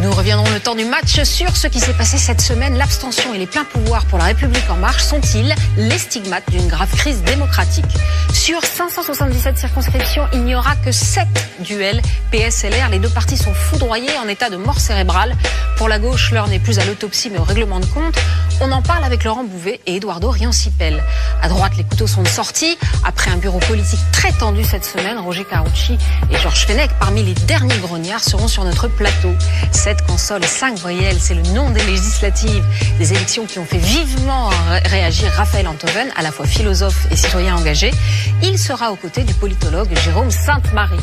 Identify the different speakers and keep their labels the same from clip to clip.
Speaker 1: Nous reviendrons le temps du match sur ce qui s'est passé cette semaine. L'abstention et les pleins pouvoirs pour la République en marche sont-ils les stigmates d'une grave crise démocratique? Sur 577 circonscriptions, il n'y aura que 7 duels PS-LR. Les deux partis sont foudroyés en état de mort cérébrale. Pour la gauche, l'heure n'est plus à l'autopsie mais au règlement de compte. On en parle avec Laurent Bouvet et Eduardo Riancipel. À droite, les couteaux sont sortis. Après un bureau politique très tendu cette semaine, Roger Carucci et Georges Fenech, parmi les derniers grognards, seront sur notre plateau. 7 consoles, 5 voyelles, c'est le nom des législatives. Des élections qui ont fait vivement réagir Raphaël Enthoven, à la fois philosophe et citoyen engagé. Il sera aux côtés du politologue Jérôme Sainte-Marie.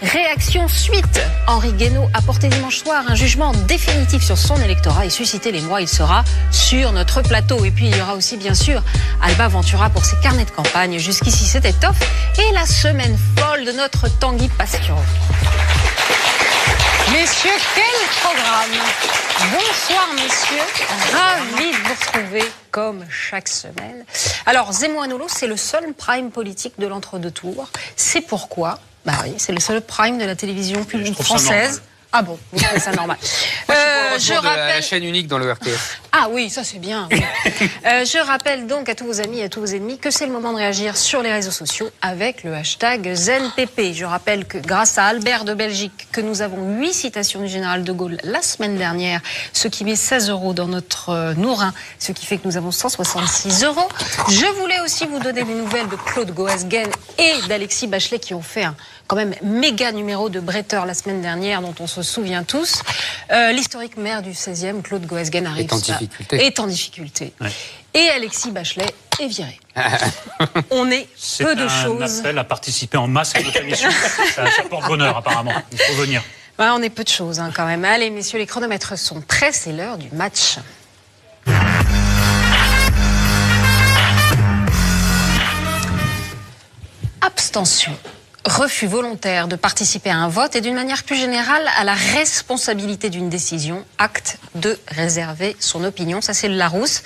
Speaker 1: Réaction suite. Henri Guénaud a porté dimanche soir un jugement définitif sur son électorat et suscité l'émoi. Il sera sur notre plateau. Et puis il y aura aussi bien sûr Alba Ventura pour ses carnets de campagne. Jusqu'ici c'était Toff et la semaine folle de notre Tanguy Pasquiero. Messieurs, quel programme! Bonsoir messieurs, ravi de vous retrouver comme chaque semaine. Alors Zemmour et Nolo, c'est le seul prime politique de l'entre-deux tours. C'est pourquoi, bah oui, c'est le seul prime de la télévision publique française. Ah bon, vous trouvez ça normal.
Speaker 2: Je rappelle la chaîne unique dans le RTF.
Speaker 1: Ah oui, ça c'est bien. Oui. Je rappelle donc à tous vos amis et à tous vos ennemis que c'est le moment de réagir sur les réseaux sociaux avec le hashtag ZenPP. Je rappelle que grâce à Albert de Belgique, que nous avons 8 citations du général de Gaulle la semaine dernière, ce qui met 16 € dans notre nourrin, ce qui fait que nous avons 166 €. Je voulais aussi vous donner des nouvelles de Claude Goasguen et d'Alexis Bachelet qui ont fait un quand même méga numéro de bretteur la semaine dernière dont on se souvient tous. L'historique maire du 16e, Claude Goasguen, arrive est en difficulté. Ouais. Et Alexis Bachelet est viré. On est peu de choses.
Speaker 3: C'est un appel à participer en masse à notre émission. Ça porte bonheur apparemment. Il faut venir.
Speaker 1: Ouais, on est peu de choses hein, quand même. Allez messieurs, les chronomètres sont prêts, c'est l'heure du match. Abstention. Refus volontaire de participer à un vote et d'une manière plus générale à la responsabilité d'une décision, acte de réserver son opinion. Ça c'est le Larousse.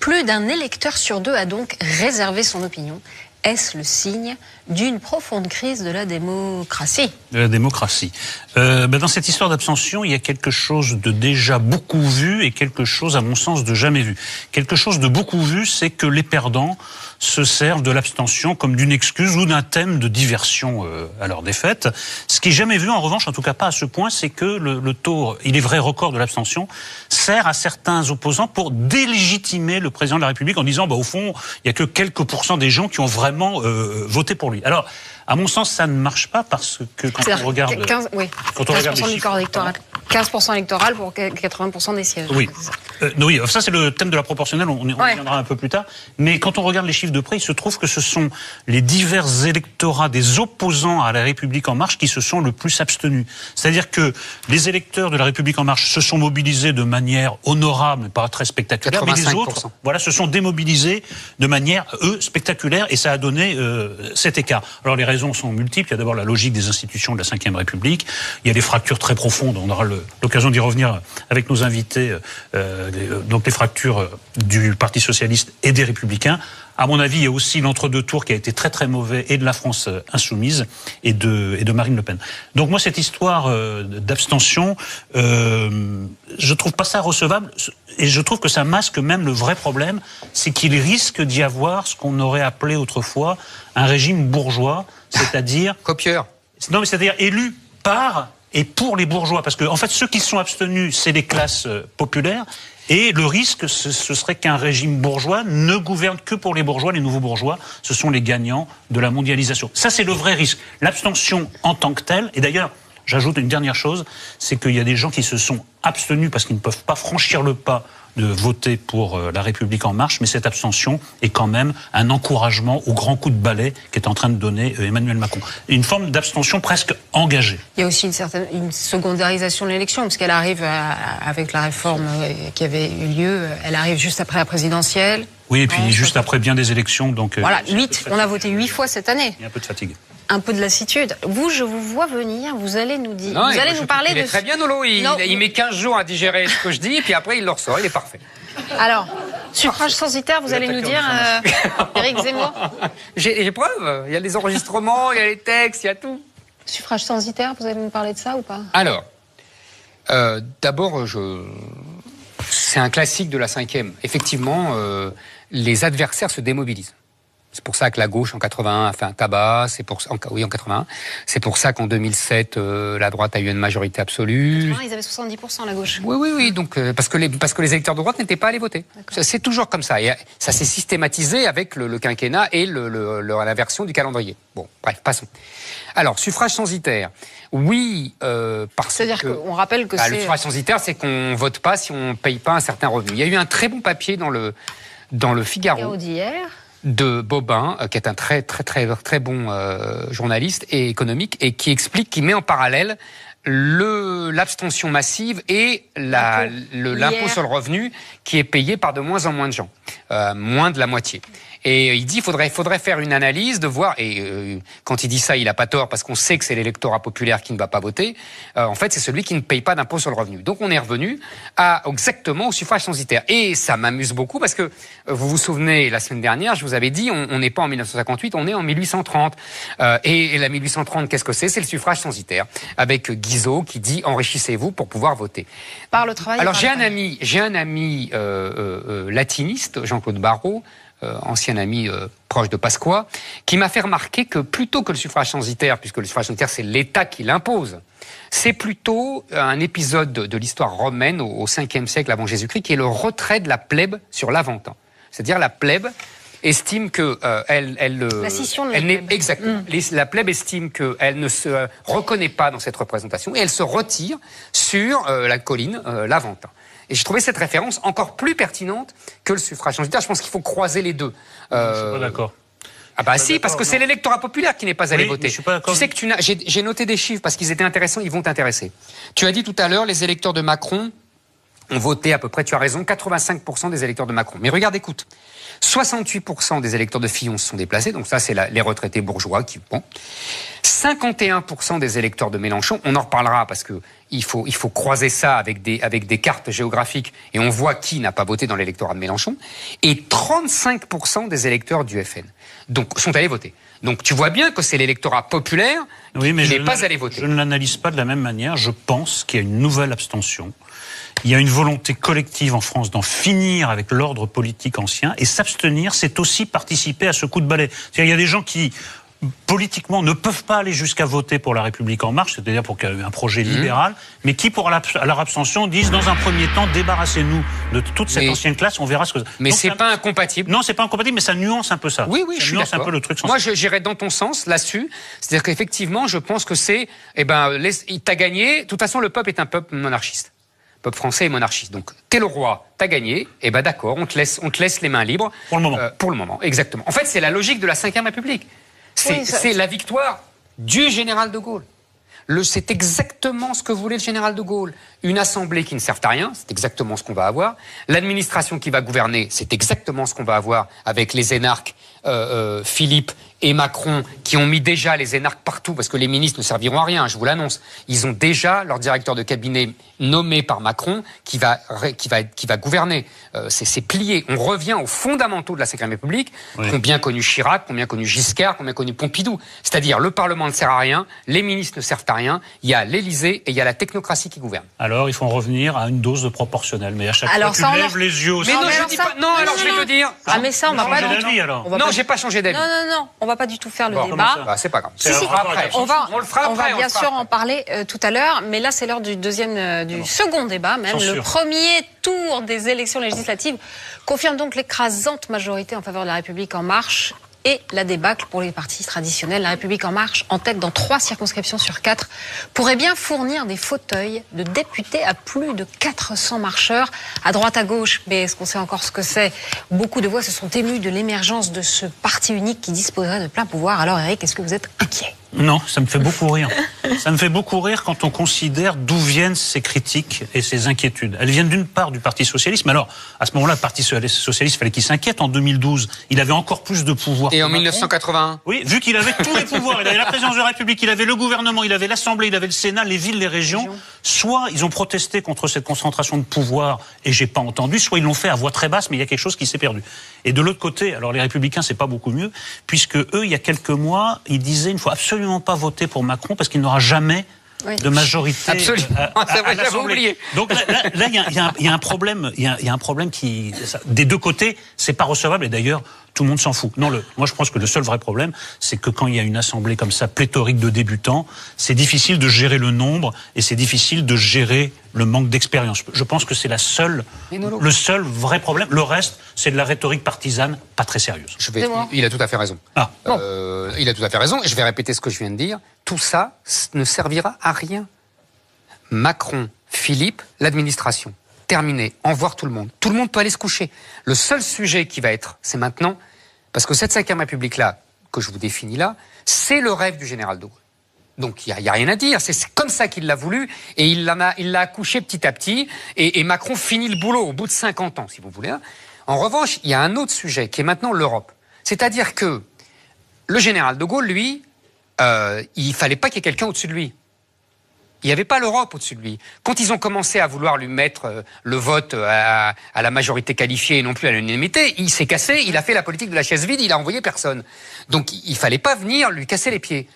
Speaker 1: Plus d'un électeur sur 2 a donc réservé son opinion. Est-ce le signe d'une profonde crise de la démocratie?
Speaker 3: De la démocratie. Dans cette histoire d'abstention, il y a quelque chose de déjà beaucoup vu et quelque chose, à mon sens, de jamais vu. Quelque chose de beaucoup vu, c'est que les perdants se servent de l'abstention comme d'une excuse ou d'un thème de diversion à leur défaite. Ce qui est jamais vu, en revanche, en tout cas pas à ce point, c'est que le taux, il est vrai record de l'abstention, sert à certains opposants pour délégitimer le président de la République en disant, au fond, il y a que quelques pourcents des gens qui ont vraiment voté pour lui. Alors, à mon sens, ça ne marche pas parce que quand on regarde...
Speaker 1: 15% du corps électoral. 15% électoral pour 80% des sièges.
Speaker 3: Oui. Oui, ça c'est le thème de la proportionnelle, on y reviendra un peu plus tard. Mais quand on regarde les chiffres de près, il se trouve que ce sont les divers électorats des opposants à la République En Marche qui se sont le plus abstenus. C'est-à-dire que les électeurs de la République En Marche se sont mobilisés de manière honorable, mais pas très spectaculaire, 85%. Mais les autres se sont démobilisés de manière, spectaculaire, et ça a donné cet écart. Alors les raisons sont multiples. Il y a d'abord la logique des institutions de la Ve République. Il y a des fractures très profondes. On aura l'occasion d'y revenir avec nos invités. Donc les fractures du Parti socialiste et des Républicains. À mon avis, il y a aussi l'entre-deux tours qui a été très très mauvais et de la France insoumise et de Marine Le Pen. Donc moi, cette histoire d'abstention, je trouve pas ça recevable et je trouve que ça masque même le vrai problème, c'est qu'il risque d'y avoir ce qu'on aurait appelé autrefois un régime bourgeois, c'est-à-dire...
Speaker 2: Copieur.
Speaker 3: Non, mais c'est-à-dire élu par et pour les bourgeois. Parce que, en fait, ceux qui sont abstenus, c'est les classes populaires. Et le risque, ce serait qu'un régime bourgeois ne gouverne que pour les bourgeois. Les nouveaux bourgeois, ce sont les gagnants de la mondialisation. Ça, c'est le vrai risque. L'abstention en tant que telle, et d'ailleurs, j'ajoute une dernière chose, c'est qu'il y a des gens qui se sont abstenus parce qu'ils ne peuvent pas franchir le pas de voter pour la République En Marche, mais cette abstention est quand même un encouragement au grand coup de balai qu'est en train de donner Emmanuel Macron. Une forme d'abstention presque engagée.
Speaker 1: Il y a aussi une secondarisation de l'élection, parce qu'elle arrive avec la réforme qui avait eu lieu, elle arrive juste après la présidentielle.
Speaker 3: Oui, et puis juste après bien des élections. Donc,
Speaker 1: voilà, on a voté 8 fois cette année.
Speaker 3: Il y a un peu de fatigue.
Speaker 1: Un peu de lassitude. Vous, je vous vois venir, vous allez nous dire,
Speaker 2: non,
Speaker 1: vous allez nous parler de...
Speaker 2: Très bien, Nolo, il met 15 jours à digérer ce que je dis, et puis après il le ressort, il est parfait.
Speaker 1: Alors, suffrage censitaire, vous allez nous dire, Éric Zemmour?
Speaker 2: J'ai preuve, il y a les enregistrements, il y a les textes, il y a tout.
Speaker 1: Suffrage censitaire, vous allez nous parler de ça ou pas?
Speaker 2: Alors, D'abord, c'est un classique de la 5e. Effectivement, les adversaires se démobilisent. C'est pour ça que la gauche en 81 a fait un tabac. En 81. C'est pour ça qu'en 2007, la droite a eu une majorité absolue.
Speaker 1: Ils avaient 70% la gauche.
Speaker 2: Oui. Donc parce que les électeurs de droite n'étaient pas allés voter. C'est toujours comme ça. Et ça s'est systématisé avec le quinquennat et la version du calendrier. Bon, bref, passons. Alors, suffrage censitaire. Oui, parce que...
Speaker 1: C'est-à-dire qu'on rappelle que
Speaker 2: le suffrage censitaire, c'est qu'on vote pas si on paye pas un certain revenu. Il y a eu un très bon papier dans le Figaro
Speaker 1: d'hier
Speaker 2: de Bobin, qui est un très bon journaliste et économique, et qui met en parallèle l'abstention massive et l'impôt sur le revenu qui est payé par de moins en moins de gens, moins de la moitié. Et il dit faudrait faire une analyse de voir, et quand il dit ça, il a pas tort, parce qu'on sait que c'est l'électorat populaire qui ne va pas voter. En fait, c'est celui qui ne paye pas d'impôt sur le revenu. Donc on est revenu exactement au suffrage censitaire. Et ça m'amuse beaucoup parce que vous vous souvenez, la semaine dernière, je vous avais dit, on n'est pas en 1958, on est en 1830. Et la 1830, qu'est-ce que c'est? C'est le suffrage censitaire, avec Guizot qui dit enrichissez-vous pour pouvoir voter.
Speaker 1: Par le travail.
Speaker 2: Alors j'ai un ami latiniste, Jean-Claude Barrault, ancien ami proche de Pasqua, qui m'a fait remarquer que plutôt que le suffrage censitaire, puisque le suffrage censitaire c'est l'État qui l'impose, c'est plutôt un épisode de l'histoire romaine au 5e siècle avant Jésus-Christ, qui est le retrait de la plèbe sur l'Aventin. C'est-à-dire la plèbe estime que
Speaker 1: la scission de la plèbe.
Speaker 2: Exactement. La plèbe estime qu'elle ne se reconnaît pas dans cette représentation et elle se retire sur la colline l'Aventin. Et j'ai trouvé cette référence encore plus pertinente que le suffrage censitaire. Je pense qu'il faut croiser les deux.
Speaker 3: Je suis pas d'accord.
Speaker 2: Ah bah si, parce que c'est l'électorat populaire qui n'est pas allé voter.
Speaker 3: Je suis pas d'accord.
Speaker 2: Tu sais que j'ai noté des chiffres parce qu'ils étaient intéressants, ils vont t'intéresser. Tu as dit tout à l'heure, les électeurs de Macron ont voté à peu près, tu as raison, 85% des électeurs de Macron. Mais regarde, écoute, 68% des électeurs de Fillon se sont déplacés, donc ça c'est les retraités bourgeois qui... Bon. 51% des électeurs de Mélenchon, on en reparlera parce que il faut croiser ça avec des cartes géographiques et on voit qui n'a pas voté dans l'électorat de Mélenchon, et 35% des électeurs du FN donc sont allés voter. Donc tu vois bien que c'est l'électorat populaire qui n'est pas allé voter.
Speaker 3: Je ne l'analyse pas de la même manière. Je pense qu'il y a une nouvelle abstention. Il y a une volonté collective en France d'en finir avec l'ordre politique ancien, et s'abstenir, c'est aussi participer à ce coup de balai. C'est-à-dire, il y a des gens qui, politiquement, ne peuvent pas aller jusqu'à voter pour La République En Marche, c'est-à-dire pour un projet libéral, mais qui, pour leur abstention, disent, dans un premier temps, débarrassez-nous de toute cette ancienne classe, on verra ce que...
Speaker 2: Mais c'est pas incompatible.
Speaker 3: Non, c'est pas incompatible, mais ça nuance un peu ça.
Speaker 2: Oui, je suis
Speaker 3: nuance
Speaker 2: d'accord.
Speaker 3: Un peu le truc.
Speaker 2: Moi, j'irais dans ton sens, là-dessus. C'est-à-dire qu'effectivement, je pense que c'est... t'as gagné. De toute façon, le peuple est un peuple monarchiste. Le peuple français est monarchiste. Donc, t'es le roi, t'as gagné, et d'accord, on te laisse les mains libres.
Speaker 3: Pour le moment.
Speaker 2: Pour le moment, exactement. En fait, c'est la logique de la Ve République. C'est la victoire du général de Gaulle. C'est exactement ce que voulait le général de Gaulle. Une assemblée qui ne sert à rien, c'est exactement ce qu'on va avoir. L'administration qui va gouverner, c'est exactement ce qu'on va avoir avec les énarques Philippe et Macron, qui ont mis déjà les énarques partout, parce que les ministres ne serviront à rien, je vous l'annonce. Ils ont déjà leur directeur de cabinet nommé par Macron qui va gouverner. C'est plié. On revient aux fondamentaux de la Ve République, qu'ont bien connu Chirac, qu'ont bien connu Giscard, qu'ont bien connu Pompidou. C'est-à-dire, le Parlement ne sert à rien, les ministres ne servent à rien, il y a l'Élysée et il y a la technocratie qui gouverne.
Speaker 3: Alors, il faut en revenir à une dose de proportionnel. Mais à chaque fois, tu lèves les yeux au ciel.
Speaker 2: Mais non, je dis pas. Non, alors je vais te dire.
Speaker 1: Ah, mais ça, on va pas
Speaker 3: du tout.
Speaker 2: Non, j'ai pas changé d'avis.
Speaker 1: Non, on va pas du tout faire le débat.
Speaker 2: C'est pas grave.
Speaker 1: On le fera bien sûr en parler tout à l'heure, mais là c'est l'heure du second débat, même le premier tour des élections législatives confirme donc l'écrasante majorité en faveur de La République En Marche et la débâcle pour les partis traditionnels. La République En Marche, en tête dans 3 circonscriptions sur 4, pourrait bien fournir des fauteuils de députés à plus de 400 marcheurs, à droite, à gauche. Mais est-ce qu'on sait encore ce que c'est? Beaucoup de voix se sont émues de l'émergence de ce parti unique qui disposerait de plein pouvoir. Alors Eric, est-ce que vous êtes inquiet?
Speaker 3: Non, ça me fait beaucoup rire. Ça me fait beaucoup rire quand on considère d'où viennent ces critiques et ces inquiétudes. Elles viennent d'une part du Parti Socialiste, mais alors, à ce moment-là, le Parti Socialiste, il fallait qu'il s'inquiète. En 2012, il avait encore plus de pouvoir.
Speaker 2: Et en 1981 ?
Speaker 3: Oui, vu qu'il avait tous les pouvoirs. Il avait la présidence de la République, il avait le gouvernement, il avait l'Assemblée, il avait le Sénat, les villes, les régions. Soit ils ont protesté contre cette concentration de pouvoir, et j'ai pas entendu, soit ils l'ont fait à voix très basse, mais il y a quelque chose qui s'est perdu. Et de l'autre côté, alors les Républicains, c'est pas beaucoup mieux, puisque eux, il y a quelques mois, ils disaient, il ne faut absolument pas voter pour Macron parce qu'il n'aura jamais de majorité.
Speaker 2: Absolument. C'est vrai, j'avais oublié.
Speaker 3: Donc là, il y a un problème. Il y a un problème qui, des deux côtés, c'est pas recevable. Et d'ailleurs, tout le monde s'en fout. Non, moi je pense que le seul vrai problème, c'est que quand il y a une assemblée comme ça, pléthorique de débutants, c'est difficile de gérer le nombre et c'est difficile de gérer le manque d'expérience. Je pense que c'est le seul vrai problème. Le reste, c'est de la rhétorique partisane, pas très sérieuse.
Speaker 2: Il a tout à fait raison. Il a tout à fait raison. Et je vais répéter ce que je viens de dire. Tout ça ne servira à rien. Macron, Philippe, l'administration. Terminé. Au revoir tout le monde. Tout le monde peut aller se coucher. Le seul sujet qui va être, c'est maintenant, parce que cette 5e République-là, que je vous définis là, c'est le rêve du général de Gaulle. Donc il y a rien à dire. C'est comme ça qu'il l'a voulu et il l'a accouché petit à petit. Et Macron finit le boulot au bout de 50 ans, si vous voulez. En revanche, il y a un autre sujet qui est maintenant l'Europe. C'est-à-dire que le général de Gaulle, lui, il fallait pas qu'il y ait quelqu'un au-dessus de lui. Il n'y avait pas l'Europe au-dessus de lui. Quand ils ont commencé à vouloir lui mettre le vote à la majorité qualifiée et non plus à l'unanimité, il s'est cassé, il a fait la politique de la chaise vide, il a envoyé personne. Donc il fallait pas venir lui casser les pieds.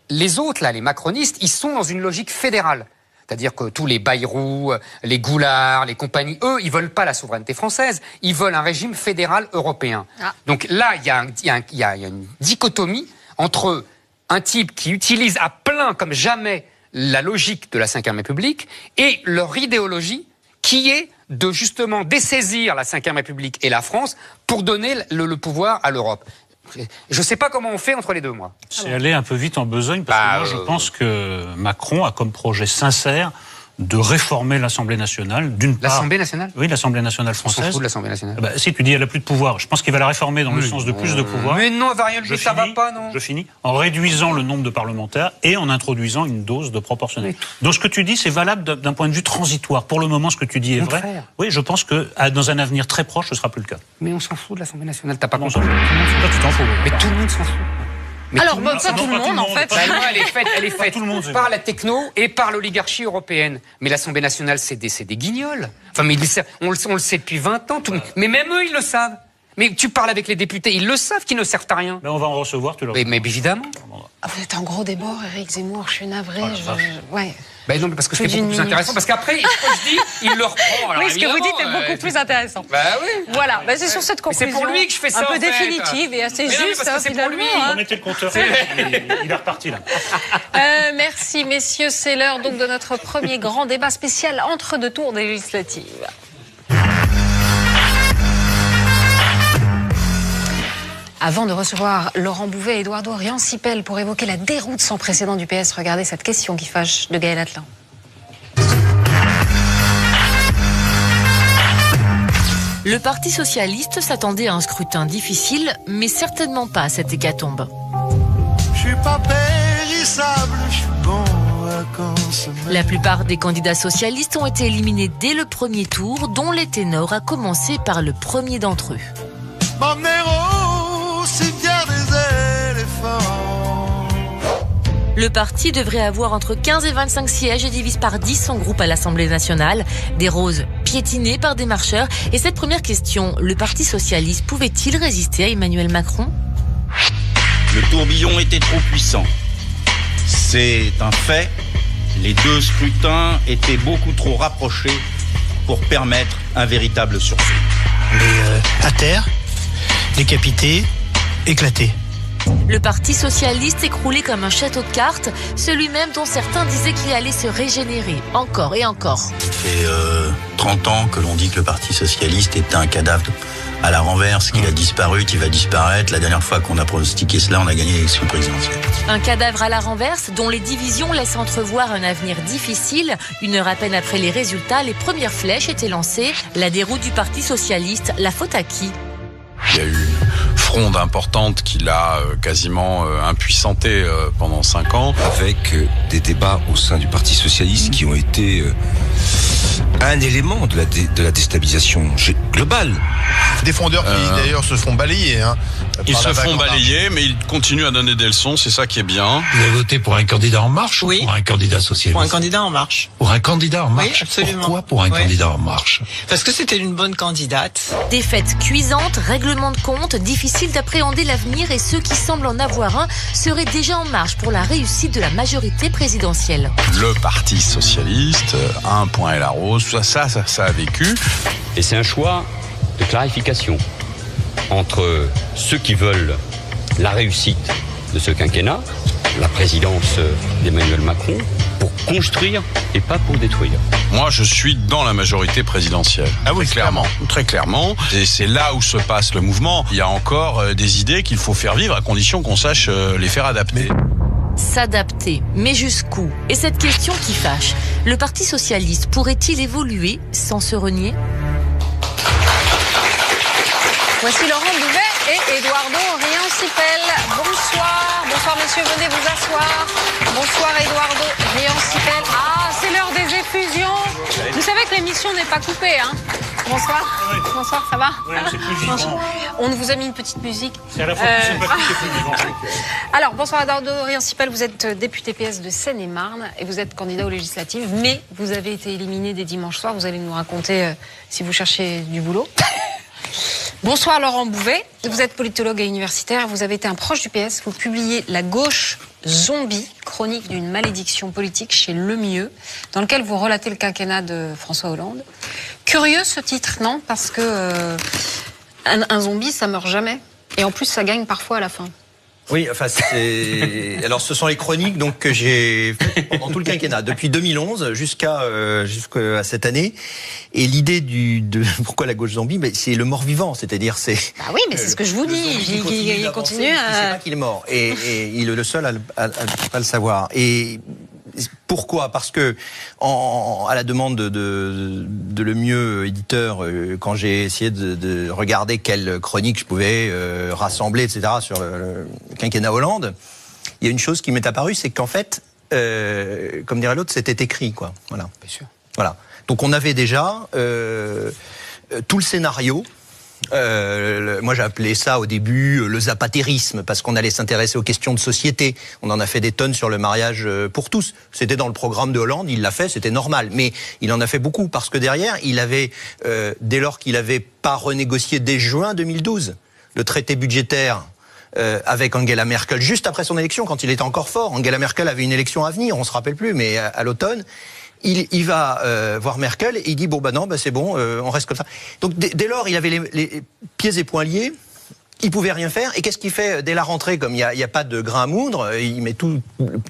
Speaker 2: Les autres, là, les macronistes, ils sont dans une logique fédérale. C'est-à-dire que tous les Bayrou, les Goulard, les compagnies, eux, ils veulent pas la souveraineté française, ils veulent un régime fédéral européen. Donc là, il y a une dichotomie entre un type qui utilise à plein comme jamais la logique de la 5e République et leur idéologie qui est de justement dessaisir la 5e République et la France pour donner le pouvoir à l'Europe. Je ne sais pas comment on fait entre les deux, moi.
Speaker 3: C'est aller un peu vite en besogne, parce que moi je pense que Macron a comme projet sincère de réformer l'Assemblée nationale, d'une part...
Speaker 2: L'Assemblée nationale ?
Speaker 3: Oui, l'Assemblée nationale française.
Speaker 2: On s'en fout de l'Assemblée nationale.
Speaker 3: Si tu dis elle n'a plus de pouvoir, je pense qu'il va la réformer dans le sens de plus de pouvoir.
Speaker 2: Mais non, elle va rien dire, ça va pas, non.
Speaker 3: Je finis. En réduisant le nombre de parlementaires et en introduisant une dose de proportionnelle. Donc ce que tu dis, c'est valable d'un point de vue transitoire. Pour le moment, ce que tu dis est vrai. Oui, je pense que dans un avenir très proche, ce sera plus le cas.
Speaker 2: Mais on s'en fout de l'Assemblée nationale, t'as pas compris.
Speaker 3: Toi, tu t'en fous.
Speaker 2: Mais tout le monde s'en fout.
Speaker 1: Mais alors, pas tout le monde, en fait.
Speaker 2: Elle est faite par la techno et par l'oligarchie européenne. Mais l'Assemblée nationale, c'est des guignols. Enfin, mais on le sait depuis 20 ans. Mais même eux, ils le savent. Mais tu parles avec les députés, ils le savent qu'ils ne servent à rien.
Speaker 3: Mais on va en recevoir, tu le
Speaker 2: mais évidemment.
Speaker 1: Vous êtes un gros débord, Éric Zemmour, je suis navrée.
Speaker 2: Ben non, parce que c'est beaucoup plus intéressant. Parce qu'après, ce que je dis, il le reprend. Alors,
Speaker 1: oui, ce que vous dites est beaucoup plus intéressant.
Speaker 2: Bah oui.
Speaker 1: Voilà, c'est sur cette conclusion.
Speaker 2: C'est pour lui que je fais ça.
Speaker 1: Un peu définitive et assez juste.
Speaker 2: Parce que c'est pour lui.
Speaker 3: On mettait le compteur. Il est reparti là.
Speaker 1: Merci, messieurs. C'est l'heure donc de notre premier grand débat spécial entre deux tours des législatives. Avant de recevoir Laurent Bouvet et Eduardo Riancipel pour évoquer la déroute sans précédent du PS, regardez cette question qui fâche de Gaël Atlan.
Speaker 4: Le Parti socialiste s'attendait à un scrutin difficile, mais certainement pas à cette hécatombe.
Speaker 5: Je suis pas périssable, je suis bon à consommer.
Speaker 4: La plupart des candidats socialistes ont été éliminés dès le premier tour, dont les ténors, à commencer par le premier d'entre eux. Le parti devrait avoir entre 15 et 25 sièges et divise par 10 son groupe à l'Assemblée nationale. Des roses piétinées par des marcheurs. Et cette première question, le Parti socialiste pouvait-il résister à Emmanuel Macron ?
Speaker 6: Le tourbillon était trop puissant. C'est un fait. Les deux scrutins étaient beaucoup trop rapprochés pour permettre un véritable sursaut.
Speaker 5: À terre, décapité, éclaté.
Speaker 4: Le Parti socialiste écroulé comme un château de cartes, celui-même dont certains disaient qu'il allait se régénérer, encore et encore.
Speaker 6: Ça fait 30 ans que l'on dit que le Parti socialiste est un cadavre à la renverse, qu'il a disparu, qu'il va disparaître. La dernière fois qu'on a pronostiqué cela, on a gagné l'élection présidentielle.
Speaker 4: Un cadavre à la renverse dont les divisions laissent entrevoir un avenir difficile. Une heure à peine après les résultats, les premières flèches étaient lancées. La déroute du Parti socialiste, la faute à qui ?
Speaker 7: Il y a eu une fronde importante qui l'a quasiment impuissanté pendant 5 ans.
Speaker 8: Avec des débats au sein du Parti socialiste qui ont été un élément de la déstabilisation globale.
Speaker 9: Des frondeurs qui d'ailleurs se font balayer.
Speaker 7: Ils se font balayer, mais ils continuent à donner des leçons, c'est ça qui est bien.
Speaker 8: Vous avez voté pour un candidat En Marche ou pour un candidat socialiste?
Speaker 10: Pour un candidat En Marche.
Speaker 8: Pour un candidat En Marche?
Speaker 10: Oui, absolument.
Speaker 8: Pourquoi pour un candidat En Marche?
Speaker 10: Parce que c'était une bonne candidate.
Speaker 4: Défaite cuisante, règlement de compte, difficile d'appréhender l'avenir et ceux qui semblent en avoir un seraient déjà en marche pour la réussite de la majorité présidentielle.
Speaker 7: Le Parti socialiste, un point et la rose, ça a vécu.
Speaker 11: Et c'est un choix de clarification entre ceux qui veulent la réussite de ce quinquennat, la présidence d'Emmanuel Macron, pour construire et pas pour détruire.
Speaker 7: Moi, je suis dans la majorité présidentielle.
Speaker 9: Ah oui,
Speaker 7: très clairement. Et c'est là où se passe le mouvement. Il y a encore des idées qu'il faut faire vivre à condition qu'on sache les faire adapter.
Speaker 4: S'adapter, mais jusqu'où? Et cette question qui fâche, le Parti socialiste pourrait-il évoluer sans se renier?
Speaker 1: Voici Laurent Bouvet et Eduardo Riancipel. Bonsoir messieurs, venez vous asseoir. Bonsoir Eduardo Riancipel. Ah, c'est l'heure des effusions. Vous savez que l'émission n'est pas coupée, hein? Bonsoir. Oui. Bonsoir, ça va?
Speaker 3: Oui, c'est plus vivant.
Speaker 1: On vous a mis une petite musique.
Speaker 3: C'est à la fois plus sympathique et plus vivant.
Speaker 1: Alors, bonsoir Eduardo Riancipel, vous êtes député PS de Seine-et-Marne et vous êtes candidat aux législatives, mais vous avez été éliminé dès dimanche soir. Vous allez nous raconter si vous cherchez du boulot. Bonsoir Laurent Bouvet, vous êtes politologue et universitaire, vous avez été un proche du PS, vous publiez La gauche zombie, chronique d'une malédiction politique chez Le Mieux, dans lequel vous relatez le quinquennat de François Hollande. Curieux ce titre, non? Parce que un zombie, ça meurt jamais. Et en plus, ça gagne parfois à la fin.
Speaker 12: Oui, enfin, alors ce sont les chroniques donc que j'ai faites pendant tout le quinquennat, depuis 2011 jusqu'à cette année. Et l'idée de pourquoi la gauche zombie, c'est le mort-vivant, c'est-à-dire c'est.
Speaker 1: Bah oui, mais c'est ce que je vous dis. Il continue à.
Speaker 12: Il sait pas qu'il est mort, et il est le seul à pas le savoir. Et pourquoi? Parce que à la demande de Le Mieux éditeur, quand j'ai essayé de regarder quelle chronique je pouvais rassembler, etc. sur le quinquennat Hollande, il y a une chose qui m'est apparue, c'est qu'en fait, comme dirait l'autre, c'était écrit, quoi. Voilà.
Speaker 2: Bien sûr.
Speaker 12: Voilà. Donc on avait déjà tout le scénario. Moi j'ai appelé ça au début le zapatérisme, parce qu'on allait s'intéresser aux questions de société. On en a fait des tonnes sur le mariage pour tous. C'était dans le programme de Hollande, il l'a fait, c'était normal. Mais il en a fait beaucoup, parce que derrière, il avait, dès lors qu'il n'avait pas renégocié dès juin 2012 le traité budgétaire avec Angela Merkel, juste après son élection, quand il était encore fort. Angela Merkel avait une élection à venir, on se rappelle plus, mais à l'automne. Il va voir Merkel et il dit c'est bon, on reste comme ça. Donc dès lors, il avait les pieds et poings liés, il pouvait rien faire. Et qu'est-ce qu'il fait dès la rentrée? Comme il y a pas de grain à moudre, il met tout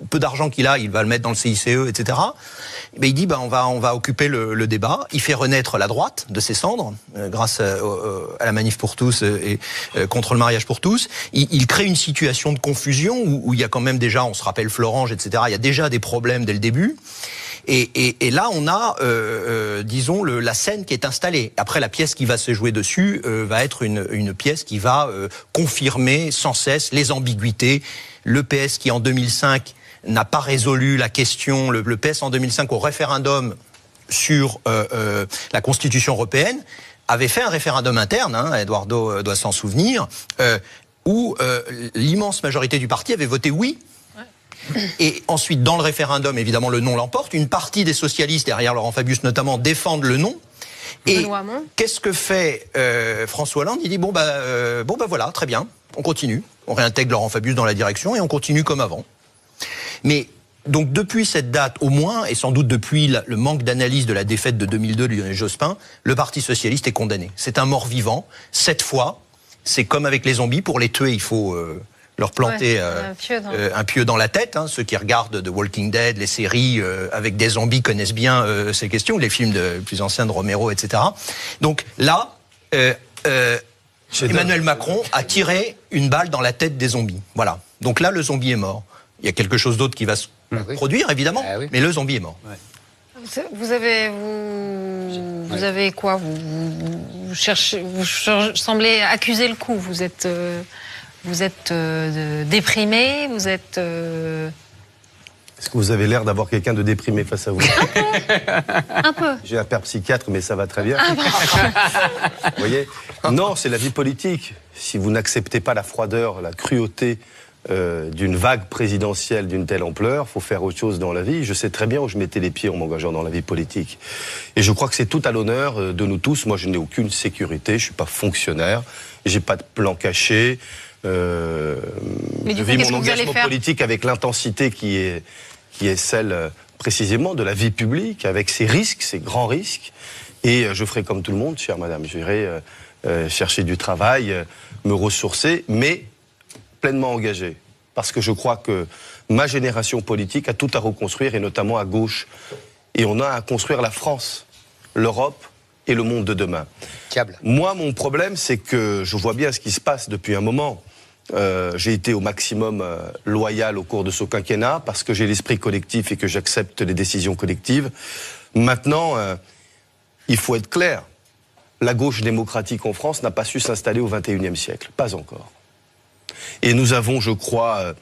Speaker 12: peu d'argent qu'il a, il va le mettre dans le CICE, etc. Mais il dit on va occuper le débat. Il fait renaître la droite de ses cendres grâce à la manif pour tous et contre le mariage pour tous. Il crée une situation de confusion où il y a quand même déjà, on se rappelle Florange, etc. Il y a déjà des problèmes dès le début. Et là, on a, disons, la scène qui est installée. Après, la pièce qui va se jouer dessus va être une pièce qui va confirmer sans cesse les ambiguïtés. Le PS qui, en 2005, n'a pas résolu la question. Le PS, en 2005, au référendum sur la Constitution européenne, avait fait un référendum interne, Eduardo doit s'en souvenir, où l'immense majorité du parti avait voté oui. Et ensuite, dans le référendum, évidemment, le non l'emporte. Une partie des socialistes, derrière Laurent Fabius notamment, défendent le non. Et qu'est-ce que fait François Hollande? Il dit voilà, très bien, on continue. On réintègre Laurent Fabius dans la direction et on continue comme avant. Mais donc depuis cette date, au moins, et sans doute depuis le manque d'analyse de la défaite de 2002 de Lionel Jospin, le Parti socialiste est condamné. C'est un mort-vivant. Cette fois, c'est comme avec les zombies. Pour les tuer, il faut leur planter un pieu dans la tête. Ceux qui regardent The Walking Dead, les séries avec des zombies connaissent bien ces questions, les films plus anciens de Romero, etc. Donc là, Emmanuel Macron a tiré une balle dans la tête des zombies. Voilà. Donc là, le zombie est mort. Il y a quelque chose d'autre qui va se produire, évidemment, mais le zombie est mort. Ouais.
Speaker 1: Vous avez quoi? Vous semblez accuser le coup. Vous êtes déprimé, vous êtes...
Speaker 13: Est-ce que vous avez l'air d'avoir quelqu'un de déprimé face à vous?
Speaker 1: Un peu.
Speaker 13: J'ai un père psychiatre, mais ça va très bien.
Speaker 1: Ah bah.
Speaker 13: Vous voyez? Non, c'est la vie politique. Si vous n'acceptez pas la froideur, la cruauté d'une vague présidentielle d'une telle ampleur, il faut faire autre chose dans la vie. Je sais très bien où je mettais les pieds en m'engageant dans la vie politique. Et je crois que c'est tout à l'honneur de nous tous. Moi, je n'ai aucune sécurité, je ne suis pas fonctionnaire, j'ai pas de plan caché.
Speaker 1: Mais du
Speaker 13: je
Speaker 1: coup,
Speaker 13: vis
Speaker 1: qu'est-ce
Speaker 13: mon
Speaker 1: que vous allez
Speaker 13: engagement
Speaker 1: faire
Speaker 13: politique avec l'intensité qui est celle précisément de la vie publique, avec ses risques, ses grands risques. Et je ferai comme tout le monde, chère madame. J'irai chercher du travail, me ressourcer, mais pleinement engagé. Parce que je crois que ma génération politique a tout à reconstruire, et notamment à gauche. Et on a à construire la France, l'Europe et le monde de demain.
Speaker 2: Diable.
Speaker 13: Moi, mon problème, c'est que je vois bien ce qui se passe depuis un moment. J'ai été au maximum loyal au cours de ce quinquennat parce que j'ai l'esprit collectif et que j'accepte les décisions collectives. Maintenant, il faut être clair. La gauche démocratique en France n'a pas su s'installer au XXIe siècle. Pas encore. Et nous avons, je crois,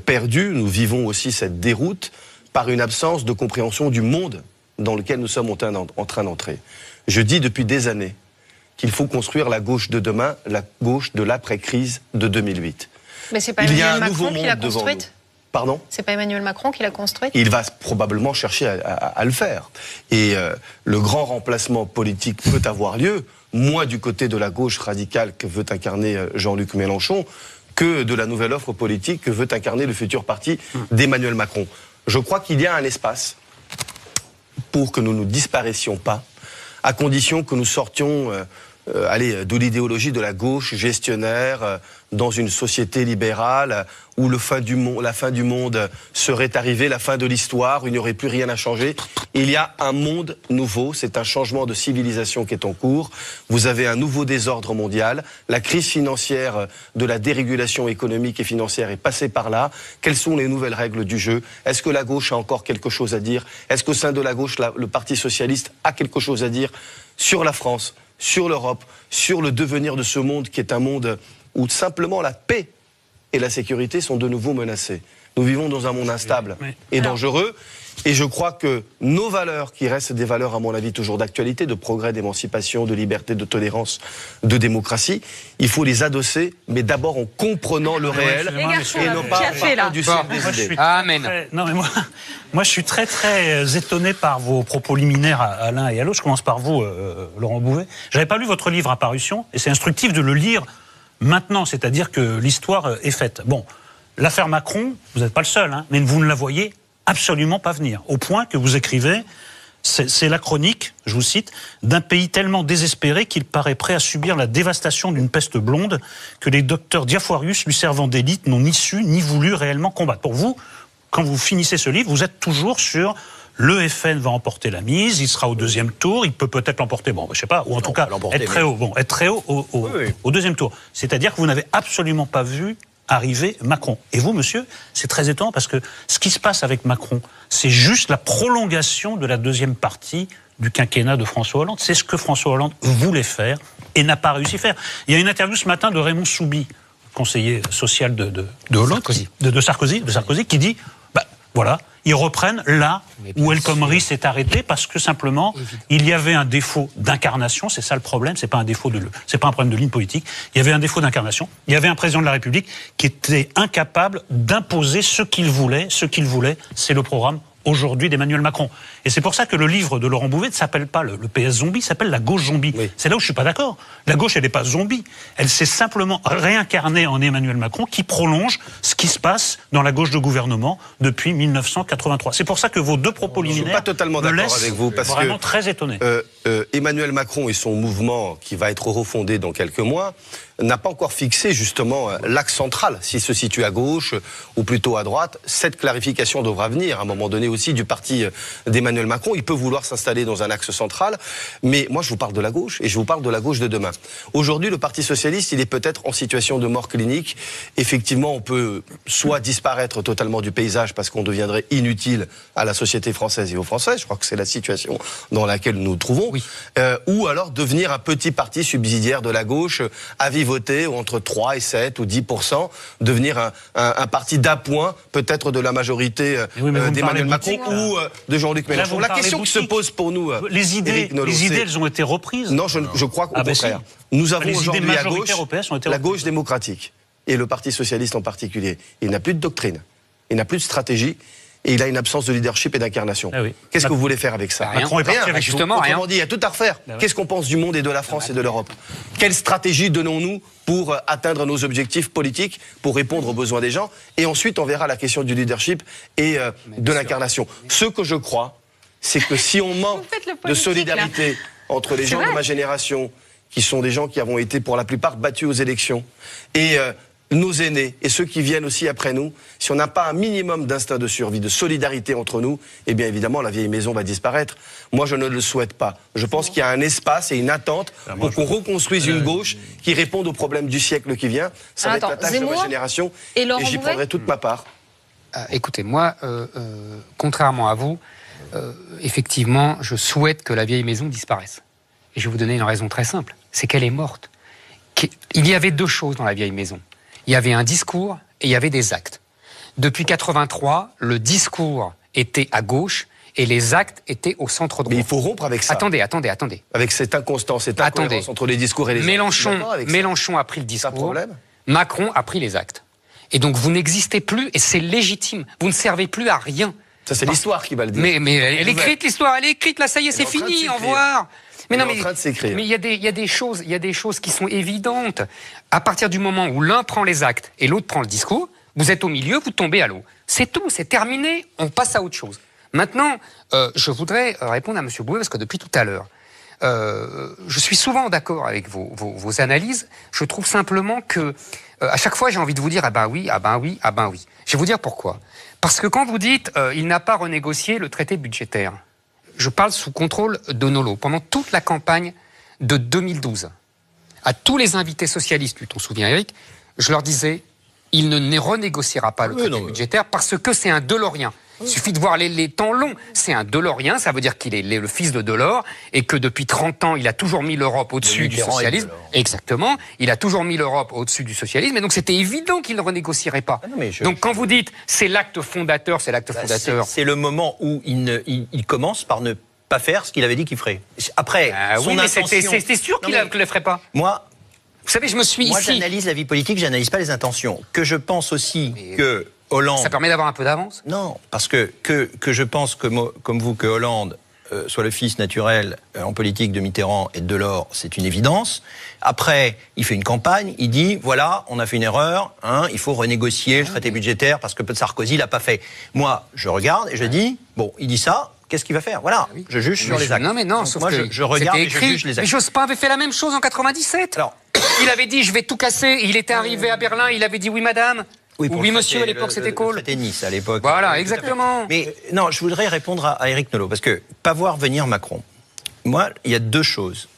Speaker 13: perdu, nous vivons aussi cette déroute par une absence de compréhension du monde dans lequel nous sommes en train d'entrer. Je dis depuis des années qu'il faut construire la gauche de demain, la gauche de l'après-crise de 2008.
Speaker 1: Mais c'est pas Emmanuel Macron qui l'a construite?
Speaker 13: Pardon?
Speaker 1: C'est pas Emmanuel Macron qui l'a construite?
Speaker 13: Il va probablement chercher à le faire. Et le grand remplacement politique peut avoir lieu, moins du côté de la gauche radicale que veut incarner Jean-Luc Mélenchon, que de la nouvelle offre politique que veut incarner le futur parti d'Emmanuel Macron. Je crois qu'il y a un espace pour que nous ne disparaissions pas, à condition que nous sortions de l'idéologie de la gauche gestionnaire dans une société libérale où la fin du monde serait arrivée, la fin de l'histoire, où il n'y aurait plus rien à changer. Il y a un monde nouveau, c'est un changement de civilisation qui est en cours. Vous avez un nouveau désordre mondial. La crise financière de la dérégulation économique et financière est passée par là. Quelles sont les nouvelles règles du jeu? Est-ce que la gauche a encore quelque chose à dire? Est-ce qu'au sein de la gauche, le Parti socialiste a quelque chose à dire sur la France, sur l'Europe, sur le devenir de ce monde qui est un monde où simplement la paix et la sécurité sont de nouveau menacées. Nous vivons dans un monde instable et dangereux. Et je crois que nos valeurs, qui restent des valeurs à mon avis toujours d'actualité, de progrès, d'émancipation, de liberté, de tolérance, de démocratie, il faut les adosser, mais d'abord en comprenant le réel et non pas du cercle des idées.
Speaker 2: Amen.
Speaker 3: Non, mais moi, je suis très, très étonné par vos propos liminaires à l'un et à l'autre. Je commence par vous, Laurent Bouvet. J'avais pas lu votre livre à parution, et c'est instructif de le lire maintenant, c'est-à-dire que l'histoire est faite. Bon, l'affaire Macron, vous n'êtes pas le seul, hein, mais vous ne la voyez absolument pas venir. Au point que vous écrivez, c'est la chronique, je vous cite, d'un pays tellement désespéré qu'il paraît prêt à subir la dévastation d'une peste blonde que les docteurs Diafoirus lui servant d'élite n'ont ni su ni voulu réellement combattre. Pour vous, quand vous finissez ce livre, vous êtes toujours sur le FN va emporter la mise, il sera au deuxième tour, il peut peut-être l'emporter, bon, je sais pas, ou en tout cas être très haut, être très haut au deuxième tour. C'est-à-dire que vous n'avez absolument pas vu arriver Macron. Et vous, monsieur, c'est très étonnant parce que ce qui se passe avec Macron, c'est juste la prolongation de la deuxième partie du quinquennat de François Hollande. C'est ce que François Hollande voulait faire et n'a pas réussi à faire. Il y a une interview ce matin de Raymond Soubi, conseiller social de Hollande, de Sarkozy, qui dit, voilà, ils reprennent là où El Khomri s'est arrêté parce que simplement il y avait un défaut d'incarnation, c'est ça le problème, c'est pas un problème de ligne politique. Il y avait un défaut d'incarnation. Il y avait un président de la République qui était incapable d'imposer ce qu'il voulait. Ce qu'il voulait, c'est le programme aujourd'hui d'Emmanuel Macron. Et c'est pour ça que le livre de Laurent Bouvet ne s'appelle pas le PS zombie, s'appelle la gauche zombie. Oui. C'est là où je suis pas d'accord. La gauche, elle n'est pas zombie. Elle s'est simplement réincarnée en Emmanuel Macron qui prolonge ce qui se passe dans la gauche de gouvernement depuis 1983. C'est pour ça que vos deux propos liminaires
Speaker 13: je suis pas totalement d'accord avec vous parce
Speaker 3: vraiment très étonné.
Speaker 13: Emmanuel Macron et son mouvement qui va être refondé dans quelques mois n'a pas encore fixé justement l'axe central, s'il se situe à gauche ou plutôt à droite. Cette clarification devra venir à un moment donné aussi du parti d'Emmanuel Macron. Il peut vouloir s'installer dans un axe central, mais moi je vous parle de la gauche et je vous parle de la gauche de demain. Aujourd'hui, le Parti socialiste, il est peut-être en situation de mort clinique. Effectivement, on peut soit disparaître totalement du paysage parce qu'on deviendrait inutile à la société française et aux Français. Je crois que c'est la situation dans laquelle nous nous trouvons. ou alors devenir un petit parti subsidiaire de la gauche à vivoter entre 3 et 7 ou 10%, devenir un parti d'appoint peut-être de la majorité d'Emmanuel Macron ou de Jean-Luc Mélenchon. La question qui se pose pour nous,
Speaker 3: les idées, elles ont été reprises.
Speaker 13: Non, je crois qu'au contraire. Nous avons aujourd'hui à gauche la gauche démocratique et le Parti socialiste en particulier. Il n'a plus de doctrine, il n'a plus de stratégie. Et il a une absence de leadership et d'incarnation. Qu'est-ce que vous voulez faire avec ça?
Speaker 3: Macron est parti avec
Speaker 2: justement rien.
Speaker 13: Autrement dit, il y a tout à refaire. Qu'est-ce qu'on pense du monde et de la France et de l'Europe? Quelle stratégie donnons-nous pour atteindre nos objectifs politiques, pour répondre aux besoins des gens? Et ensuite, on verra la question du leadership et de l'incarnation. Ce que je crois, c'est que si on manque de solidarité entre les gens de ma génération, qui sont des gens qui avons été pour la plupart battus aux élections, et nos aînés et ceux qui viennent aussi après nous, si on n'a pas un minimum d'instinct de survie, de solidarité entre nous, eh bien évidemment la vieille maison va disparaître. Moi je ne le souhaite pas. Je pense qu'il y a un espace et une attente pour qu'on reconstruise une gauche qui réponde aux problèmes du siècle qui vient. Ça va être la tâche de ma génération et j'y prendrai toute ma part.
Speaker 2: Écoutez, moi, contrairement à vous, effectivement, je souhaite que la vieille maison disparaisse. Et je vais vous donner une raison très simple, c'est qu'elle est morte. Il y avait deux choses dans la vieille maison. Il y avait un discours et il y avait des actes. Depuis 83, le discours était à gauche et les actes étaient au centre droit.
Speaker 13: Mais il faut rompre avec ça.
Speaker 2: Attendez.
Speaker 13: Avec cette inconstance, cette incohérence entre les discours et les actes.
Speaker 2: Mélenchon a pris le discours, Macron a pris les actes. Et donc vous n'existez plus et c'est légitime. Vous ne servez plus à rien.
Speaker 13: Ça c'est l'histoire qui va le dire.
Speaker 2: Mais elle est écrite l'histoire, elle est écrite, là ça y est, c'est fini, au revoir. Mais non, mais il y a des choses qui sont évidentes. À partir du moment où l'un prend les actes et l'autre prend le discours, vous êtes au milieu, vous tombez à l'eau. C'est tout, c'est terminé, on passe à autre chose. Maintenant, je voudrais répondre à M. Bouvet, parce que depuis tout à l'heure, je suis souvent d'accord avec vos analyses. Je trouve simplement que, à chaque fois, j'ai envie de vous dire, ah ben oui. Je vais vous dire pourquoi. Parce que quand vous dites, il n'a pas renégocié le traité budgétaire, je parle sous contrôle de Nolo. Pendant toute la campagne de 2012, à tous les invités socialistes, tu t'en souviens Eric, je leur disais, il ne renégociera pas le traité budgétaire parce que c'est un Delorien. Il suffit de voir les temps longs. C'est un Delorien, ça veut dire qu'il est le fils de Delors et que depuis 30 ans, il a toujours mis l'Europe au-dessus du socialisme. Exactement. Il a toujours mis l'Europe au-dessus du socialisme. Et donc, c'était évident qu'il ne renégocierait pas. Donc, quand vous dites, c'est l'acte fondateur,
Speaker 12: c'est le moment où il commence par ne pas faire ce qu'il avait dit qu'il ferait. Après,
Speaker 2: c'était sûr qu'il ne le ferait pas.
Speaker 12: Moi,
Speaker 2: vous savez,
Speaker 12: j'analyse la vie politique, j'analyse pas les intentions. Que je pense aussi que Hollande...
Speaker 2: Ça permet d'avoir un peu d'avance?
Speaker 12: Non, parce que je pense comme vous que Hollande soit le fils naturel en politique de Mitterrand et de Delors, c'est une évidence. Après, il fait une campagne, il dit, voilà, on a fait une erreur, il faut renégocier le traité budgétaire parce que Sarkozy l'a pas fait. Moi, je regarde et je dis, bon, il dit ça, qu'est-ce qu'il va faire? Voilà, je juge sur les actes.
Speaker 2: Non, mais non, sauf
Speaker 12: moi,
Speaker 2: que
Speaker 12: je regarde et je juge les actes.
Speaker 2: Mais Jospin avait fait la même chose en 97. Alors, il avait dit, je vais tout casser. Il était arrivé à Berlin, il avait dit, oui, madame. Oui, monsieur, à l'époque, c'était Kohl.
Speaker 12: C'était Nice, à l'époque.
Speaker 2: Voilà, exactement.
Speaker 12: Mais non, je voudrais répondre à Éric Nolot, parce que pas voir venir Macron. Moi, il y a deux choses.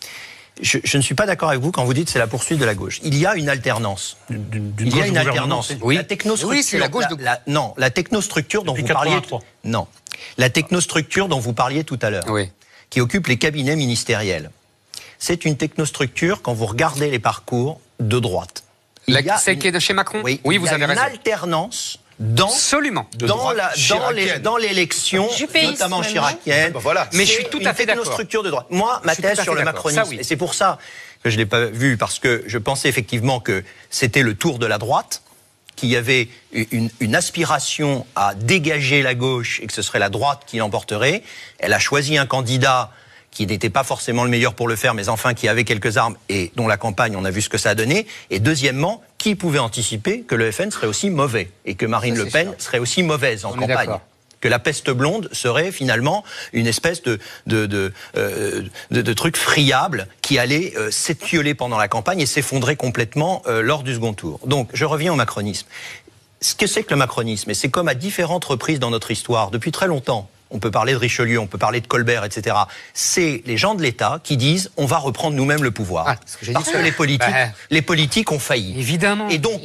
Speaker 12: Je ne suis pas d'accord avec vous quand vous dites c'est la poursuite de la gauche. Il y a une alternance.
Speaker 3: Il y a une alternance.
Speaker 12: Oui. La technostructure.
Speaker 2: C'est la gauche de...
Speaker 12: Non, la technostructure dont vous parliez. Non, la technostructure dont vous parliez tout à l'heure, qui occupe les cabinets ministériels. C'est une technostructure quand vous regardez les parcours de droite.
Speaker 2: Celle qui est de chez Macron?
Speaker 12: Oui,
Speaker 2: vous avez raison.
Speaker 12: Il y a une alternance dans l'élection, notamment chiracienne.
Speaker 2: Mais je suis tout à fait d'accord.
Speaker 12: C'est une structure de droite. Moi, ma thèse sur le macronisme, et c'est pour ça que je ne l'ai pas vu, parce que je pensais effectivement que c'était le tour de la droite, qu'il y avait une aspiration à dégager la gauche et que ce serait la droite qui l'emporterait. Elle a choisi un candidat qui n'était pas forcément le meilleur pour le faire, mais enfin qui avait quelques armes et dont la campagne, on a vu ce que ça a donné. Et deuxièmement, qui pouvait anticiper que le FN serait aussi mauvais et que Marine Le Pen serait aussi mauvaise en campagne, que la peste blonde serait finalement une espèce de truc friable qui allait s'étioler pendant la campagne et s'effondrer complètement lors du second tour. Donc, je reviens au macronisme. Ce que c'est que le macronisme, et c'est comme à différentes reprises dans notre histoire, depuis très longtemps, on peut parler de Richelieu, on peut parler de Colbert, etc. C'est les gens de l'État qui disent on va reprendre nous-mêmes le pouvoir. Parce que les politiques ont failli.
Speaker 2: Évidemment.
Speaker 12: Et donc,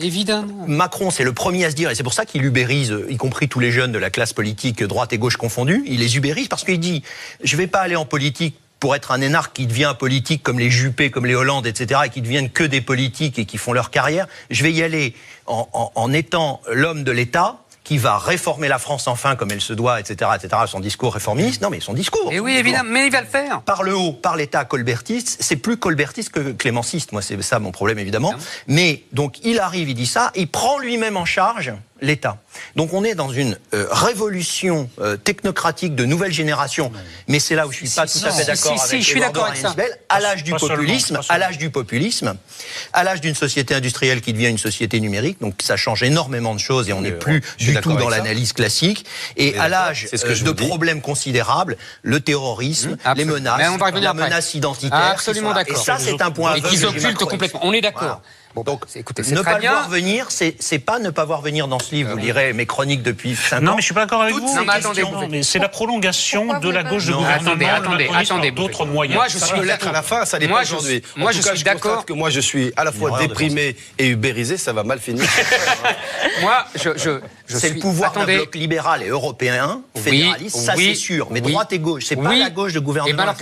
Speaker 12: Macron, c'est le premier à se dire, et c'est pour ça qu'il ubérise, y compris tous les jeunes de la classe politique, droite et gauche confondus, il les ubérise parce qu'il dit je ne vais pas aller en politique pour être un énarque qui devient politique comme les Juppé, comme les Hollande, etc., et qui deviennent que des politiques et qui font leur carrière. Je vais y aller en étant l'homme de l'État qui va réformer la France enfin comme elle se doit, etc., etc., son discours réformiste. Non, mais son discours.
Speaker 2: Et oui, évidemment, mais il va le faire.
Speaker 12: Par le haut, par l'État colbertiste, c'est plus colbertiste que clémenciste. Moi, c'est ça mon problème, évidemment. Mais, donc, il arrive, il dit ça, il prend lui-même en charge l'État. Donc on est dans une révolution technocratique de nouvelle génération, mais c'est là où je suis pas tout à fait d'accord avec
Speaker 2: je suis d'accord avec ça.
Speaker 12: À l'âge du populisme, à l'âge du populisme, à l'âge d'une société industrielle qui devient une société numérique, donc ça change énormément de choses et on n'est plus du tout dans l'analyse classique, et à l'âge de problèmes considérables, le terrorisme, les menaces, la menace identitaire,
Speaker 2: absolument d'accord.
Speaker 12: Et ça c'est un point
Speaker 2: et qu'ils occultent complètement. On est d'accord.
Speaker 12: Bon, donc, écoutez, ne pas le voir venir, c'est pas ne pas voir venir dans ce livre. Vous lirez mes chroniques depuis 5 ans.
Speaker 3: Non, mais je suis pas d'accord avec vous.
Speaker 12: Non, mais
Speaker 3: attendez, mais c'est la prolongation de la gauche de gouvernement.
Speaker 2: Attendez.
Speaker 3: D'autres moyens.
Speaker 13: Moi, je suis peut-être à la fin, ça dépend aujourd'hui.
Speaker 2: Moi, je suis d'accord
Speaker 13: que moi, je suis à la fois déprimé et ubérisé, ça va mal finir.
Speaker 2: Moi,
Speaker 12: c'est le pouvoir d'un bloc libéral et européen, fédéraliste, ça c'est sûr. Mais droite et gauche, c'est pas la gauche de gouvernement.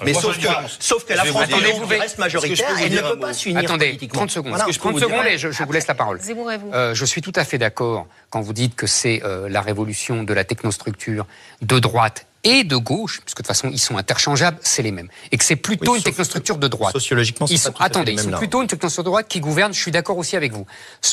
Speaker 12: Mais sauf que la France reste majoritaire, elle ne peut pas s'unir politiquement.
Speaker 2: 30 secondes. 30 secondes et je vous laisse la parole. Je suis tout à fait d'accord quand vous dites que c'est la révolution de la technostructure de droite et de gauche, puisque de toute façon ils sont interchangeables, c'est les mêmes, et que c'est plutôt une technostructure de droite.
Speaker 12: Sociologiquement,
Speaker 2: ils sont plutôt une technostructure de droite qui gouverne. Je suis d'accord aussi avec vous.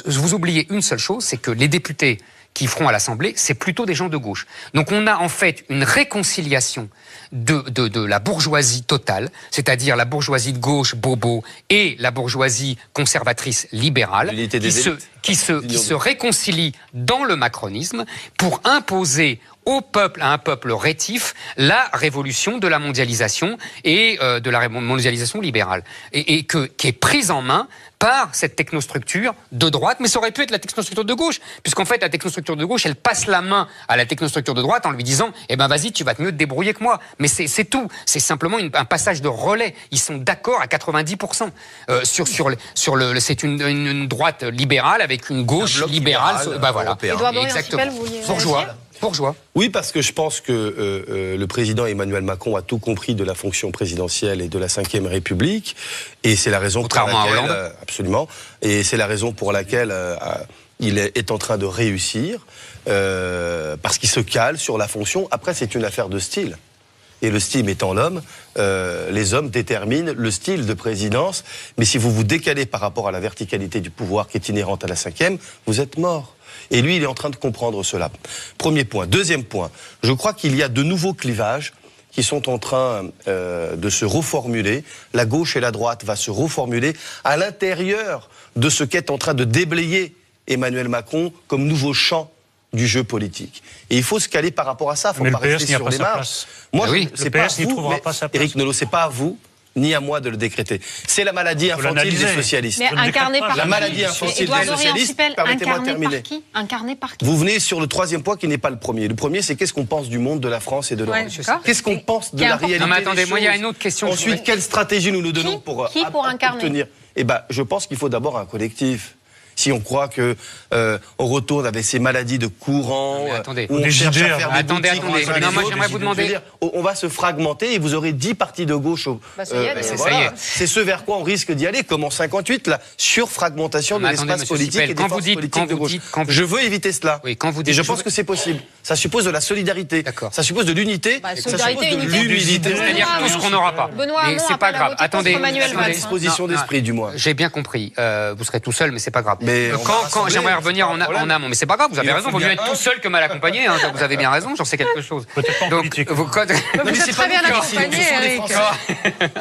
Speaker 2: Vous oubliez une seule chose, c'est que les députés qui feront à l'Assemblée, c'est plutôt des gens de gauche. Donc on a en fait une réconciliation de la bourgeoisie totale, c'est-à-dire la bourgeoisie de gauche, bobo, et la bourgeoisie conservatrice libérale, qui se réconcilie dans le macronisme pour imposer au peuple, à un peuple rétif, la révolution de la mondialisation et de la mondialisation libérale, et qui est prise en main par cette technostructure de droite, mais ça aurait pu être la technostructure de gauche, puisqu'en fait la technostructure de gauche, elle passe la main à la technostructure de droite en lui disant « Eh ben vas-y, tu vas mieux te débrouiller que moi ». Mais c'est tout, c'est simplement un passage de relais. Ils sont d'accord à 90%. C'est une droite libérale avec une gauche libérale. Voilà. Exactement. Bourgeois.
Speaker 13: Oui, parce que je pense que le président Emmanuel Macron a tout compris de la fonction présidentielle et de la Ve République, et c'est la raison pour laquelle, absolument, et c'est la raison pour laquelle il est en train de réussir, parce qu'il se cale sur la fonction. Après, c'est une affaire de style. Et le style étant l'homme, les hommes déterminent le style de présidence. Mais si vous vous décalez par rapport à la verticalité du pouvoir qui est inhérente à la Ve, vous êtes mort. Et lui, il est en train de comprendre cela. Premier point. Deuxième point, je crois qu'il y a de nouveaux clivages qui sont en train de se reformuler. La gauche et la droite va se reformuler à l'intérieur de ce qu'est en train de déblayer Emmanuel Macron comme nouveau champ du jeu politique. Et il faut se caler par rapport à ça. Il ne faut pas rester sur les marges. Moi, c'est pas à vous, Éric Nolot, c'est pas à vous ni à moi de le décréter. C'est la maladie infantile des socialistes.
Speaker 1: Mais incarné par
Speaker 13: la maladie infantile des socialistes, permettez-moi de terminer.
Speaker 1: Incarné par qui?
Speaker 13: Vous venez sur le troisième point qui n'est pas le premier. Le premier, c'est qu'est-ce qu'on pense du monde, de la France et de l'Europe. Qu'est-ce qu'on pense de la réalité?
Speaker 2: Non mais attendez, moi il y a une autre question.
Speaker 13: Ensuite, quelle stratégie nous donnons pour obtenir? Eh ben, je pense qu'il faut d'abord un collectif. Si on croit que on retourne avec ces maladies de courant,
Speaker 2: on
Speaker 13: cherche à faire des boutiques,
Speaker 2: non, moi j'aimerais vous demander.
Speaker 13: On va se fragmenter et vous aurez 10 partis de gauche. C'est ce vers quoi on risque d'y aller, comme en 58, la surfragmentation de l'espace politique et des forces politiques de gauche. Je veux éviter cela. Et je pense que c'est possible. Ça suppose de la solidarité. Ça suppose de l'unité. Ça suppose de l'humilité.
Speaker 2: C'est-à-dire tout ce qu'on n'aura pas.
Speaker 1: Mais c'est pas grave. Attendez,
Speaker 13: la disposition d'esprit du moins.
Speaker 2: J'ai bien compris. Vous serez tout seul, mais c'est pas grave. Quand j'aimerais revenir en amont, mais c'est pas grave, vous avez raison, vaut mieux être tout seul que mal accompagné, hein, vous avez bien raison, j'en sais quelque chose.
Speaker 3: Donc,
Speaker 1: vous êtes très bien accompagné, Eric.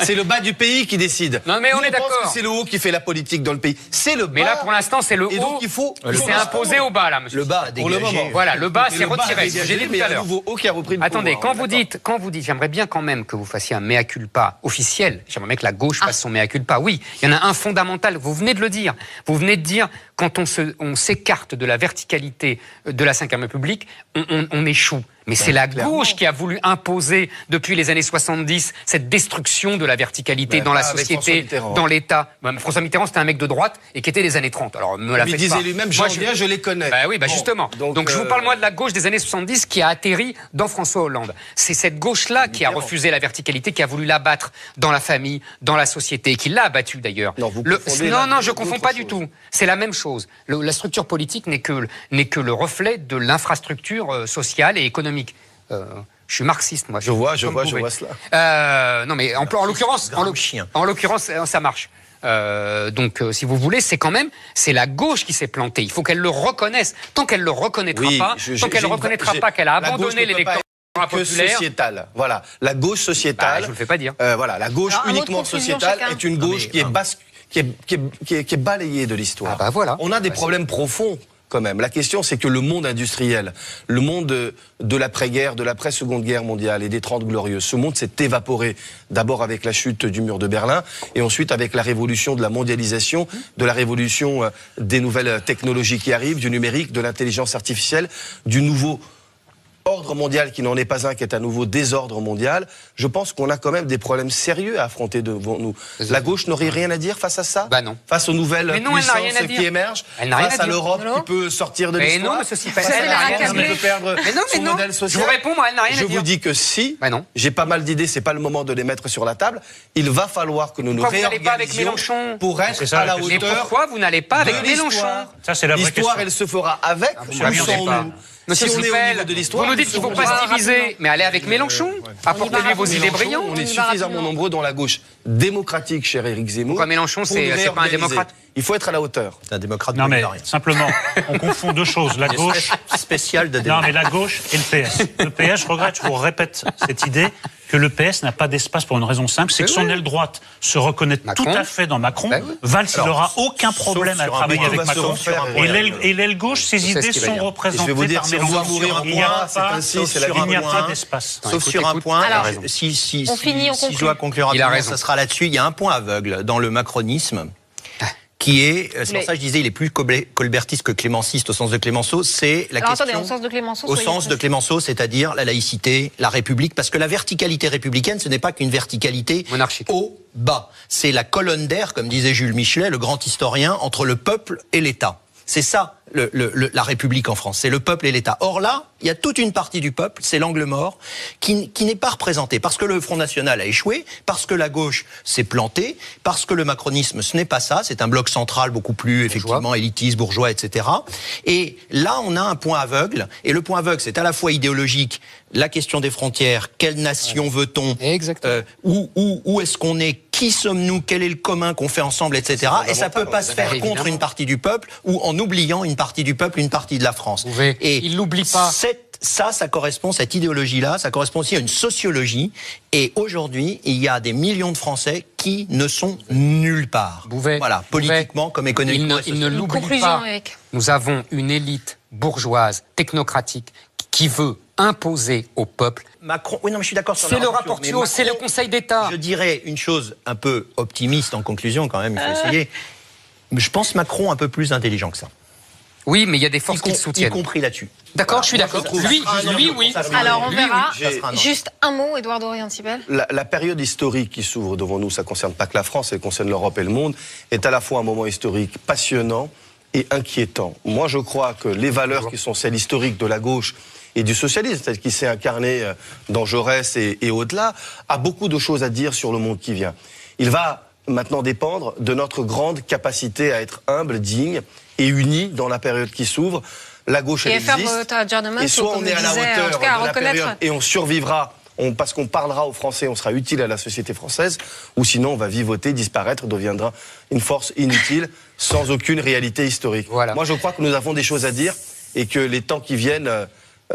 Speaker 13: C'est le bas du pays qui décide.
Speaker 2: Non mais on est d'accord.
Speaker 13: C'est le haut qui fait la politique dans le pays. C'est le bas.
Speaker 2: Mais là pour l'instant c'est le haut.
Speaker 13: Et donc il faut.
Speaker 2: Il s'est imposé au bas là, monsieur.
Speaker 12: Le bas dégagé.
Speaker 2: Voilà, le bas s'est retiré. J'ai dit tout à l'heure. Attendez, quand vous dites, j'aimerais bien quand même que vous fassiez un mea culpa officiel. J'aimerais bien que la gauche fasse son mea culpa. Oui, il y en a un fondamental. Vous venez de le dire. Vous venez de dire quand on s'écarte de la verticalité de la Ve République, on échoue. Mais c'est la gauche qui a voulu imposer, depuis les années 70, cette destruction de la verticalité dans la société, dans l'État. François Mitterrand, c'était un mec de droite et qui était des années 30. Alors, me la faites pas.
Speaker 13: Il disait lui-même, je les connais.
Speaker 2: Oui, justement. Donc je vous parle, moi, de la gauche des années 70 qui a atterri dans François Hollande. C'est cette gauche-là qui a refusé la verticalité, qui a voulu l'abattre dans la famille, dans la société, et qui l'a abattue d'ailleurs.
Speaker 13: Non,
Speaker 2: je confonds pas du tout. C'est la même chose. La structure politique n'est que le reflet de l'infrastructure sociale et économique. Je suis marxiste, moi.
Speaker 13: Je vois cela.
Speaker 2: Non, mais en l'occurrence, ça marche. Donc, si vous voulez, c'est la gauche qui s'est plantée. Il faut qu'elle le reconnaisse. Tant qu'elle le reconnaîtra pas, tant qu'elle ne reconnaîtra pas qu'elle a abandonné l'électorat populaire.
Speaker 13: Sociétale. Voilà, la gauche sociétale.
Speaker 2: Je vous le fais pas dire.
Speaker 13: Voilà, la gauche uniquement sociétale est une gauche qui est balayée de l'histoire.
Speaker 2: Voilà.
Speaker 13: On a des problèmes profonds. Quand même. La question, c'est que le monde industriel, le monde de l'après-guerre, de l'après-seconde guerre mondiale et des 30 glorieuses, ce monde s'est évaporé d'abord avec la chute du mur de Berlin et ensuite avec la révolution de la mondialisation, de la révolution des nouvelles technologies qui arrivent, du numérique, de l'intelligence artificielle, du nouveau ordre mondial qui n'en est pas un, qui est un nouveau désordre mondial. Je pense qu'on a quand même des problèmes sérieux à affronter devant nous. La gauche n'aurait rien à dire face à ça ?
Speaker 2: Non.
Speaker 13: Face aux nouvelles puissances qui émergent, face à l'Europe qui peut sortir de l'histoire.
Speaker 2: Mais non, ceci fait. Elle n'a rien à dire.
Speaker 13: Peut perdre son modèle social.
Speaker 2: Je vous réponds, moi, elle n'a rien à dire.
Speaker 13: Je vous dis que si, j'ai pas mal d'idées, c'est pas le moment de les mettre sur la table. Il va falloir que nous nous réorganisions pour être à la hauteur.
Speaker 2: Mais pourquoi vous n'allez pas avec Mélenchon ?
Speaker 3: Ça, c'est la vraie question.
Speaker 13: L'histoire, elle se fera avec ou sans nous.
Speaker 2: Monsieur
Speaker 13: si on est au
Speaker 2: Sipel,
Speaker 13: niveau de l'histoire,
Speaker 2: vous nous dites qu'il ne faut pas se diviser, mais allez avec Mélenchon, apportez-lui vos idées brillantes.
Speaker 13: On est suffisamment nombreux dans la gauche démocratique, cher Éric Zemmour.
Speaker 2: Pourquoi Mélenchon, c'est pas un démocrate ?
Speaker 13: Il faut être à la hauteur.
Speaker 12: C'est un démocrate.
Speaker 3: Non mais simplement, on confond deux choses. La gauche
Speaker 12: spéciale de
Speaker 3: non mais la gauche et le PS. Le PS, je regrette, je vous répète cette idée que le PS n'a pas d'espace pour une raison simple, c'est que son aile droite se reconnaît tout à fait dans Macron. Valls, il n'aura aucun problème à travailler avec Macron. Et l'aile gauche, ses idées sont représentées par Mélenchon. Il n'y a pas d'espace.
Speaker 12: Sauf sur un point. Alors, si je dois conclure rapidement, ça sera là-dessus. Il y a un point aveugle dans le macronisme. Qui est, c'est pour ça que je disais, il est plus colbertiste que clémenciste au sens de Clémenceau, c'est la question...
Speaker 1: Attendez, au sens de Clémenceau...
Speaker 12: Au sens de Clémenceau, c'est-à-dire la laïcité, la République, parce que la verticalité républicaine, ce n'est pas qu'une verticalité
Speaker 2: monarchique.
Speaker 12: Au bas. C'est la colonne d'air, comme disait Jules Michelet, le grand historien, entre le peuple et l'État. C'est ça, la République en France, c'est le peuple et l'État. Or là, il y a toute une partie du peuple, c'est l'angle mort, qui n'est pas représenté. Parce que le Front National a échoué, parce que la gauche s'est plantée, parce que le macronisme, ce n'est pas ça, c'est un bloc central beaucoup plus, effectivement, élitiste, bourgeois, etc. Et là, on a un point aveugle, et le point aveugle, c'est à la fois idéologique, la question des frontières, quelle nation veut-on, où est-ce qu'on est, qui sommes-nous, quel est le commun qu'on fait ensemble, etc. Et ça peut pas se faire contre une partie du peuple, ou en oubliant une partie du peuple, une partie de la France.
Speaker 2: Et il l'oublie pas.
Speaker 12: Ça correspond, cette idéologie-là, ça correspond aussi à une sociologie. Et aujourd'hui, il y a des millions de Français qui ne sont nulle part. Voilà, politiquement comme économiquement.
Speaker 2: Il ne l'oublie pas. Nous avons une élite bourgeoise, technocratique, qui veut imposer au peuple.
Speaker 12: Macron, oui, non, mais je suis d'accord sur
Speaker 2: c'est le rapport Thiot, c'est le Conseil d'État.
Speaker 12: Je dirais une chose un peu optimiste en conclusion, quand même, il faut essayer. Je pense Macron un peu plus intelligent que ça.
Speaker 2: Oui, mais il y a des forces qui le soutiennent.
Speaker 12: Y compris là-dessus.
Speaker 2: D'accord, je suis d'accord. Lui, oui.
Speaker 1: Alors, on verra. Juste un mot, Édouard Dorian-Sipel.
Speaker 13: La période historique qui s'ouvre devant nous, ça ne concerne pas que la France, ça concerne l'Europe et le monde, est à la fois un moment historique passionnant et inquiétant. Moi, je crois que les valeurs qui sont celles historiques de la gauche et du socialisme, celle qui s'est incarnée dans Jaurès et au-delà, a beaucoup de choses à dire sur le monde qui vient. Il va maintenant dépendre de notre grande capacité à être humble, digne et unis dans la période qui s'ouvre. La gauche, elle existe. Et soit on est à la hauteur de la période et on survivra, parce qu'on parlera aux Français, on sera utile à la société française, ou sinon on va vivoter, disparaître, deviendra une force inutile, sans aucune réalité historique. Voilà. Moi, je crois que nous avons des choses à dire et que les temps qui viennent...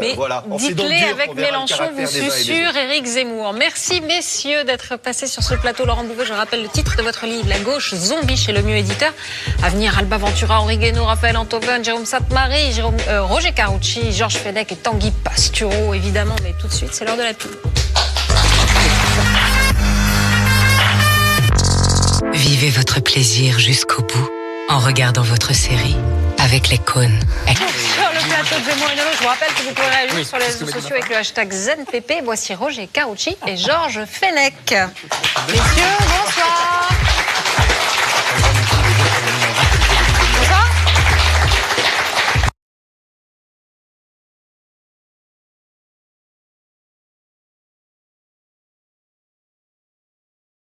Speaker 1: Mais dites-les avec Mélenchon, vous susurre Éric Zemmour. Merci messieurs d'être passés sur ce plateau. Laurent Bouvet, je rappelle le titre de votre livre, La gauche zombie chez Le Mieux Éditeur. À venir, Alba Ventura, Henri Guénaud, Raphaël Antoven, Jérôme Sainte-Marie, Roger Carucci, Georges Fenech et Tanguy Pastureau, évidemment. Mais tout de suite, c'est l'heure de la pub.
Speaker 14: Vivez votre plaisir jusqu'au bout en regardant votre série avec les cônes.
Speaker 1: Claude Zemmour et Nolo. Je vous rappelle que vous pouvez réagir sur les réseaux sociaux avec le hashtag ZenPP. Voici Roger Carucci et Georges Fenech. Messieurs, bonsoir. Bonsoir.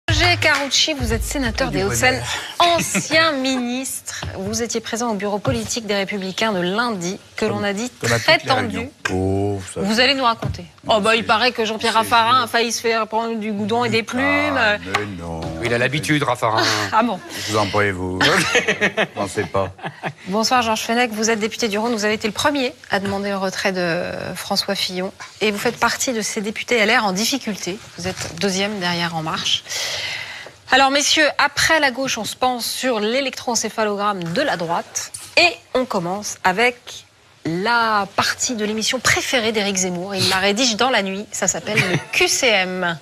Speaker 1: Roger Carucci, vous êtes sénateur des Hauts-de-Seine, ancien ministre. Vous étiez présent au bureau politique des Républicains de lundi, que l'on a dit très tendu. Vous allez nous raconter. Oh bah il paraît que Jean-Pierre Raffarin a failli se faire prendre du goudron et des plumes.
Speaker 8: Mais non.
Speaker 2: Il a l'habitude, Raffarin.
Speaker 1: Ah bon.
Speaker 8: Je vous en prie, vous. N'en sais pas.
Speaker 1: Bonsoir Georges Fenech, vous êtes député du Rhône. Vous avez été le premier à demander le retrait de François Fillon. Et vous faites partie de ces députés LR en difficulté. Vous êtes deuxième derrière En Marche. Alors messieurs, après la gauche, on se pense sur l'électroencéphalogramme de la droite. Et on commence avec la partie de l'émission préférée d'Éric Zemmour. Il la rédige dans la nuit. Ça s'appelle le QCM.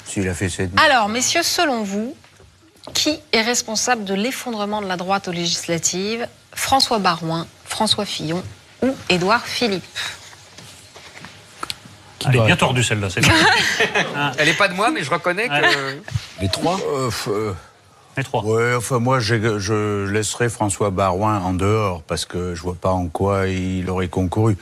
Speaker 8: S'il a fait cette...
Speaker 1: Alors, messieurs, selon vous, qui est responsable de l'effondrement de la droite aux législatives? François Baroin, François Fillon ou Édouard Philippe?
Speaker 3: Elle est bien tordue celle-là.
Speaker 2: Elle n'est pas de moi, mais je reconnais que...
Speaker 8: Les trois
Speaker 3: Les trois.
Speaker 8: Ouais, enfin moi je laisserai François Baroin en dehors parce que je vois pas en quoi il aurait concouru.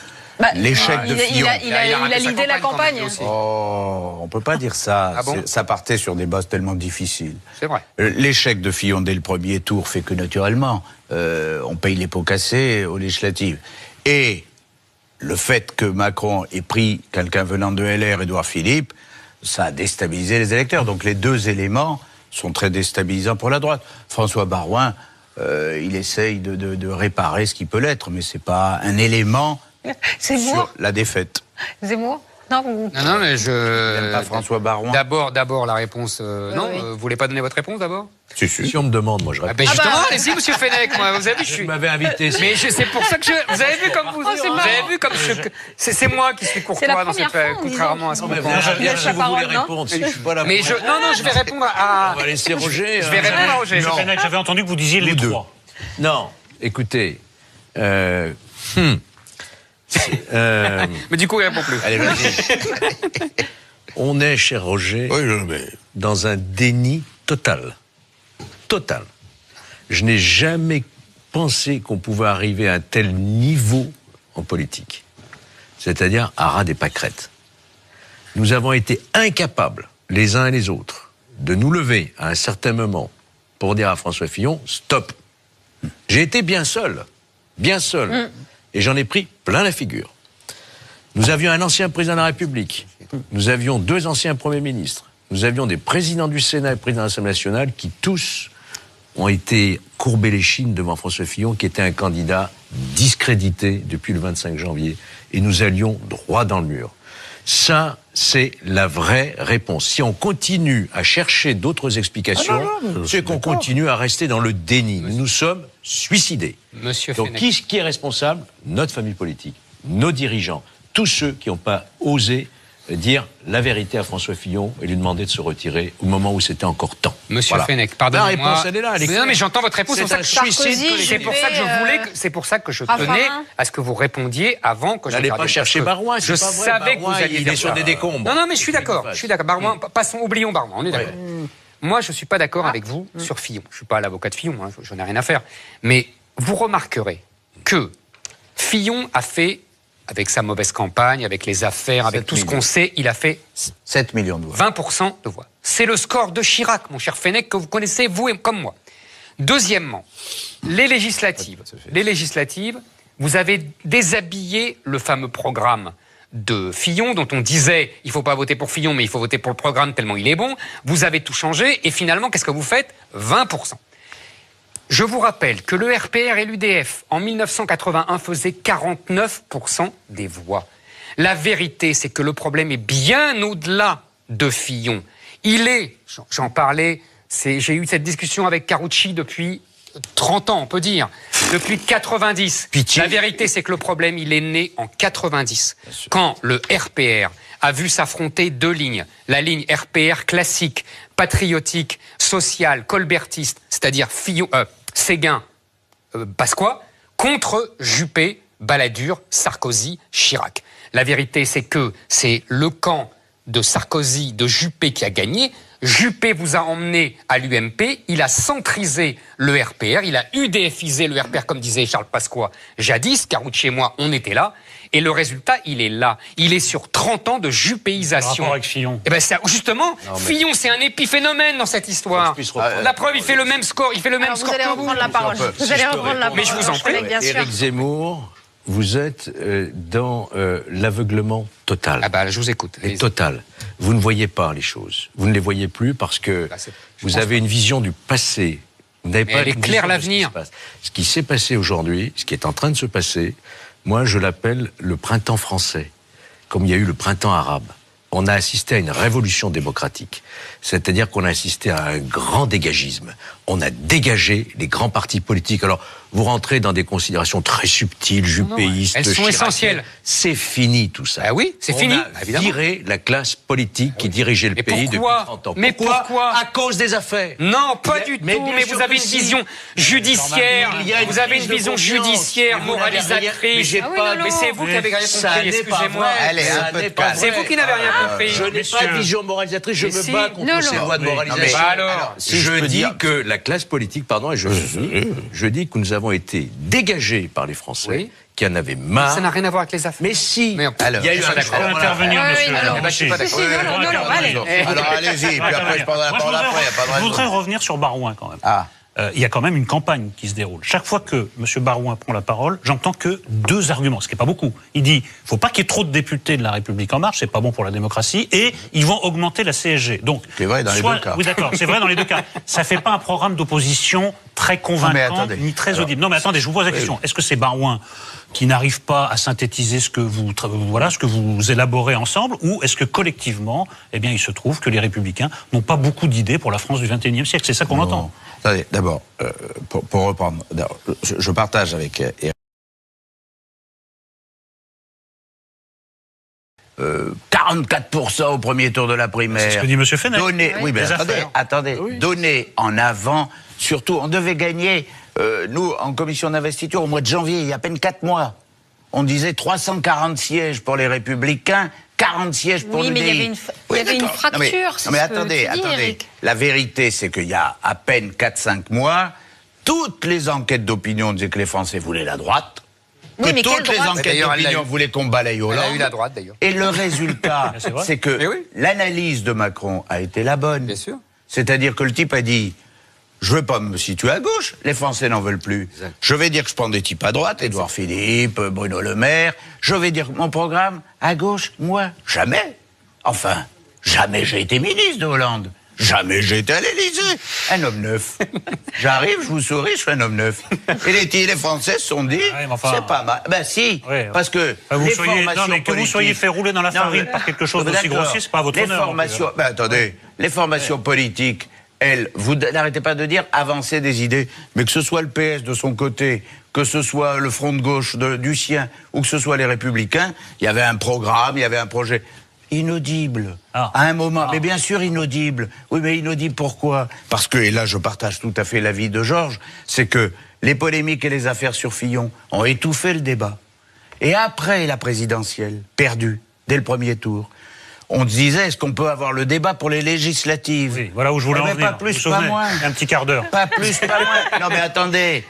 Speaker 8: L'échec de Fillon.
Speaker 1: Il a l'idée la campagne.
Speaker 8: Oh, on peut pas dire ça.
Speaker 2: Ah bon?
Speaker 8: Ça partait sur des bases tellement difficiles.
Speaker 2: C'est vrai.
Speaker 8: L'échec de Fillon dès le premier tour fait que naturellement, on paye les pots cassés aux législatives. Et le fait que Macron ait pris quelqu'un venant de LR, Édouard Philippe, ça a déstabilisé les électeurs. Donc les deux éléments sont très déstabilisants pour la droite. François Baroin, il essaye de réparer ce qui peut l'être, mais c'est pas un élément sur la défaite.
Speaker 1: Zemmour? Non,
Speaker 2: non, mais je...
Speaker 8: N'aime pas François Baroin.
Speaker 2: D'abord la réponse... non,
Speaker 1: oui.
Speaker 2: vous voulez pas donner votre réponse d'abord?
Speaker 8: Si on me demande, moi je réponds.
Speaker 2: Ben justement, allez-y, monsieur Fenech, moi, vous avez vu,
Speaker 8: Vous m'avez invité.
Speaker 2: Mais c'est pour ça que je... Vous avez vu comme vous... vous avez vu comme je... C'est moi qui suis courtois dans cette... Contrairement à ce qu'on pense.
Speaker 8: Bien, si vous voulez répondre, si je suis pas là.
Speaker 2: Mais non, je vais répondre à...
Speaker 8: On va laisser Roger.
Speaker 2: Je vais répondre à Roger.
Speaker 3: Monsieur Fenech, j'avais entendu que vous disiez les trois.
Speaker 14: Non, écoutez...
Speaker 2: Mais du coup, il répond plus.
Speaker 14: Allez, vas-y. On est, cher Roger, dans un déni total. Total. Je n'ai jamais pensé qu'on pouvait arriver à un tel niveau en politique. C'est-à-dire à ras des pâquerettes. Nous avons été incapables, les uns et les autres, de nous lever à un certain moment pour dire à François Fillon, stop. J'ai été bien seul. Et j'en ai pris plein la figure. Nous avions un ancien président de la République. Nous avions deux anciens premiers ministres. Nous avions des présidents du Sénat et présidents de l'Assemblée nationale qui tous ont été courbés les chines devant François Fillon, qui était un candidat discrédité depuis le 25 janvier. Et nous allions droit dans le mur. Ça, c'est la vraie réponse. Si on continue à chercher d'autres explications, c'est qu'on continue à rester dans le déni. Nous nous sommes suicidés.
Speaker 2: Monsieur
Speaker 14: Donc qui est responsable? Notre famille politique, nos dirigeants, tous ceux qui n'ont pas osé dire la vérité à François Fillon et lui demander de se retirer au moment où c'était encore temps.
Speaker 2: Monsieur Fenech, pardonnez-moi.
Speaker 14: La réponse, elle est là.
Speaker 2: Non, mais j'entends votre réponse.
Speaker 14: C'est un suicide.
Speaker 2: C'est pour ça que je tenais à ce que vous répondiez avant que je
Speaker 14: n'allais pas chercher Baroin.
Speaker 2: Je savais que vous alliez
Speaker 14: il est sur des décombres.
Speaker 2: Non, mais je suis d'accord. Baroin, oublions Baroin. On est d'accord. Moi, je suis pas d'accord avec vous sur Fillon. Je suis pas l'avocat de Fillon. J'en ai rien à faire. Mais vous remarquerez que Fillon a fait, avec sa mauvaise campagne, avec les affaires, avec tout ce qu'on sait, il a fait
Speaker 8: 7 millions de voix.
Speaker 2: 20% de voix. C'est le score de Chirac, mon cher Fenech, que vous connaissez, vous et comme moi. Deuxièmement, les législatives. Les législatives, vous avez déshabillé le fameux programme de Fillon, dont on disait il ne faut pas voter pour Fillon, mais il faut voter pour le programme tellement il est bon. Vous avez tout changé, et finalement, qu'est-ce que vous faites? 20%. Je vous rappelle que le RPR et l'UDF, en 1981, faisaient 49% des voix. La vérité, c'est que le problème est bien au-delà de Fillon. J'en parlais, j'ai eu cette discussion avec Carucci depuis 30 ans, on peut dire, depuis 90. La vérité, c'est que le problème, il est né en 90, quand le RPR a vu s'affronter deux lignes. La ligne RPR classique, patriotique, sociale, colbertiste, c'est-à-dire Séguin, Pasqua, contre Juppé, Balladur, Sarkozy, Chirac. La vérité, c'est que c'est le camp de Sarkozy, de Juppé qui a gagné. Juppé vous a emmené à l'UMP, il a centrisé le RPR, il a UDFisé le RPR, comme disait Charles Pasqua jadis, Karoutchi et moi, on était là. Et le résultat, il est là. Il est sur 30 ans de juppéisation.
Speaker 3: Le rapport avec Fillon.
Speaker 2: Eh ben, justement, Fillon, c'est un épiphénomène dans cette histoire. La preuve, il fait le même score, il fait le même score que vous.
Speaker 1: Vous allez reprendre la parole. Vous allez reprendre la parole.
Speaker 2: Mais je vous en prie.
Speaker 1: Bien sûr.
Speaker 14: Éric Zemmour, vous êtes dans l'aveuglement total.
Speaker 2: Ah bah, je vous écoute.
Speaker 14: Et total. Vous ne voyez pas les choses. Vous ne les voyez plus parce que vous avez une vision du passé. Vous n'avez pas
Speaker 2: elle éclaire l'avenir.
Speaker 14: Ce qui s'est passé aujourd'hui, ce qui est en train de se passer, moi je l'appelle le printemps français, comme il y a eu le printemps arabe. On a assisté à une révolution démocratique. C'est-à-dire qu'on a assisté à un grand dégagisme. On a dégagé les grands partis politiques. Alors, vous rentrez dans des considérations très subtiles, juppéistes,
Speaker 2: elles sont essentielles.
Speaker 14: C'est fini tout ça.
Speaker 2: Ah oui, c'est fini.
Speaker 14: On a viré la classe politique qui dirigeait le pays depuis 30 ans.
Speaker 2: Mais pourquoi?
Speaker 14: À cause des affaires.
Speaker 2: Non, pas du tout. Mais vous avez une vision judiciaire. Vous avez une vision judiciaire, moralisatrice. Mais c'est vous qui avez rien compris. Excusez-moi. C'est vous qui n'avez rien compris.
Speaker 14: Je n'ai pas de vision moralisatrice. Je me bats contre ces lois de moralisation.
Speaker 2: Alors,
Speaker 14: je dis que la classe politique, pardon, et je dis que nous avons été dégagés par les Français qui en avaient marre.
Speaker 2: Ça n'a rien à voir avec les affaires.
Speaker 14: Mais si, il y a eu un
Speaker 3: accord. Intervenir, monsieur.
Speaker 2: Je suis pas d'accord.
Speaker 8: Alors allez-y, puis après je prendrai la parole après, il n'y a pas de raison.
Speaker 3: Je voudrais revenir sur Barouin quand même. Il y a quand même une campagne qui se déroule. Chaque fois que M. Barouin prend la parole, j'entends que 2 arguments, ce qui n'est pas beaucoup. Il dit, il ne faut pas qu'il y ait trop de députés de La République En Marche, c'est pas bon pour la démocratie, et ils vont augmenter la CSG. Donc,
Speaker 8: c'est vrai dans les deux cas.
Speaker 3: Oui, d'accord, c'est vrai dans les deux cas. Ça ne fait pas un programme d'opposition très convaincant, ni très audible. Non, mais attendez, je vous pose la question. Est-ce que c'est Barouin qui n'arrive pas à synthétiser ce que vous élaborez ensemble, ou est-ce que collectivement, eh bien, il se trouve que les Républicains n'ont pas beaucoup d'idées pour la France du XXIe siècle? C'est ça qu'on entend.
Speaker 8: Attendez, d'abord, pour reprendre, je partage avec Éric. 44% au premier tour de la primaire.
Speaker 3: C'est ce que dit M. Fenech.
Speaker 8: Oui, mais attendez. Donner en avant, surtout, on devait gagner, nous, en commission d'investiture, au mois de janvier, il y a à peine 4 mois. On disait 340 sièges pour les Républicains, 40 sièges pour l'UDI.
Speaker 1: Oui, mais il y avait une fracture.
Speaker 8: Non mais attendez. La vérité, c'est qu'il y a à peine 4-5 mois, toutes les enquêtes d'opinion disaient que les Français voulaient la droite.
Speaker 1: Oui, mais
Speaker 8: toutes les enquêtes d'opinion voulaient qu'on balaye Hollande.
Speaker 2: Elle a eu la droite, d'ailleurs.
Speaker 8: Et le résultat, c'est que l'analyse de Macron a été la bonne.
Speaker 2: Bien sûr.
Speaker 8: C'est-à-dire que le type a dit, je ne veux pas me situer à gauche, les Français n'en veulent plus. Exact. Je vais dire que je prends des types à droite, Édouard Philippe, Bruno Le Maire. Je vais dire mon programme à gauche, moi, jamais. Enfin, jamais j'ai été ministre de Hollande. Jamais j'ai été à l'Élysée. Un homme neuf. J'arrive, je vous souris, je suis un homme neuf. Et les Français se sont dit, c'est pas mal. Ben si, parce que les formations politiques...
Speaker 3: Que vous soyez fait rouler dans la farine par quelque chose d'aussi grossier, c'est pas à votre honneur.
Speaker 8: Attendez, les formations politiques, elles, vous n'arrêtez pas de dire avancer des idées, mais que ce soit le PS de son côté, que ce soit le Front de gauche du sien, ou que ce soit les Républicains, il y avait un programme, il y avait un projet... Inaudible. À un moment. Mais bien sûr, inaudible. Oui, mais inaudible pourquoi? Parce que, et là, je partage tout à fait l'avis de Georges, c'est que les polémiques et les affaires sur Fillon ont étouffé le débat. Et après la présidentielle, perdue, dès le premier tour, on disait, est-ce qu'on peut avoir le débat pour les législatives?
Speaker 3: Oui, voilà où je voulais en venir.
Speaker 8: Pas plus, pas moins.
Speaker 3: Un petit quart d'heure.
Speaker 8: Pas plus, pas moins. Non, mais attendez.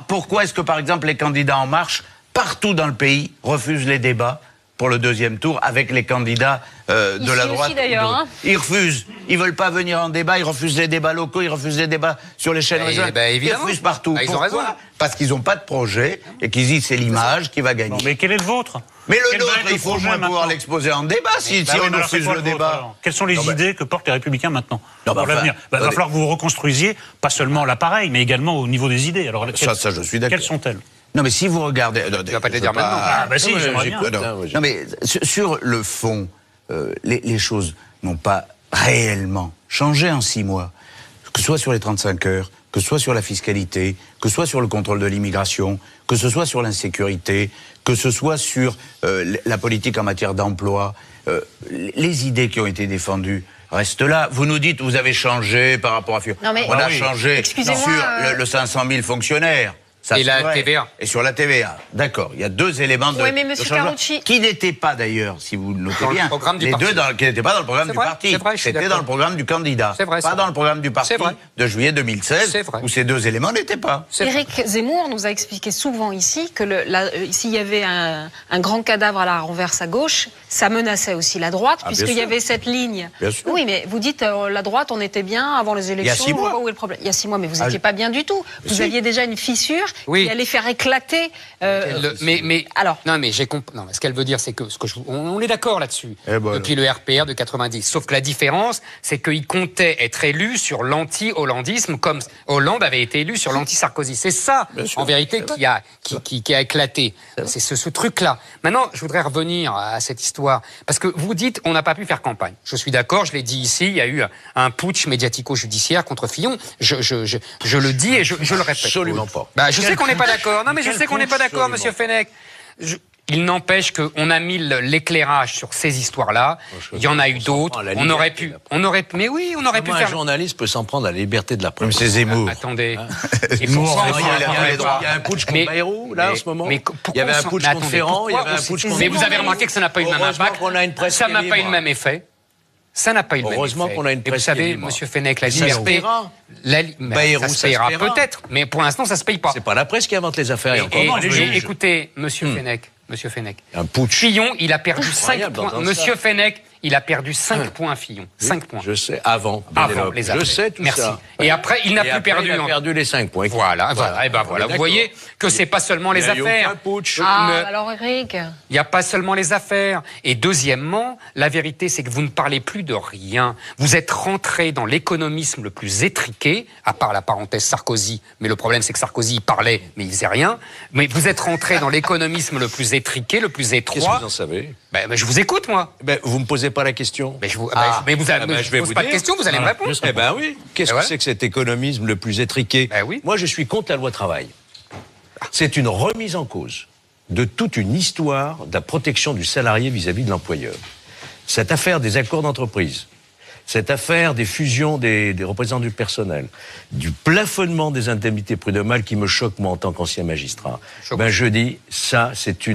Speaker 8: Pourquoi est-ce que, par exemple, les candidats En Marche, partout dans le pays, refusent les débats pour le deuxième tour avec les candidats de la droite?
Speaker 1: Aussi, d'ailleurs,
Speaker 8: Ils refusent. Ils veulent pas venir en débat. Ils refusent les débats locaux. Ils refusent les débats sur les chaînes régionales. Ils refusent partout.
Speaker 2: Ils ont raison.
Speaker 8: Parce qu'ils n'ont pas de projet et qu'ils disent c'est l'image qui va gagner.
Speaker 3: Non, mais quel est le vôtre?
Speaker 8: Mais le nôtre, il faut au moins pouvoir l'exposer en débat si on refuse le débat.
Speaker 3: Quelles sont les idées que portent les Républicains maintenant pour l'avenir? Il va falloir que vous reconstruisiez pas seulement l'appareil, mais également au niveau des idées. Alors,
Speaker 8: ça, je suis d'accord.
Speaker 3: Quelles sont-elles?
Speaker 8: Non, mais si vous regardez...
Speaker 2: Tu vas pas te le dire maintenant.
Speaker 3: Ah, bah si, j'aimerais bien.
Speaker 8: Non, mais sur le fond, les choses n'ont pas réellement changé en 6 mois. Que ce soit sur les 35 heures, que ce soit sur la fiscalité, que ce soit sur le contrôle de l'immigration, que ce soit sur l'insécurité, que ce soit sur la politique en matière d'emploi, les idées qui ont été défendues. reste là. Vous nous dites, vous avez changé par rapport à Fillon.
Speaker 1: Mais,
Speaker 8: on a changé sur le 500 000 fonctionnaires. Ça,
Speaker 2: et la TVA.
Speaker 8: Et sur la TVA. D'accord. Il y a 2 éléments de changement.
Speaker 1: Carucci...
Speaker 8: Qui n'étaient pas d'ailleurs, si vous notez bien.
Speaker 2: Les deux
Speaker 8: qui n'étaient pas dans le programme du parti. C'était dans le programme du candidat. Pas dans le programme du parti de juillet 2016, où ces 2 éléments n'étaient pas.
Speaker 1: Éric Zemmour nous a expliqué souvent ici que s'il y avait un grand cadavre à la renverse à gauche, ça menaçait aussi la droite, puisqu'il y avait cette ligne. Oui, mais vous dites la droite, on était bien avant les élections.
Speaker 8: Il y a 6 mois.
Speaker 1: Où est le problème ? Il y a 6 mois, mais vous n'étiez pas bien du tout. Vous aviez déjà une fissure qui allait faire éclater.
Speaker 2: Alors. Non, mais j'ai compris. Non, ce qu'elle veut dire, c'est que on est d'accord là-dessus. Depuis le RPR de 90. Sauf que la différence, c'est qu'il comptait être élu sur l'anti-hollandisme, comme Hollande avait été élu sur l'anti-Sarkozy. C'est ça, en vérité, qui a éclaté. C'est ce truc-là. Maintenant, je voudrais revenir à cette histoire, parce que vous dites, on n'a pas pu faire campagne. Je suis d'accord, je l'ai dit ici, il y a eu un putsch médiatico-judiciaire contre Fillon. Je le dis et je le répète.
Speaker 14: Absolument pas.
Speaker 2: Je sais qu'on n'est pas d'accord. Non, mais je sais qu'on n'est pas d'accord, monsieur Fenech. Il n'empêche qu'on a mis l'éclairage sur ces histoires-là. Il y en a eu d'autres. On aurait pu faire.
Speaker 14: Un journaliste peut s'en prendre à la liberté de la presse.
Speaker 8: Comme c'est Zemmour.
Speaker 2: Attendez.
Speaker 14: Il y a un putsch contre Bayrou, là, en ce moment. Il y avait un putsch contre Ferrand, il y avait un putsch contre...
Speaker 2: Mais vous avez remarqué que ça n'a pas eu le même impact. Ça n'a pas eu le même effet. Ça n'a pas eu le même effet.
Speaker 14: Heureusement qu'on a une presse.
Speaker 2: Vous savez, monsieur Fenech, la liberté. Ça se payera peut-être, mais pour l'instant, ça se paye pas.
Speaker 14: C'est pas la presse qui invente les affaires.
Speaker 2: Écoutez, monsieur Fenech.
Speaker 14: Un putsch.
Speaker 2: Fillon, il a perdu 5 points. Monsieur Fenech, il a perdu 5 points, Fillon. 5 points.
Speaker 14: Je sais, avant
Speaker 2: les affaires.
Speaker 14: Je sais tout
Speaker 2: Merci.
Speaker 14: ça.
Speaker 2: Et après, il n'a plus perdu.
Speaker 14: Il a perdu les 5 points.
Speaker 2: Voilà. Et ben voilà. Vous voyez que c'est pas seulement les affaires.
Speaker 1: Alors Eric.
Speaker 2: Il n'y a pas seulement les affaires. Et deuxièmement, la vérité, c'est que vous ne parlez plus de rien. Vous êtes rentré dans l'économisme le plus étriqué, à part la parenthèse Sarkozy. Mais le problème, c'est que Sarkozy parlait, mais il faisait rien. Mais vous êtes rentré dans l'économisme le plus étriqué, le plus étroit.
Speaker 14: Qu'est-ce que vous en savez ?
Speaker 2: Je vous écoute, moi.
Speaker 14: Vous me posez pas la question.
Speaker 2: Je vous pose pas de question, vous allez me répondre.
Speaker 14: Oui. Qu'est-ce que c'est que cet économisme le plus étriqué ? Moi, je suis contre la loi travail. C'est une remise en cause de toute une histoire de la protection du salarié vis-à-vis de l'employeur. Cette affaire des accords d'entreprise, cette affaire des fusions des représentants du personnel, du plafonnement des indemnités prud'homales qui me choque, moi, en tant qu'ancien magistrat. Je dis, ça, c'est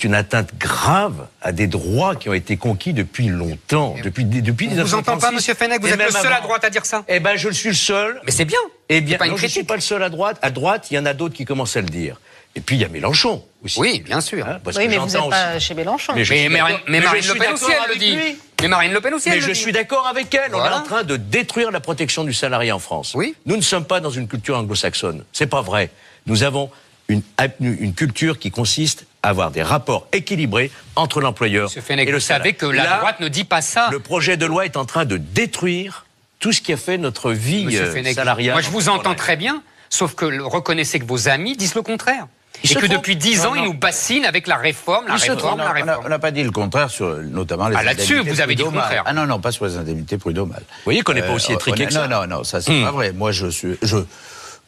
Speaker 14: une atteinte grave à des droits qui ont été conquis depuis longtemps, depuis 1936.
Speaker 2: On vous entend pas, monsieur Fenech, vous êtes le seul à droite à dire ça.
Speaker 14: Je le suis le seul.
Speaker 2: Mais c'est bien.
Speaker 14: Je ne suis pas le seul à droite. À droite, il y en a d'autres qui commencent à le dire. Et puis, il y a Mélenchon aussi.
Speaker 2: Oui, bien sûr.
Speaker 1: Oui, mais vous n'êtes pas chez Mélenchon.
Speaker 2: Mais Marine Le Pen aussi, elle le dit. Mais Marine Le Pen aussi, elle le dit.
Speaker 14: Mais je suis d'accord avec elle. On est en train de détruire la protection du salarié en France.
Speaker 2: Oui.
Speaker 14: Nous ne sommes pas dans une culture anglo-saxonne. C'est pas vrai. Nous avons une culture qui consiste à avoir des rapports équilibrés entre l'employeur et le salarié.
Speaker 2: Vous savez que la droite ne dit pas ça.
Speaker 14: Le projet de loi est en train de détruire tout ce qui a fait notre vie salariale.
Speaker 2: Moi, je vous entends très bien, sauf que reconnaissez que vos amis disent le contraire. Et que depuis 10 ans, ils nous bassinent avec la réforme, la réforme.
Speaker 8: On n'a pas dit le contraire sur notamment les indemnités
Speaker 2: là-dessus, vous avez dit le contraire.
Speaker 8: Non, pas sur les indemnités prud'homales.
Speaker 14: Vous voyez qu'on n'est pas aussi étriqué que ça.
Speaker 8: Non, ça c'est pas vrai.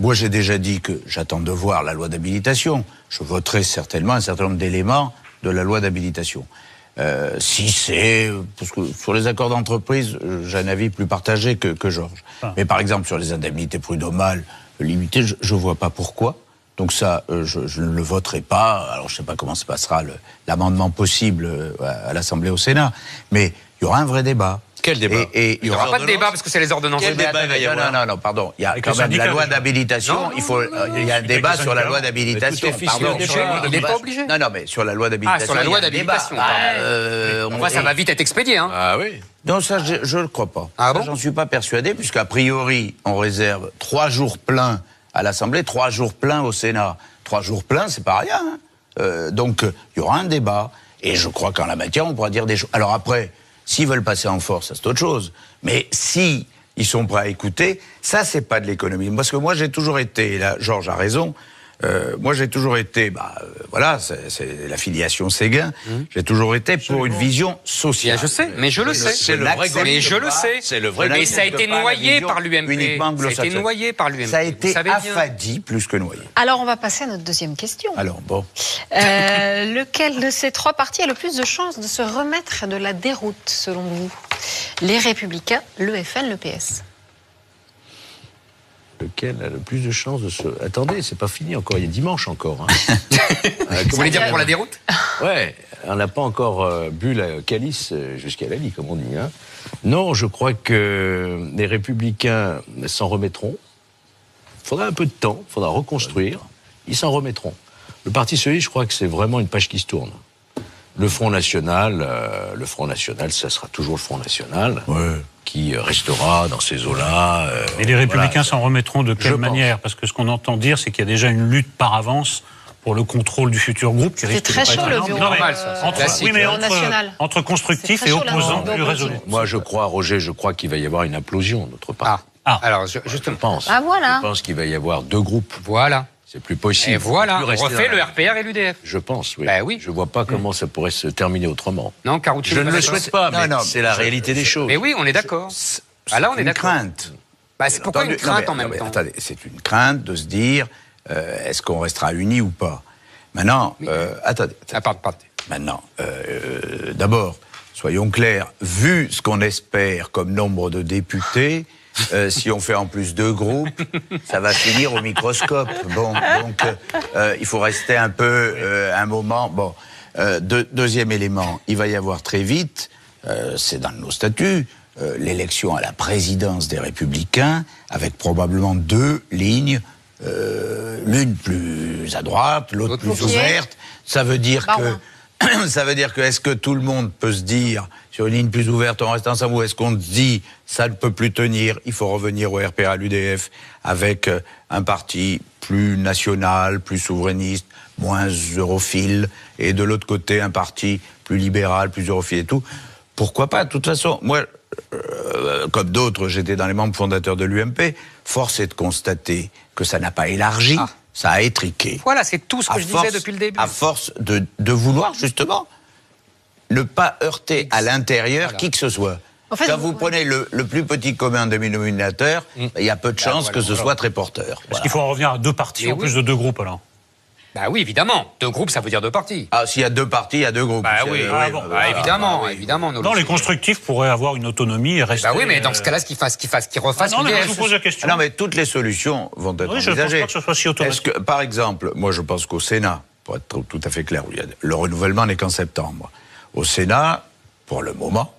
Speaker 8: Moi, j'ai déjà dit que j'attends de voir la loi d'habilitation. Je voterai certainement un certain nombre d'éléments de la loi d'habilitation. Si c'est... Parce que sur les accords d'entreprise, j'ai un avis plus partagé que Georges. Mais par exemple, sur les indemnités prud'homales limitées, je vois pas pourquoi. Donc ça, je ne le voterai pas. Alors, je sais pas comment se passera l'amendement possible à l'Assemblée, au Sénat. Mais il y aura un vrai débat.
Speaker 14: Quel débat?
Speaker 2: Il n'y aura pas de débat parce que c'est les ordonnances.
Speaker 14: Quel débat il va y avoir?
Speaker 8: Non, pardon. Il y a quand même la loi d'habilitation. Il y a un débat sur la loi d'habilitation. Pardon.
Speaker 2: Il n'est pas obligé.
Speaker 8: Non, mais sur la loi d'habilitation.
Speaker 2: Sur la loi d'habilitation. Ça va vite être expédié.
Speaker 14: Ah oui.
Speaker 8: Non, ça, je ne le crois pas. Ah bon? J'en suis pas persuadé, puisqu'a priori, on réserve 3 jours pleins à l'Assemblée, 3 jours pleins au Sénat. 3 jours pleins, c'est pas rien. Donc, il y aura un débat. Et je crois qu'en la matière, on pourra dire des choses. Alors après, s'ils veulent passer en force, ça c'est autre chose. Mais si ils sont prêts à écouter, ça c'est pas de l'économie. Parce que moi j'ai toujours été, et là Georges a raison, Moi, j'ai toujours été, voilà, c'est la filiation Séguin. J'ai toujours été pour une vision sociale.
Speaker 2: Bien, je sais, mais je le sais.
Speaker 8: C'est le vrai.
Speaker 2: Mais je le sais.
Speaker 14: C'est le vrai.
Speaker 2: Mais ça a été noyé par l'UMP. Ça a été noyé par l'UMP.
Speaker 8: Ça a été affadi plus que noyé.
Speaker 1: Alors, on va passer à notre deuxième question.
Speaker 8: Alors, bon.
Speaker 1: Lequel de ces trois partis a le plus de chances de se remettre de la déroute, selon vous? Les Républicains, le FN, le PS.
Speaker 14: Lequel a le plus de chances de se... Attendez, c'est pas fini encore, il y a dimanche encore. Hein.
Speaker 2: Vous voulez dire pour la déroute?
Speaker 14: Ouais, on n'a pas encore bu la calice jusqu'à la lie, comme on dit. Hein. Non, je crois que les Républicains s'en remettront. Il faudra un peu de temps, il faudra reconstruire. Ils s'en remettront. Le Parti socialiste, je crois que c'est vraiment une page qui se tourne. Le Front National, ça sera toujours le Front National. Ouais. Qui restera dans ces eaux-là.
Speaker 3: Et les Républicains s'en remettront de quelle manière? Parce que ce qu'on entend dire, c'est qu'il y a déjà une lutte par avance pour le contrôle du futur groupe.
Speaker 1: C'est très chaud le bureau
Speaker 3: national. Entre constructifs et opposants plus résolus.
Speaker 14: Moi, je crois, Roger, qu'il va y avoir une implosion d'autre part.
Speaker 2: Alors, justement.
Speaker 14: Je pense.
Speaker 1: Voilà.
Speaker 14: Je pense qu'il va y avoir deux groupes.
Speaker 2: Voilà.
Speaker 14: C'est plus possible.
Speaker 2: Et voilà, on refait le RPR et l'UDF.
Speaker 14: Je pense, oui.
Speaker 2: Ben oui.
Speaker 14: Je vois pas comment ça pourrait se terminer autrement.
Speaker 2: Non, Karoutchi,
Speaker 14: je ne le souhaite pas, mais c'est la réalité des choses.
Speaker 2: Mais oui, on est d'accord. Là, on est d'accord.
Speaker 8: Crainte.
Speaker 2: C'est pourquoi une crainte en même temps?
Speaker 8: Attendez, c'est une crainte de se dire, est-ce qu'on restera unis ou pas? Maintenant, attendez. Maintenant, d'abord, soyons clairs, vu ce qu'on espère comme nombre de députés, si on fait en plus 2 groupes, ça va finir au microscope. Bon, donc il faut rester un peu un moment. Bon, deuxième élément, il va y avoir très vite, c'est dans nos statuts, l'élection à la présidence des Républicains, avec probablement 2 lignes, l'une plus à droite, l'autre plus ouverte. Ça veut dire que est-ce que tout le monde peut se dire sur une ligne plus ouverte on reste ensemble, ou est-ce qu'on se dit ça ne peut plus tenir, il faut revenir au RPR, à l'UDF avec un parti plus national, plus souverainiste, moins europhile, et de l'autre côté un parti plus libéral, plus europhile et tout. Pourquoi pas? De toute façon, moi, comme d'autres, j'étais dans les membres fondateurs de l'UMP, force est de constater que ça n'a pas élargi. Ça a étriqué.
Speaker 2: Voilà, c'est tout ce que je disais depuis le début.
Speaker 8: À force de vouloir, justement, ne pas heurter à l'intérieur qui que ce soit. En fait, quand vous prenez le plus petit commun dénominateur, il y a peu de chances que ce soit très porteur.
Speaker 3: Est-ce qu'il faut en revenir à 2 partis en plus de 2 groupes, alors?
Speaker 2: Bah oui, évidemment. 2 groupes, ça veut dire 2 partis.
Speaker 8: Ah, s'il y a 2 partis, il y a 2 groupes.
Speaker 2: Bah oui, évidemment.
Speaker 3: Non, les constructifs pourraient avoir une autonomie et rester...
Speaker 2: Bah oui, mais dans ce cas-là, qu'ils refassent
Speaker 3: non, mais je vous pose la question.
Speaker 8: Non, mais toutes les solutions vont être envisagées.
Speaker 3: Je ne pense pas que ce soit si automatique.
Speaker 8: Est-ce que, par exemple, moi je pense qu'au Sénat, pour être tout à fait clair, le renouvellement n'est qu'en septembre. Au Sénat, pour le moment,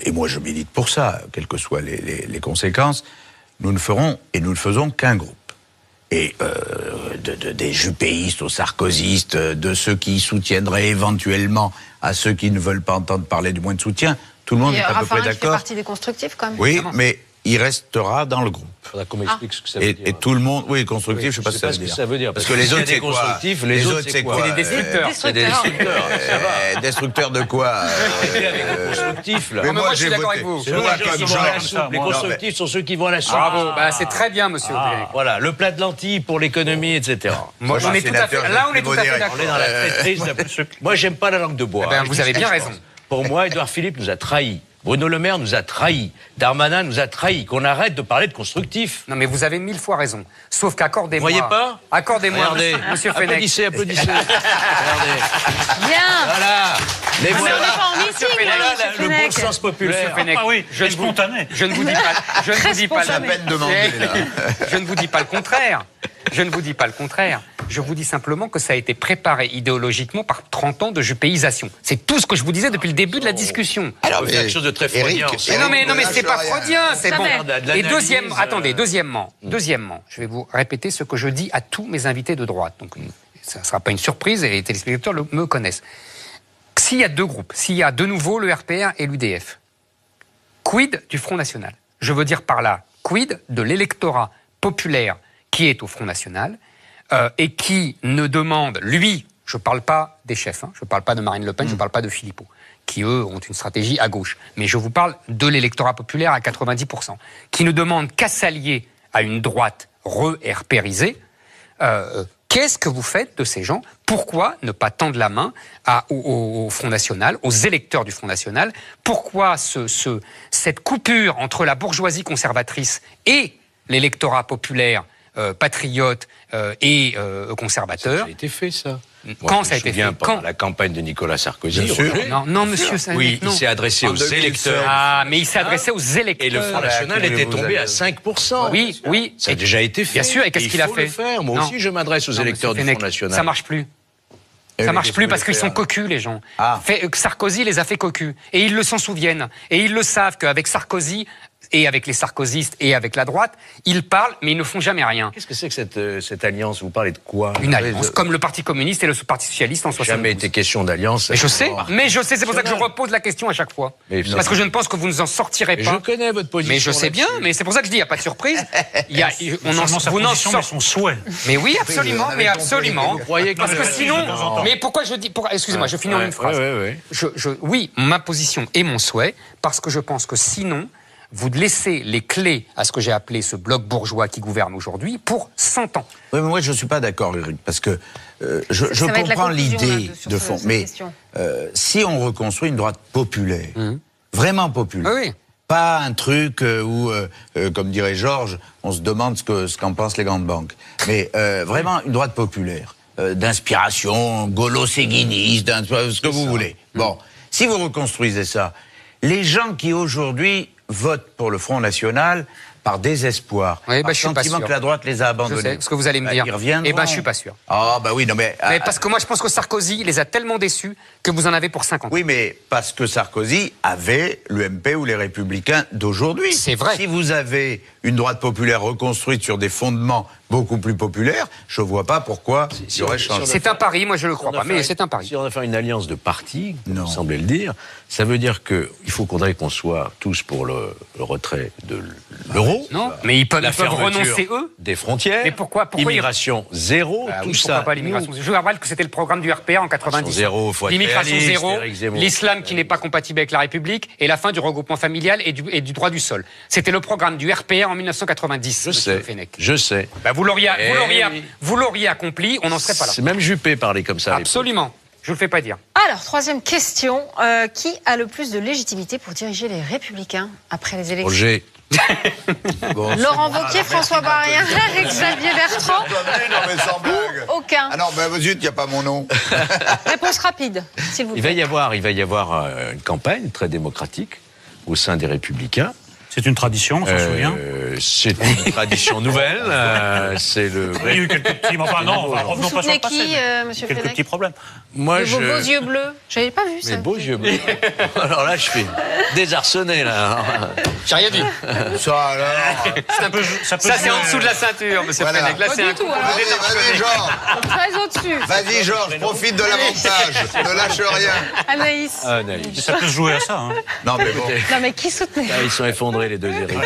Speaker 8: et moi je milite pour ça, quelles que soient les conséquences, nous ne ferons et nous ne faisons qu'un groupe. Et des jupéistes aux sarkozystes, de ceux qui soutiendraient éventuellement à ceux qui ne veulent pas entendre parler du moins de soutien, tout le monde est à peu près d'accord.
Speaker 1: Il fait partie des constructifs quand même.
Speaker 8: Oui, mais il restera dans le groupe.
Speaker 14: Faudra qu'on m'explique ce que ça veut dire.
Speaker 8: Et tout le monde, oui, constructif, je ne sais pas ce que ça veut dire. Parce que les autres, c'est quoi?
Speaker 14: Les autres, c'est quoi?
Speaker 2: C'est des destructeurs.
Speaker 14: C'est des destructeurs, ça va.
Speaker 8: Destructeurs de quoi?
Speaker 14: Avec les constructifs, là.
Speaker 2: Mais moi, je suis d'accord avec vous.
Speaker 14: Les constructifs sont ceux qui vont à la soupe.
Speaker 2: Bravo, c'est très bien, monsieur.
Speaker 14: Voilà, le plat de lentilles pour l'économie, etc.
Speaker 2: Moi, on est tout à fait d'accord.
Speaker 14: On est dans la traîtrise. Moi, j'aime pas la langue de bois.
Speaker 2: Vous avez bien raison.
Speaker 14: Pour moi, Édouard Philippe nous a trahis. Bruno Le Maire nous a trahis. Darmanin nous a trahis. Qu'on arrête de parler de constructif.
Speaker 2: Non, mais vous avez 1000 fois raison. Sauf qu'accordez-moi...
Speaker 14: Vous voyez pas?
Speaker 2: Accordez-moi,
Speaker 14: regardez,
Speaker 2: monsieur Fenech.
Speaker 14: Applaudissez. Regardez.
Speaker 1: Bien.
Speaker 14: Voilà.
Speaker 1: Mais on n'est pas en meeting,
Speaker 14: voilà, le bon sens populaire.
Speaker 3: Ah oui, spontané.
Speaker 2: Je ne vous dis pas
Speaker 8: la peine de demander, là.
Speaker 2: Je ne vous dis pas le contraire. Je vous dis simplement que ça a été préparé idéologiquement par 30 ans de jupéisation. C'est tout ce que je vous disais depuis le début de la discussion.
Speaker 14: Alors, quelque chose de très freudien.
Speaker 2: Non, mais c'est pas freudien, c'est bon. Et deuxièmement, je vais vous répéter ce que je dis à tous mes invités de droite. Donc, ça ne sera pas une surprise et les téléspectateurs me connaissent. S'il y a 2 groupes, s'il y a de nouveau le RPR et l'UDF, quid du Front National? Je veux dire par là, quid de l'électorat populaire qui est au Front National et qui ne demande, lui, je ne parle pas des chefs, je ne parle pas de Marine Le Pen, je ne parle pas de Philippot, qui eux ont une stratégie à gauche, mais je vous parle de l'électorat populaire à 90%, qui ne demande qu'à s'allier à une droite re-RPérisée, Qu'est-ce que vous faites de ces gens? Pourquoi ne pas tendre la main au Front National, aux électeurs du Front National? Pourquoi cette coupure entre la bourgeoisie conservatrice et l'électorat populaire, patriote et conservateur?
Speaker 14: Ça a été fait, ça.
Speaker 2: Quand ça a été fait?
Speaker 14: Pendant la campagne de Nicolas Sarkozy.
Speaker 2: Bien sûr. Non, monsieur.
Speaker 14: Oui, il s'est adressé aux électeurs.
Speaker 2: Ah, mais il s'est adressé aux électeurs.
Speaker 14: Et le Front National était tombé à 5%.
Speaker 2: Oui.
Speaker 14: Ça a déjà été fait.
Speaker 2: Bien sûr, et qu'est-ce qu'il a fait?
Speaker 14: Il faut le faire. Moi aussi, je m'adresse aux électeurs du Front National.
Speaker 2: Ça marche plus. Ça marche plus parce qu'ils sont cocus, les gens. Sarkozy les a fait cocus. Et ils le s'en souviennent. Et ils le savent qu'avec Sarkozy, et avec les sarkozystes et avec la droite, ils parlent, mais ils ne font jamais rien.
Speaker 14: Qu'est-ce que c'est que cette alliance? Vous parlez de quoi?
Speaker 2: Une alliance, comme le Parti communiste et le Parti socialiste en 72.
Speaker 14: Jamais été question d'alliance.
Speaker 2: Mais je sais, c'est pour ça que je repose la question à chaque fois. Parce que je ne pense que vous ne en sortirez pas.
Speaker 14: Je connais votre position.
Speaker 2: Mais je sais bien, mais c'est pour ça que je dis, il n'y a pas de surprise.
Speaker 3: Son souhait.
Speaker 2: Mais oui, absolument, mais absolument. Parce que sinon, mais pourquoi je dis, excusez-moi, je finis en une phrase. Oui, ma position et mon souhait, parce que je pense que sinon, vous laissez les clés à ce que j'ai appelé ce bloc bourgeois qui gouverne aujourd'hui pour 100 ans.
Speaker 8: Oui, mais moi je ne suis pas d'accord, Eric, parce que je comprends l'idée de fond. Mais si on reconstruit une droite populaire, vraiment populaire, pas un truc où, comme dirait Georges, on se demande ce qu'en pensent les grandes banques, mais vraiment une droite populaire, d'inspiration gaulo-séguiniste, ce que vous voulez. Bon, si vous reconstruisez ça, les gens qui aujourd'hui votent pour le Front National par désespoir, par sentiment que la droite les a abandonnés.
Speaker 2: Je sais ce que vous allez me dire.
Speaker 8: Ils reviendront.
Speaker 2: Eh ben, je suis pas sûr.
Speaker 8: Ah, bah oui, non mais...
Speaker 2: parce que moi, je pense que Sarkozy les a tellement déçus que vous en avez pour 50 ans.
Speaker 8: Oui, mais parce que Sarkozy avait l'UMP ou les Républicains d'aujourd'hui.
Speaker 2: C'est vrai.
Speaker 8: Si vous avez une droite populaire reconstruite sur des fondements beaucoup plus populaires, je vois pas pourquoi il y aurait changé.
Speaker 2: C'est un pari, moi je le crois pas, mais c'est un pari.
Speaker 14: Si on a fait une alliance de partis, comme vous semblez le dire, ça veut dire qu'il faudrait qu'on soit tous pour le retrait de l'euro.
Speaker 2: Non, mais ils peuvent renoncer eux.
Speaker 14: Des frontières.
Speaker 2: Mais pourquoi
Speaker 14: immigration zéro, tout ça.
Speaker 2: Pourquoi pas l'immigration? Je vous rappelle que c'était le programme du RPA en 90.
Speaker 14: L'immigration
Speaker 2: zéro, l'islam qui n'est pas compatible avec la République et la fin du regroupement familial et du droit du sol. C'était le programme du RPA en 1990.
Speaker 14: Je sais.
Speaker 2: Vous l'auriez accompli, on n'en serait pas là.
Speaker 14: C'est même Juppé parlait comme ça.
Speaker 2: Absolument. Je ne le fais pas dire.
Speaker 1: Alors, troisième question. Qui a le plus de légitimité pour diriger les Républicains après les élections?
Speaker 14: Roger.
Speaker 1: Laurent Wauquiez, François Bayrou, Xavier Bertrand ou aucun?
Speaker 15: Ah non, mais zut, il n'y a pas mon nom.
Speaker 1: Réponse rapide, s'il vous plaît.
Speaker 14: Il va y avoir une campagne très démocratique au sein des Républicains.
Speaker 3: C'est une tradition, on s'en souvient.
Speaker 14: C'est une tradition nouvelle. C'est le.
Speaker 3: Il y a eu quelques petits. Enfin, non, revenons pas sur le passé.
Speaker 1: Qui, monsieur
Speaker 3: quelques
Speaker 1: Fenech?
Speaker 3: petits problèmes.
Speaker 14: Moi,
Speaker 1: vos beaux yeux bleus. J'avais pas vu ça.
Speaker 14: Mes beaux yeux bleus. Alors là, je suis désarçonné, là.
Speaker 2: J'ai rien dit.
Speaker 15: Ça, alors.
Speaker 2: Ça, c'est en dessous de la ceinture, monsieur Fenech. Là, c'est un coup.
Speaker 15: Vas-y, Georges.
Speaker 1: Très au-dessus.
Speaker 15: Vas-y, Georges, profite de l'avantage. Ne lâche rien.
Speaker 1: Anaïs.
Speaker 3: Ça peut se jouer à ça. Hein.
Speaker 8: Non, mais bon.
Speaker 1: Non, mais qui soutenait?
Speaker 14: Ils sont effondrés, les deux Éric.
Speaker 1: Non,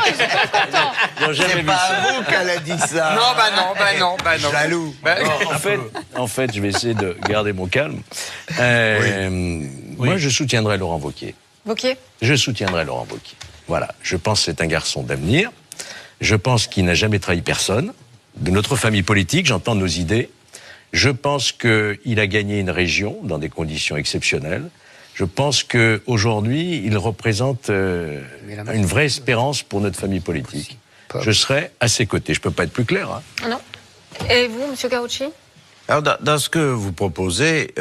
Speaker 1: ils sont pas contents.
Speaker 8: C'est pas à vous qu'elle a dit ça.
Speaker 2: Non.
Speaker 8: Jaloux.
Speaker 14: En fait, je vais essayer de garder mon calme. Moi, je soutiendrai Laurent Wauquiez.
Speaker 1: Wauquiez?
Speaker 14: Je soutiendrai Laurent Wauquiez. Voilà. Je pense que c'est un garçon d'avenir. Je pense qu'il n'a jamais trahi personne. De notre famille politique, j'entends nos idées. Je pense qu'il a gagné une région dans des conditions exceptionnelles. Je pense qu'aujourd'hui, il représente une vraie espérance pour notre famille politique. Je serai à ses côtés. Je ne peux pas être plus clair. Hein.
Speaker 1: Non. Et vous, monsieur Karouchi?
Speaker 8: Alors, dans ce que vous proposez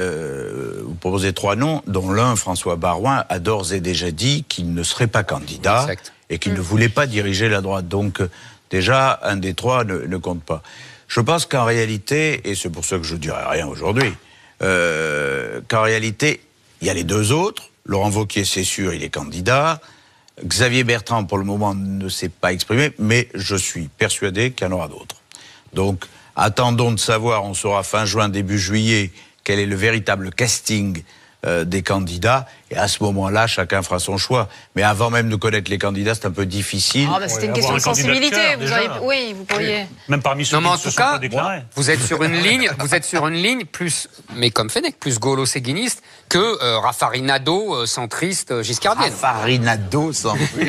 Speaker 8: 3 noms, dont l'un, François Baroin, a d'ores et déjà dit qu'il ne serait pas candidat et qu'il ne voulait pas diriger la droite. Donc, déjà, un des 3 ne compte pas. Je pense qu'en réalité, et c'est pour ça que je ne dirai rien aujourd'hui, qu'en réalité, il y a les 2 autres. Laurent Wauquiez, c'est sûr, il est candidat. Xavier Bertrand, pour le moment, ne s'est pas exprimé, mais je suis persuadé qu'il y en aura d'autres. Donc, attendons de savoir, on saura fin juin, début juillet, quel est le véritable casting des candidats. Et à ce moment-là, chacun fera son choix. Mais avant même de connaître les candidats, c'est un peu difficile.
Speaker 1: C'était une question de sensibilité. Oui, vous pourriez.
Speaker 3: Même parmi ceux
Speaker 2: non, mais en
Speaker 3: qui
Speaker 2: tout
Speaker 3: se
Speaker 2: cas,
Speaker 3: sont déclarés.
Speaker 2: vous êtes sur une ligne plus, mais comme Fenech, plus gaulo-séguiniste que Raffarinado, centriste, giscardienne.
Speaker 8: Raffarinado,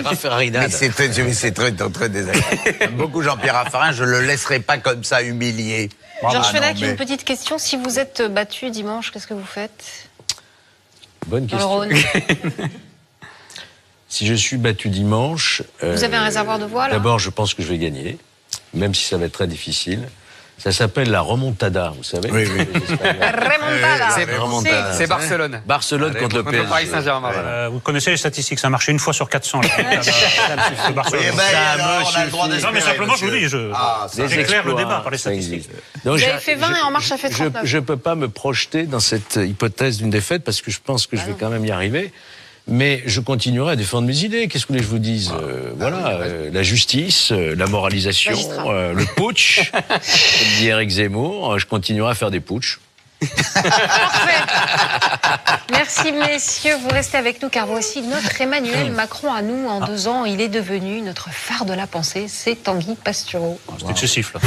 Speaker 14: Raffarinade.
Speaker 8: Mais c'est très désagréable. J'aime beaucoup Jean-Pierre Raffarin, je le laisserai pas comme ça humilié.
Speaker 1: Georges Fenech, une petite question. Si vous êtes battu dimanche, qu'est-ce que vous faites?
Speaker 14: Bonne question. Si je suis battu dimanche...
Speaker 1: Vous avez un réservoir de voix, là?
Speaker 14: D'abord, je pense que je vais gagner, même si ça va être très difficile. Ça s'appelle la remontada, vous savez.
Speaker 8: Oui.
Speaker 1: Remontada.
Speaker 2: C'est Barcelone.
Speaker 14: Barcelone contre le PSG.
Speaker 2: Paris Saint-Germain.
Speaker 3: Vous connaissez les statistiques, ça a marché une fois sur 400.
Speaker 8: Non,
Speaker 3: mais simplement, je vous dis, j'éclaire le débat par les statistiques.
Speaker 1: Vous avez fait 20 et En Marche a fait 39.
Speaker 14: Je ne peux pas me projeter dans cette hypothèse d'une défaite parce que je pense que je vais quand même y arriver. Mais je continuerai à défendre mes idées. Qu'est-ce que vous voulez que je vous dise? La justice, la moralisation, le putsch, comme dit Éric Zemmour. Je continuerai à faire des putschs.
Speaker 1: Parfait. Merci messieurs, vous restez avec nous car voici notre Emmanuel Macron à nous. En 2 ans, il est devenu notre phare de la pensée. C'est Tanguy Pastureau.
Speaker 3: C'est excessif, là.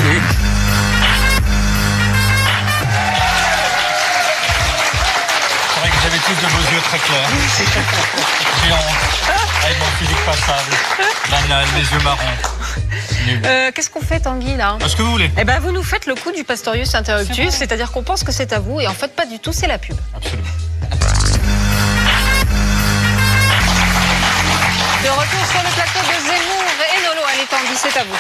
Speaker 16: Vous avez tous de beaux yeux très clairs. J'ai honte. Avec mon physique passable. Banal, mes yeux marrons.
Speaker 1: Qu'est-ce qu'on fait, Tanguy, là?
Speaker 16: Ce que vous voulez.
Speaker 1: Eh ben, vous nous faites le coup du Pastorius Interruptus, c'est-à-dire qu'on pense que c'est à vous, et en fait, pas du tout, c'est la pub.
Speaker 16: Absolument.
Speaker 1: De retour sur le plateau de Zemmour et Nolo. Allez, Tanguy, c'est à vous.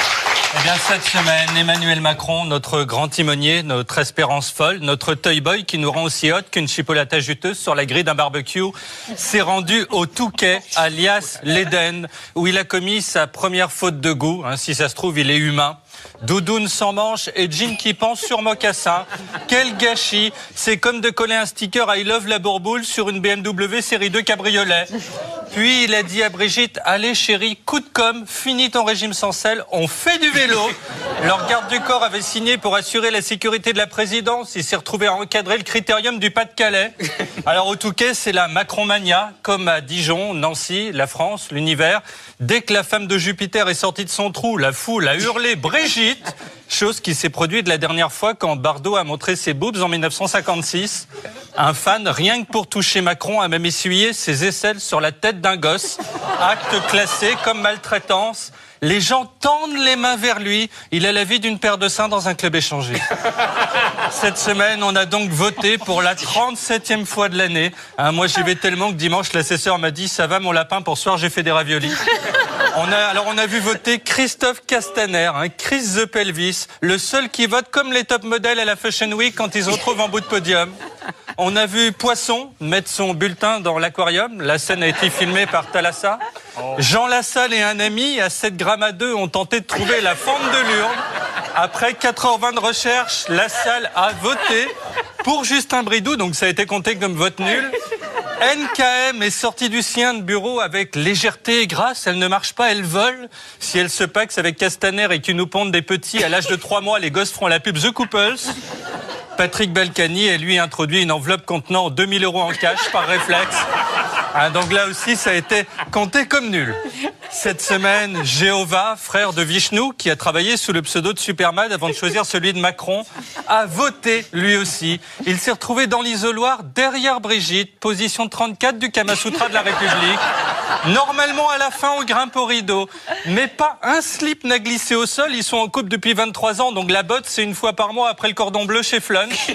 Speaker 16: Eh bien, cette semaine, Emmanuel Macron, notre grand timonier, notre espérance folle, notre toy boy qui nous rend aussi hot qu'une chipolata juteuse sur la grille d'un barbecue, s'est rendu au Touquet, alias l'Éden, où il a commis sa première faute de goût. Si ça se trouve, il est humain. Doudoune sans manches et jean qui pense sur mocassin. Quel gâchis! C'est comme de coller un sticker I love la bourboule sur une BMW série 2 cabriolet. Puis il a dit à Brigitte, allez chérie, coup de com', finis ton régime sans sel, on fait du vélo. Leur garde du corps avait signé pour assurer la sécurité de la présidence. Il s'est retrouvé à encadrer le critérium du Pas-de-Calais. Alors au Touquet, c'est la Macron-mania, comme à Dijon, Nancy, la France, l'univers. Dès que la femme de Jupiter est sortie de son trou, la foule a hurlé Brigitte. Chose qui s'est produite la dernière fois quand Bardot a montré ses boobs en 1956. Un fan, rien que pour toucher Macron, a même essuyé ses aisselles sur la tête d'un gosse. Acte classé comme maltraitance. Les gens tendent les mains vers lui. Il a la vie d'une paire de seins dans un club échangé. Cette semaine, on a donc voté pour la 37e fois de l'année. Moi, j'y vais tellement que dimanche, l'assesseur m'a dit « Ça va, mon lapin, pour ce soir, j'ai fait des raviolis. » On a vu voter Christophe Castaner, Chris the Pelvis, le seul qui vote comme les top modèles à la Fashion Week quand ils se retrouvent en bout de podium. On a vu Poisson mettre son bulletin dans l'aquarium. La scène a été filmée par Thalassa. Jean Lassalle et un ami, à 7 grammes à 2, ont tenté de trouver la fente de l'urne. Après 4h20 de recherche, Lassalle a voté pour Justin Bridoux, donc ça a été compté comme vote nul. NKM est sortie du sien de bureau avec légèreté et grâce. Elle ne marche pas, elle vole. Si elle se paxe avec Castaner et qu'ils nous pondent des petits, à l'âge de 3 mois, les gosses feront la pub The Couples. Patrick Balkany a lui introduit une enveloppe contenant 2000 € en cash par réflexe. Donc là aussi, ça a été compté comme nul. Cette semaine, Jéhovah, frère de Vishnu, qui a travaillé sous le pseudo de Superman avant de choisir celui de Macron, a voté lui aussi. Il s'est retrouvé dans l'isoloir derrière Brigitte, position 34 du Kamasutra de la République. Normalement, à la fin, on grimpe au rideau. Mais pas un slip n'a glissé au sol. Ils sont en couple depuis 23 ans, donc la botte, c'est une fois par mois après le cordon bleu chez Flunch.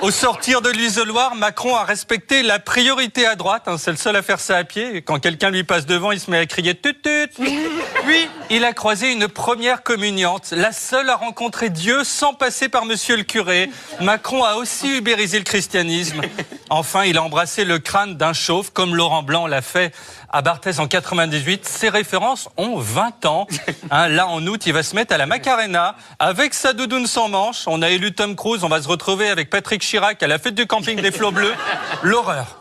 Speaker 16: Au sortir de l'isoloir, Macron a respecté la priorité à droite. C'est le seul à faire ça à pied. Quand quelqu'un lui passe devant, il se met à crier « tut tut ». Puis, il a croisé une première communiante, la seule à rencontrer Dieu sans passer par monsieur le curé. Macron a aussi ubérisé le christianisme. Enfin, il a embrassé le crâne d'un chauve, comme Laurent Blanc l'a fait à Barthès en 98. Ces références ont 20 ans. Là, en août, il va se mettre à la Macarena avec sa doudoune sans manches. On a élu Tom Cruise. On va se retrouver avec Patrick Chirac à la fête du camping des Flots Bleus. L'horreur.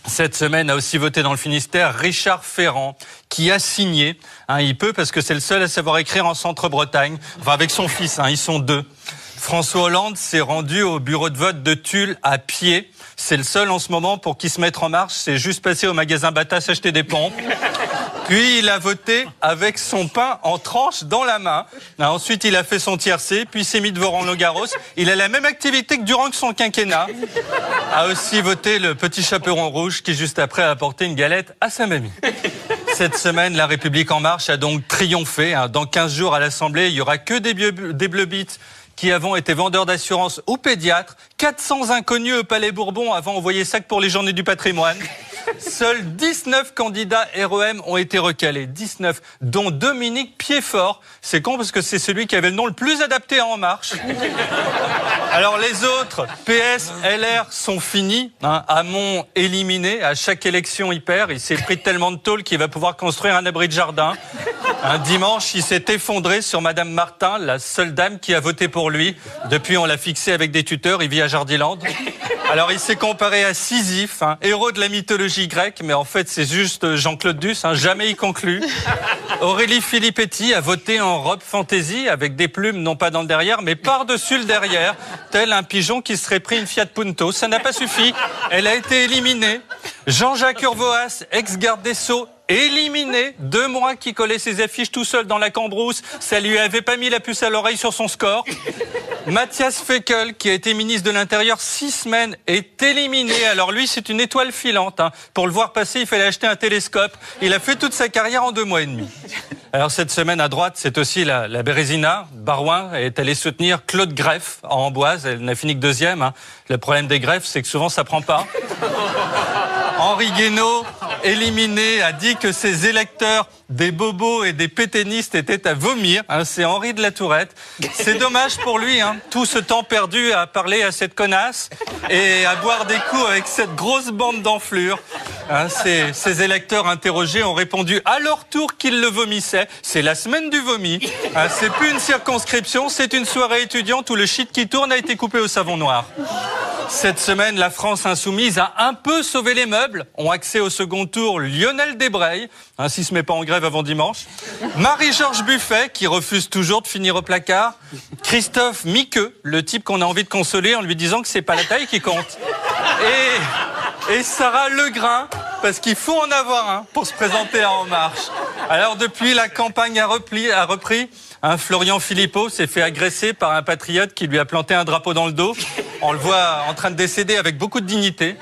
Speaker 16: Cette semaine a aussi voté dans le Finistère Richard Ferrand, qui a signé. Il peut parce que c'est le seul à savoir écrire en Centre-Bretagne. Enfin, avec son fils, ils sont 2. François Hollande s'est rendu au bureau de vote de Tulle à pied. C'est le seul en ce moment pour qu'il se mette en marche. C'est juste passé au magasin Bata s'acheter des pompes. Puis il a voté avec son pain en tranches dans la main. Ensuite, il a fait son tiercé, puis s'est mis devant Roland-Garros. Il a la même activité que durant son quinquennat. A aussi voté le petit chaperon rouge qui, juste après, a apporté une galette à sa mamie. Cette semaine, La République En Marche a donc triomphé. Dans 15 jours à l'Assemblée, il n'y aura que des bleubites qui avons été vendeurs d'assurance ou pédiatres. 400 inconnus au Palais Bourbon avant envoyé sac pour les journées du patrimoine. Seuls 19 candidats REM ont été recalés. 19, dont Dominique Piedfort. C'est con parce que c'est celui qui avait le nom le plus adapté à En Marche. Alors les autres, PS, LR, sont finis. Hamon éliminé. À chaque élection, il perd. Il s'est pris tellement de tôle qu'il va pouvoir construire un abri de jardin. Un dimanche, il s'est effondré sur Madame Martin, la seule dame qui a voté pour lui. Depuis, on l'a fixé avec des tuteurs. Il vit à Jardiland. Alors, il s'est comparé à Sisyphe, héros de la mythologie grecque, mais en fait, c'est juste Jean-Claude Duss, jamais il conclut. Aurélie Filippetti a voté en robe fantaisie, avec des plumes, non pas dans le derrière, mais par-dessus le derrière, tel un pigeon qui serait pris une Fiat Punto. Ça n'a pas suffi. Elle a été éliminée. Jean-Jacques Urvoas, ex-garde des Sceaux, éliminé. 2 mois qui collait ses affiches tout seul dans la cambrousse. Ça lui avait pas mis la puce à l'oreille sur son score. Mathias Fekl, qui a été ministre de l'Intérieur 6 semaines, est éliminé. Alors lui, c'est une étoile filante. Pour le voir passer, il fallait acheter un télescope. Il a fait toute sa carrière en 2 mois et demi. Alors cette semaine à droite, c'est aussi la Bérésina. Barouin est allé soutenir Claude Greff en Amboise. Elle n'a fini que 2e. Le problème des greffes, c'est que souvent ça prend pas. Henri Guénaud, éliminé, a dit que ses électeurs, des bobos et des pétainistes, étaient à vomir. C'est Henri de la Tourette. C'est dommage pour lui, tout ce temps perdu à parler à cette connasse et à boire des coups avec cette grosse bande d'enflure. Ces électeurs interrogés ont répondu à leur tour qu'ils le vomissaient. C'est la semaine du vomi. C'est plus une circonscription, c'est une soirée étudiante où le shit qui tourne a été coupé au savon noir. Cette semaine, la France insoumise a un peu sauvé les meubles. Ont accès au second tour Lionel Desbreuil, s'il se met pas en grève avant dimanche. Marie-Georges Buffet, qui refuse toujours de finir au placard. Christophe Miqueux, le type qu'on a envie de consoler en lui disant que c'est pas la taille qui compte. Et Sarah Legrain, parce qu'il faut en avoir un pour se présenter à En Marche. Alors depuis, la campagne a repris. Florian Philippot s'est fait agresser par un patriote qui lui a planté un drapeau dans le dos. On le voit en train de décéder avec beaucoup de dignité.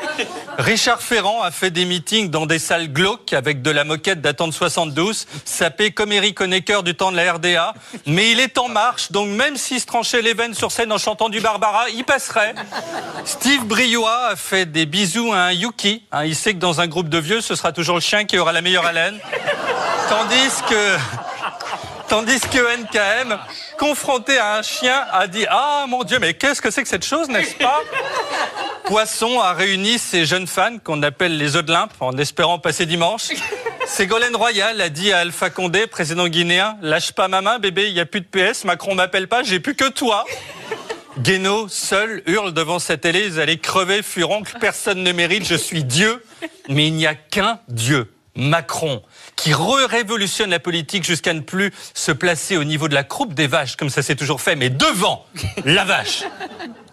Speaker 16: Richard Ferrand a fait des meetings dans des salles glauques avec de la moquette datant de 72, sapé comme Eric Honecker du temps de la RDA. Mais il est en marche, donc même s'il se tranchait les veines sur scène en chantant du Barbara, il passerait. Steve Briois a fait des bisous à un Yuki. Il sait que dans un groupe de vieux, ce sera toujours le chien qui aura la meilleure haleine. Tandis que NKM, confronté à un chien, a dit « Ah, mon Dieu, mais qu'est-ce que c'est que cette chose, n'est-ce pas ?» Poisson a réuni ses jeunes fans, qu'on appelle les œufs de Olympe, en espérant passer dimanche. Ségolène Royal a dit à Alpha Condé, président guinéen « Lâche pas ma main, bébé, il n'y a plus de PS, Macron m'appelle pas, j'ai plus que toi !» Guénaud, seul, hurle devant sa télé « Vous allez crever, furoncle, personne ne mérite, je suis Dieu !» Mais il n'y a qu'un Dieu. Macron, qui révolutionne la politique jusqu'à ne plus se placer au niveau de la croupe des vaches, comme ça s'est toujours fait, mais devant la vache.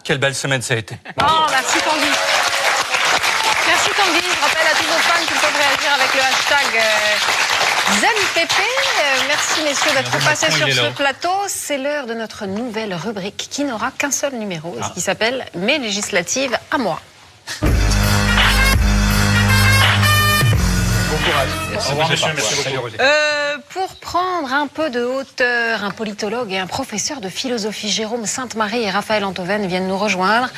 Speaker 16: Quelle belle semaine ça a été.
Speaker 1: Oh, merci Tanguy. Merci Tanguy. Je rappelle à tous vos fans qu'ils peuvent réagir avec le hashtag ZenPP. Merci messieurs d'être passés sur ce plateau. C'est l'heure de notre nouvelle rubrique qui n'aura qu'un seul numéro, qui s'appelle « Mes législatives à moi ». Pour prendre un peu de hauteur, un politologue et un professeur de philosophie, Jérôme Sainte-Marie et Raphaël Enthoven viennent nous rejoindre.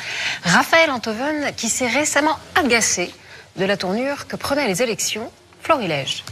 Speaker 1: Raphaël Enthoven qui s'est récemment agacé de la tournure que prenaient les élections florilèges.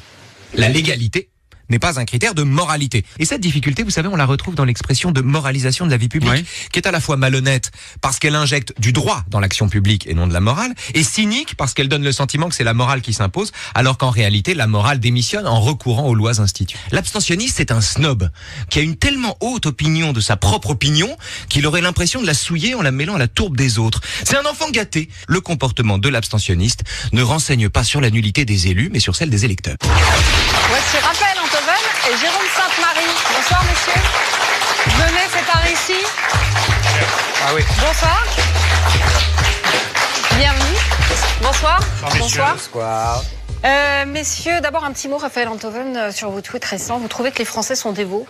Speaker 17: La légalité n'est pas un critère de moralité. Et cette difficulté, vous savez, on la retrouve dans l'expression de moralisation de la vie publique, qui est à la fois malhonnête parce qu'elle injecte du droit dans l'action publique et non de la morale, et cynique parce qu'elle donne le sentiment que c'est la morale qui s'impose, alors qu'en réalité, la morale démissionne en recourant aux lois instituées. L'abstentionniste, c'est un snob qui a une tellement haute opinion de sa propre opinion qu'il aurait l'impression de la souiller en la mêlant à la tourbe des autres. C'est un enfant gâté. Le comportement de l'abstentionniste ne renseigne pas sur la nullité des élus, mais sur celle des électeurs.
Speaker 1: Voici Raphaël Enthoven et Jérôme Sainte-Marie. Bonsoir messieurs. Venez, c'est par ici.
Speaker 2: Ah oui.
Speaker 1: Bonsoir. Bienvenue. Bonsoir.
Speaker 3: Bonsoir.
Speaker 12: Bonsoir.
Speaker 1: Messieurs, d'abord un petit mot, Raphaël Enthoven, sur vos tweets récents. Vous trouvez que les Français sont dévots?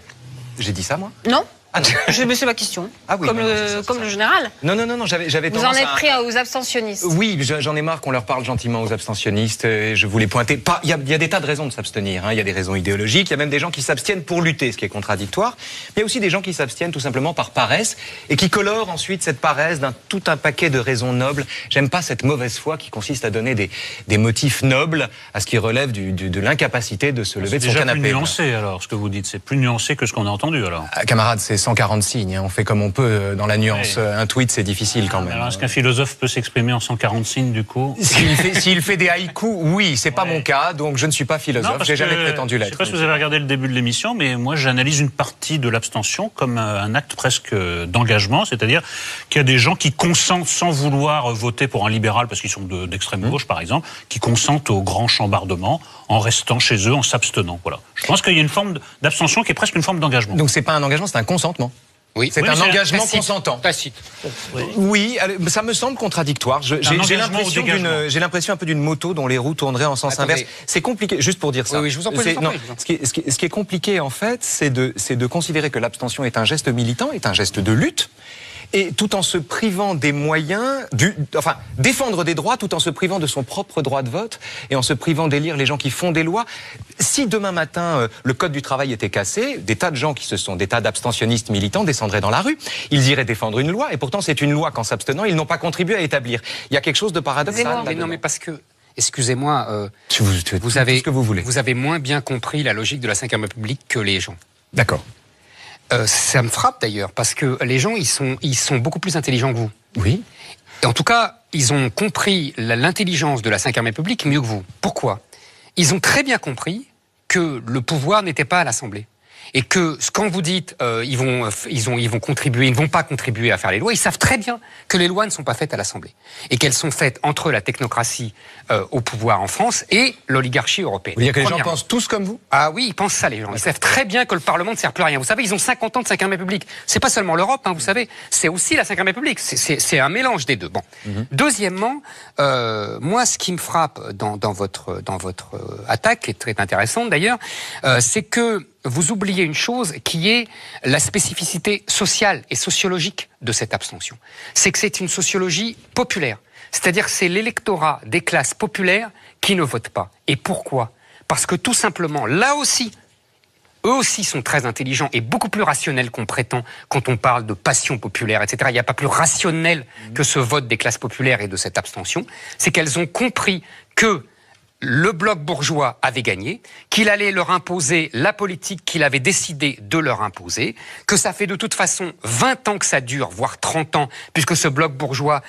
Speaker 18: J'ai dit ça, moi?
Speaker 1: Non.
Speaker 18: Ah non.
Speaker 1: C'est ma question.
Speaker 18: Ah oui,
Speaker 1: comme
Speaker 18: non,
Speaker 1: le général.
Speaker 18: Non, j'avais
Speaker 1: Vous en êtes pris aux abstentionnistes.
Speaker 18: Oui, j'en ai marre qu'on leur parle gentiment aux abstentionnistes. Je voulais pointer. Il y a des tas de raisons de s'abstenir. Il y a des raisons idéologiques. Il y a même des gens qui s'abstiennent pour lutter, ce qui est contradictoire. Il y a aussi des gens qui s'abstiennent tout simplement par paresse et qui colorent ensuite cette paresse d'un tout un paquet de raisons nobles. J'aime pas cette mauvaise foi qui consiste à donner des motifs nobles à ce qui relève de l'incapacité de se lever de son canapé.
Speaker 3: C'est plus nuancé alors, ce que vous dites. C'est plus nuancé que ce qu'on a entendu alors.
Speaker 18: Camarades, c'est 140 signes, on fait comme on peut dans la nuance. Oui. Un tweet, c'est difficile quand même.
Speaker 3: Alors, est-ce qu'un philosophe peut s'exprimer en 140 signes, du coup?
Speaker 18: S'il fait des haïkus, oui, c'est pas mon cas, donc je ne suis pas philosophe, j'ai jamais prétendu l'être.
Speaker 3: Je ne sais pas si vous avez regardé le début de l'émission, mais moi j'analyse une partie de l'abstention comme un acte presque d'engagement, c'est-à-dire qu'il y a des gens qui consentent sans vouloir voter pour un libéral, parce qu'ils sont d'extrême gauche par exemple, qui consentent au grand chambardement en restant chez eux, en s'abstenant. Voilà. Je pense qu'il y a une forme d'abstention qui est presque une forme d'engagement.
Speaker 18: Donc c'est pas un engagement, c'est un consentement.
Speaker 2: Oui.
Speaker 18: C'est un engagement consentant.
Speaker 2: Tacite.
Speaker 18: Oui, ça me semble contradictoire. J'ai l'impression un peu d'une moto dont les roues tourneraient en sens inverse. C'est compliqué, juste pour dire ça.
Speaker 2: Oui, je vous en prie.
Speaker 18: Ce qui est compliqué en fait, c'est de considérer que l'abstention est un geste militant, est un geste de lutte. Et tout en se privant des moyens, défendre des droits tout en se privant de son propre droit de vote et en se privant d'élire les gens qui font des lois. Si demain matin, le code du travail était cassé, des tas de gens des tas d'abstentionnistes militants descendraient dans la rue, ils iraient défendre une loi et pourtant c'est une loi qu'en s'abstenant, ils n'ont pas contribué à établir. Il y a quelque chose de paradoxal.
Speaker 2: Mais non, mais parce que, excusez-moi,
Speaker 18: vous avez ce que vous voulez.
Speaker 2: Vous avez moins bien compris la logique de la Ve République que les gens.
Speaker 18: D'accord.
Speaker 2: Ça me frappe d'ailleurs, parce que les gens, ils sont beaucoup plus intelligents que vous.
Speaker 18: Oui.
Speaker 2: Et en tout cas, ils ont compris l'intelligence de la Ve République mieux que vous. Pourquoi? Ils ont très bien compris que le pouvoir n'était pas à l'Assemblée. Et que quand vous dites ils vont contribuer, ils ne vont pas contribuer à faire les lois, ils savent très bien que les lois ne sont pas faites à l'Assemblée et qu'elles sont faites entre la technocratie au pouvoir en France et l'oligarchie européenne.
Speaker 18: Vous voulez dire que les gens pensent tous comme vous?
Speaker 2: Ah oui, ils pensent ça les gens. Ils savent très bien que le Parlement ne sert plus à rien. Vous savez, ils ont 50 ans de Ve République. C'est pas seulement l'Europe, vous savez, c'est aussi la Ve République. C'est un mélange des deux. Bon. Deuxièmement, moi, ce qui me frappe dans votre attaque, qui est très intéressante d'ailleurs, c'est que vous oubliez une chose qui est la spécificité sociale et sociologique de cette abstention. C'est que c'est une sociologie populaire. C'est-à-dire que c'est l'électorat des classes populaires qui ne votent pas. Et pourquoi? Parce que tout simplement, là aussi, eux aussi sont très intelligents et beaucoup plus rationnels qu'on prétend quand on parle de passion populaire, etc. Il n'y a pas plus rationnel que ce vote des classes populaires et de cette abstention. C'est qu'elles ont compris que le bloc bourgeois avait gagné, qu'il allait leur imposer la politique qu'il avait décidé de leur imposer, que ça fait de toute façon 20 ans que ça dure, voire 30 ans, puisque ce bloc bourgeois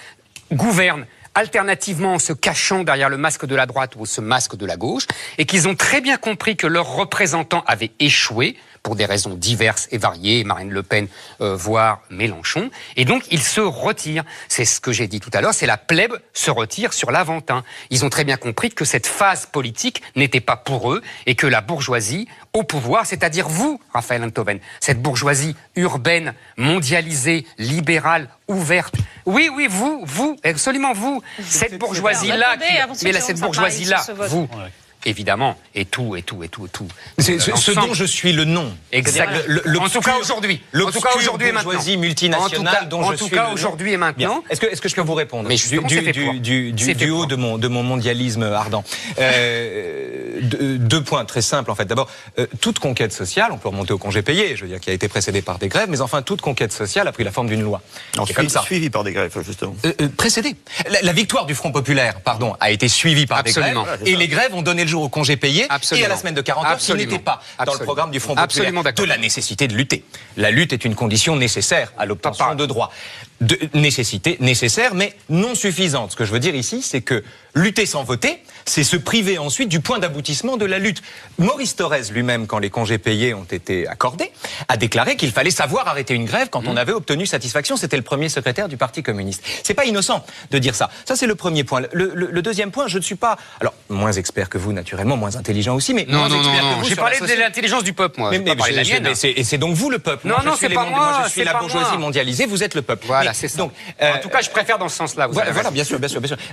Speaker 2: gouverne alternativement en se cachant derrière le masque de la droite ou ce masque de la gauche, et qu'ils ont très bien compris que leurs représentants avaient échoué, pour des raisons diverses et variées, Marine Le Pen, voire Mélenchon, et donc ils se retirent. C'est ce que j'ai dit tout à l'heure, c'est la plèbe se retire sur l'Aventin. Ils ont très bien compris que cette phase politique n'était pas pour eux, et que la bourgeoisie au pouvoir, c'est-à-dire vous, Raphaël Enthoven, cette bourgeoisie urbaine, mondialisée, libérale, ouverte, oui, vous, absolument vous, cette bourgeoisie-là, cette bourgeoisie-là, vous... Évidemment, et tout.
Speaker 18: C'est ce dont je suis le nom.
Speaker 2: Exact. En tout cas aujourd'hui. En tout cas aujourd'hui et maintenant.
Speaker 18: Bourgeoisie multinationale dont je suis.
Speaker 2: En tout cas aujourd'hui et maintenant.
Speaker 18: Est-ce que je peux vous répondre?
Speaker 2: Mais
Speaker 18: du haut de mon mondialisme ardent. Deux points très simples en fait. D'abord, toute conquête sociale, on peut remonter au congé payé, je veux dire, qui a été précédé par des grèves, mais enfin toute conquête sociale a pris la forme d'une loi.
Speaker 13: Comme ça. Suivi par des grèves, justement.
Speaker 18: Précédé. La victoire du Front populaire, a été suivie par des grèves, et les grèves ont donné le jour au congé payé et à la semaine de 40 heures, qui n'était pas dans le programme du Front populaire, de la nécessité de lutter. La lutte est une condition nécessaire à l'obtention de droits. Nécessité nécessaire, mais non suffisante. Ce que je veux dire ici, c'est que lutter sans voter, c'est se priver ensuite du point d'aboutissement de la lutte. Maurice Thorez lui-même, quand les congés payés ont été accordés, a déclaré qu'il fallait savoir arrêter une grève quand on avait obtenu satisfaction. C'était le premier secrétaire du Parti communiste. C'est pas innocent de dire ça. Ça, c'est le premier point. Le deuxième point, je ne suis pas, alors, moins expert que vous, naturellement, moins intelligent aussi, mais moins expert que vous.
Speaker 2: J'ai parlé de l'intelligence du peuple, moi.
Speaker 18: Et c'est donc vous le peuple.
Speaker 2: Non, c'est pas moi.
Speaker 18: Je suis la bourgeoisie mondialisée, vous êtes le peuple.
Speaker 2: Voilà. c'est ça. Donc, en tout cas, je préfère dans ce sens-là.
Speaker 18: Voilà, bien sûr.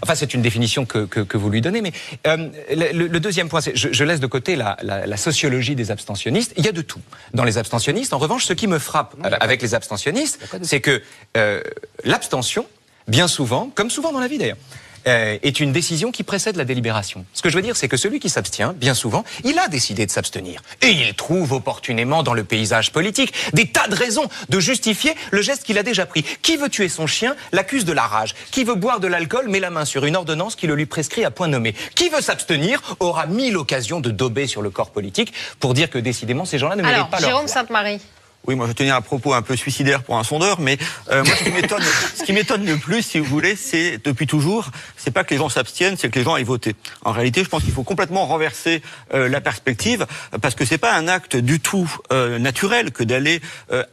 Speaker 18: Enfin, c'est une définition que vous lui donnez, mais le deuxième point, c'est je laisse de côté la sociologie des abstentionnistes. Il y a de tout dans les abstentionnistes. En revanche, ce qui me frappe avec les abstentionnistes, c'est que l'abstention, bien souvent, comme souvent dans la vie d'ailleurs, est une décision qui précède la délibération. Ce que je veux dire, c'est que celui qui s'abstient, bien souvent, il a décidé de s'abstenir. Et il trouve opportunément dans le paysage politique des tas de raisons de justifier le geste qu'il a déjà pris. Qui veut tuer son chien l'accuse de la rage. Qui veut boire de l'alcool met la main sur une ordonnance qui le lui prescrit à point nommé. Qui veut s'abstenir aura mille occasions de dober sur le corps politique pour dire que décidément ces gens-là ne méritent pas leur
Speaker 1: Jérôme Sainte-Marie.
Speaker 19: Oui, moi je tenais un propos un peu suicidaire pour un sondeur, mais moi ce qui m'étonne le plus, si vous voulez, c'est depuis toujours, c'est pas que les gens s'abstiennent, c'est que les gens aillent voter. En réalité, je pense qu'il faut complètement renverser la perspective, parce que c'est pas un acte du tout naturel que d'aller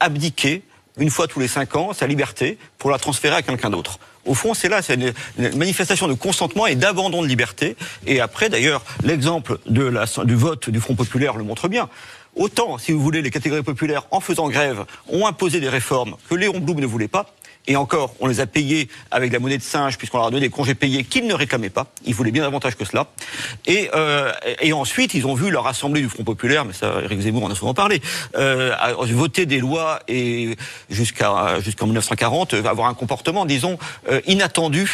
Speaker 19: abdiquer une fois tous les 5 ans sa liberté pour la transférer à quelqu'un d'autre. Au fond, c'est là, c'est une manifestation de consentement et d'abandon de liberté. Et après, d'ailleurs, l'exemple du vote du Front populaire le montre bien. Autant, si vous voulez, les catégories populaires, en faisant grève, ont imposé des réformes que Léon Blum ne voulait pas. Et encore, on les a payés avec la monnaie de singe, puisqu'on leur a donné des congés payés qu'ils ne réclamaient pas. Ils voulaient bien davantage que cela. Et ensuite, ils ont vu leur assemblée du Front populaire, mais ça, Éric Zemmour en a souvent parlé, voter des lois et jusqu'en 1940 avoir un comportement, disons, inattendu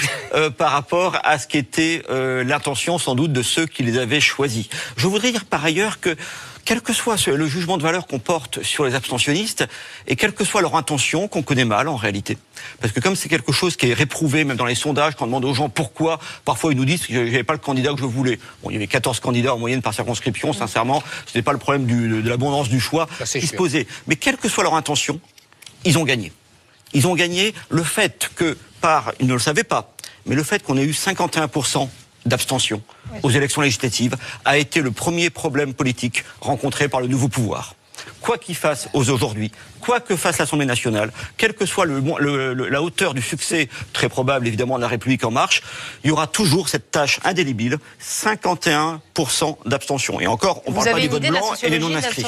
Speaker 19: par rapport à ce qu'était l'intention, sans doute, de ceux qui les avaient choisis. Je voudrais dire par ailleurs que quel que soit le jugement de valeur qu'on porte sur les abstentionnistes, et quelle que soit leur intention, qu'on connaît mal en réalité. Parce que comme c'est quelque chose qui est réprouvé, même dans les sondages, quand on demande aux gens pourquoi, parfois ils nous disent que j'avais pas le candidat que je voulais. Bon, il y avait 14 candidats en moyenne par circonscription, sincèrement, ce n'est pas le problème de l'abondance du choix qui se posait. Mais quelle que soit leur intention, ils ont gagné. Ils ont gagné le fait que, ils ne le savaient pas, mais le fait qu'on ait eu 51% d'abstention aux élections législatives a été le premier problème politique rencontré par le nouveau pouvoir. Quoi qu'il fasse aujourd'hui, quoi que fasse l'Assemblée nationale, quelle que soit la hauteur du succès très probable évidemment de la République en marche, il y aura toujours cette tâche indélébile, 51% d'abstention. Et encore, on ne parle pas des votes blancs et des non-inscrits.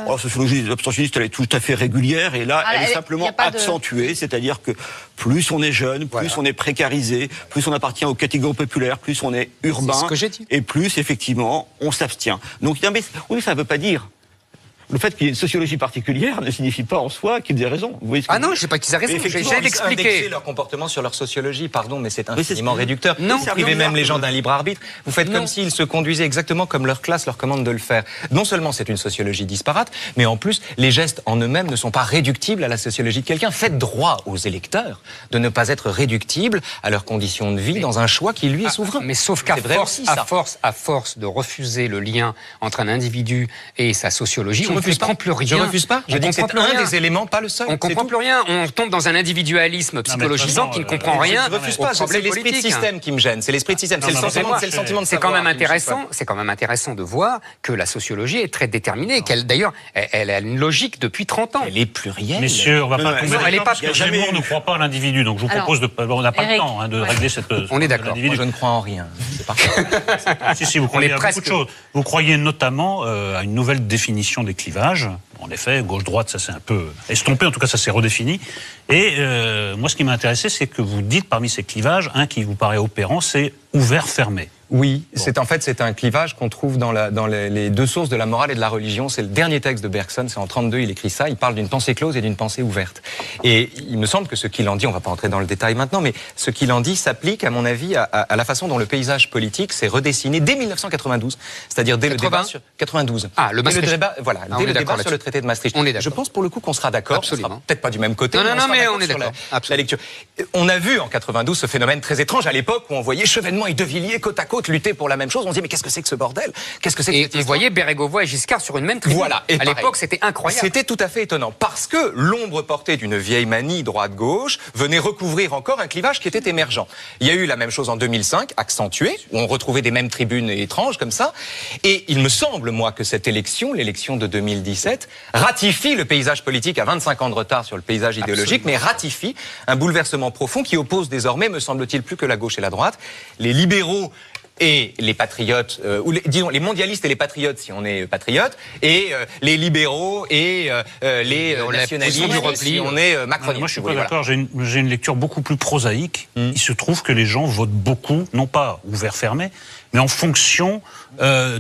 Speaker 19: La sociologie des abstentionnistes, elle est tout à fait régulière et là, elle est simplement accentuée, c'est-à-dire que plus on est jeune, plus on est précarisé, plus on appartient aux catégories populaires, plus on est urbain, et plus effectivement on s'abstient. Donc, oui, ça ne veut pas dire. Le fait qu'il y ait une sociologie particulière ne signifie pas en soi qu'ils aient raison. Vous voyez ce que
Speaker 2: non, je ne sais pas qu'ils aient raison. J'essaie d'expliquer.
Speaker 18: Indexer leur comportement sur leur sociologie, pardon, mais c'est infiniment réducteur. Non, vous privez même les gens d'un libre arbitre. Vous faites comme s'ils se conduisaient exactement comme leur classe leur commande de le faire. Non seulement c'est une sociologie disparate, mais en plus, les gestes en eux-mêmes ne sont pas réductibles à la sociologie de quelqu'un. Faites droit aux électeurs de ne pas être réductibles à leurs conditions de vie dans un choix qui, lui, est souverain.
Speaker 2: Mais sauf qu'à force de refuser le lien entre un individu et sa sociologie, on ne comprend plus rien.
Speaker 18: Je refuse pas. Je dis que c'est un des éléments, pas le seul.
Speaker 2: On ne comprend plus rien. On tombe dans un individualisme psychologisant qui ne comprend rien.
Speaker 18: Je ne refuse pas. C'est l'esprit de système qui me gêne. C'est l'esprit de système. C'est le sentiment de
Speaker 2: savoir. C'est quand même intéressant de voir que la sociologie est très déterminée. Qu'elle, d'ailleurs, elle a une logique depuis 30 ans.
Speaker 18: Elle est plurielle.
Speaker 3: Messieurs, on ne va pas tomber d'accord parce que Zemmour ne croit pas à l'individu. Donc je vous propose on n'a pas le temps de régler cette.
Speaker 2: On est d'accord.
Speaker 18: Je ne crois en rien. C'est parfait.
Speaker 3: Si, vous croyez à beaucoup de choses. Vous croyez notamment à une nouvelle définition des clivages. En effet, gauche-droite, ça s'est un peu estompé, en tout cas ça s'est redéfini. Et moi, ce qui m'a intéressé, c'est que vous dites parmi ces clivages, un qui vous paraît opérant, c'est ouvert-fermé.
Speaker 18: Oui, c'est un clivage qu'on trouve dans les deux sources de la morale et de la religion. C'est le dernier texte de Bergson, c'est en 32, il écrit ça. Il parle d'une pensée close et d'une pensée ouverte. Et il me semble que ce qu'il en dit, on ne va pas entrer dans le détail maintenant, mais ce qu'il en dit s'applique, à mon avis, à la façon dont le paysage politique s'est redessiné dès 1992, c'est-à-dire dès le débat sur 92.
Speaker 2: Ah, le Maastricht.
Speaker 18: Dès le débat sur le traité de Maastricht. Je pense pour le coup qu'on sera d'accord.
Speaker 2: Absolument.
Speaker 18: On sera peut-être pas du même côté.
Speaker 2: Non, mais on est d'accord.
Speaker 18: La lecture. On a vu en 92 ce phénomène très étrange à l'époque où on voyait Chevènement et De Villiers côte à côte lutter pour la même chose. On se dit mais qu'est-ce que c'est que ce bordel? Qu'est-ce que c'est que
Speaker 2: on voyait Bérégovoy et Giscard sur une même tribune.
Speaker 18: Voilà. Et
Speaker 2: à l'époque, c'était incroyable.
Speaker 18: C'était tout à fait étonnant parce que l'ombre portée d'une vieille manie droite-gauche venait recouvrir encore un clivage qui était émergent. Il y a eu la même chose en 2005, accentuée, où on retrouvait des mêmes tribunes étranges comme ça. Et il me semble, moi, que cette élection, l'élection de 2017, ratifie le paysage politique à 25 ans de retard sur le paysage idéologique, mais ratifie un bouleversement profond qui oppose désormais, me semble-t-il, plus que la gauche et la droite. Les libéraux et les patriotes, disons les mondialistes et les patriotes si on est patriote, et les libéraux et les nationalistes si on est macronien.
Speaker 3: Moi je suis pas d'accord, j'ai une lecture beaucoup plus prosaïque. Il se trouve que les gens votent beaucoup, non pas ouvert-fermé, mais en fonction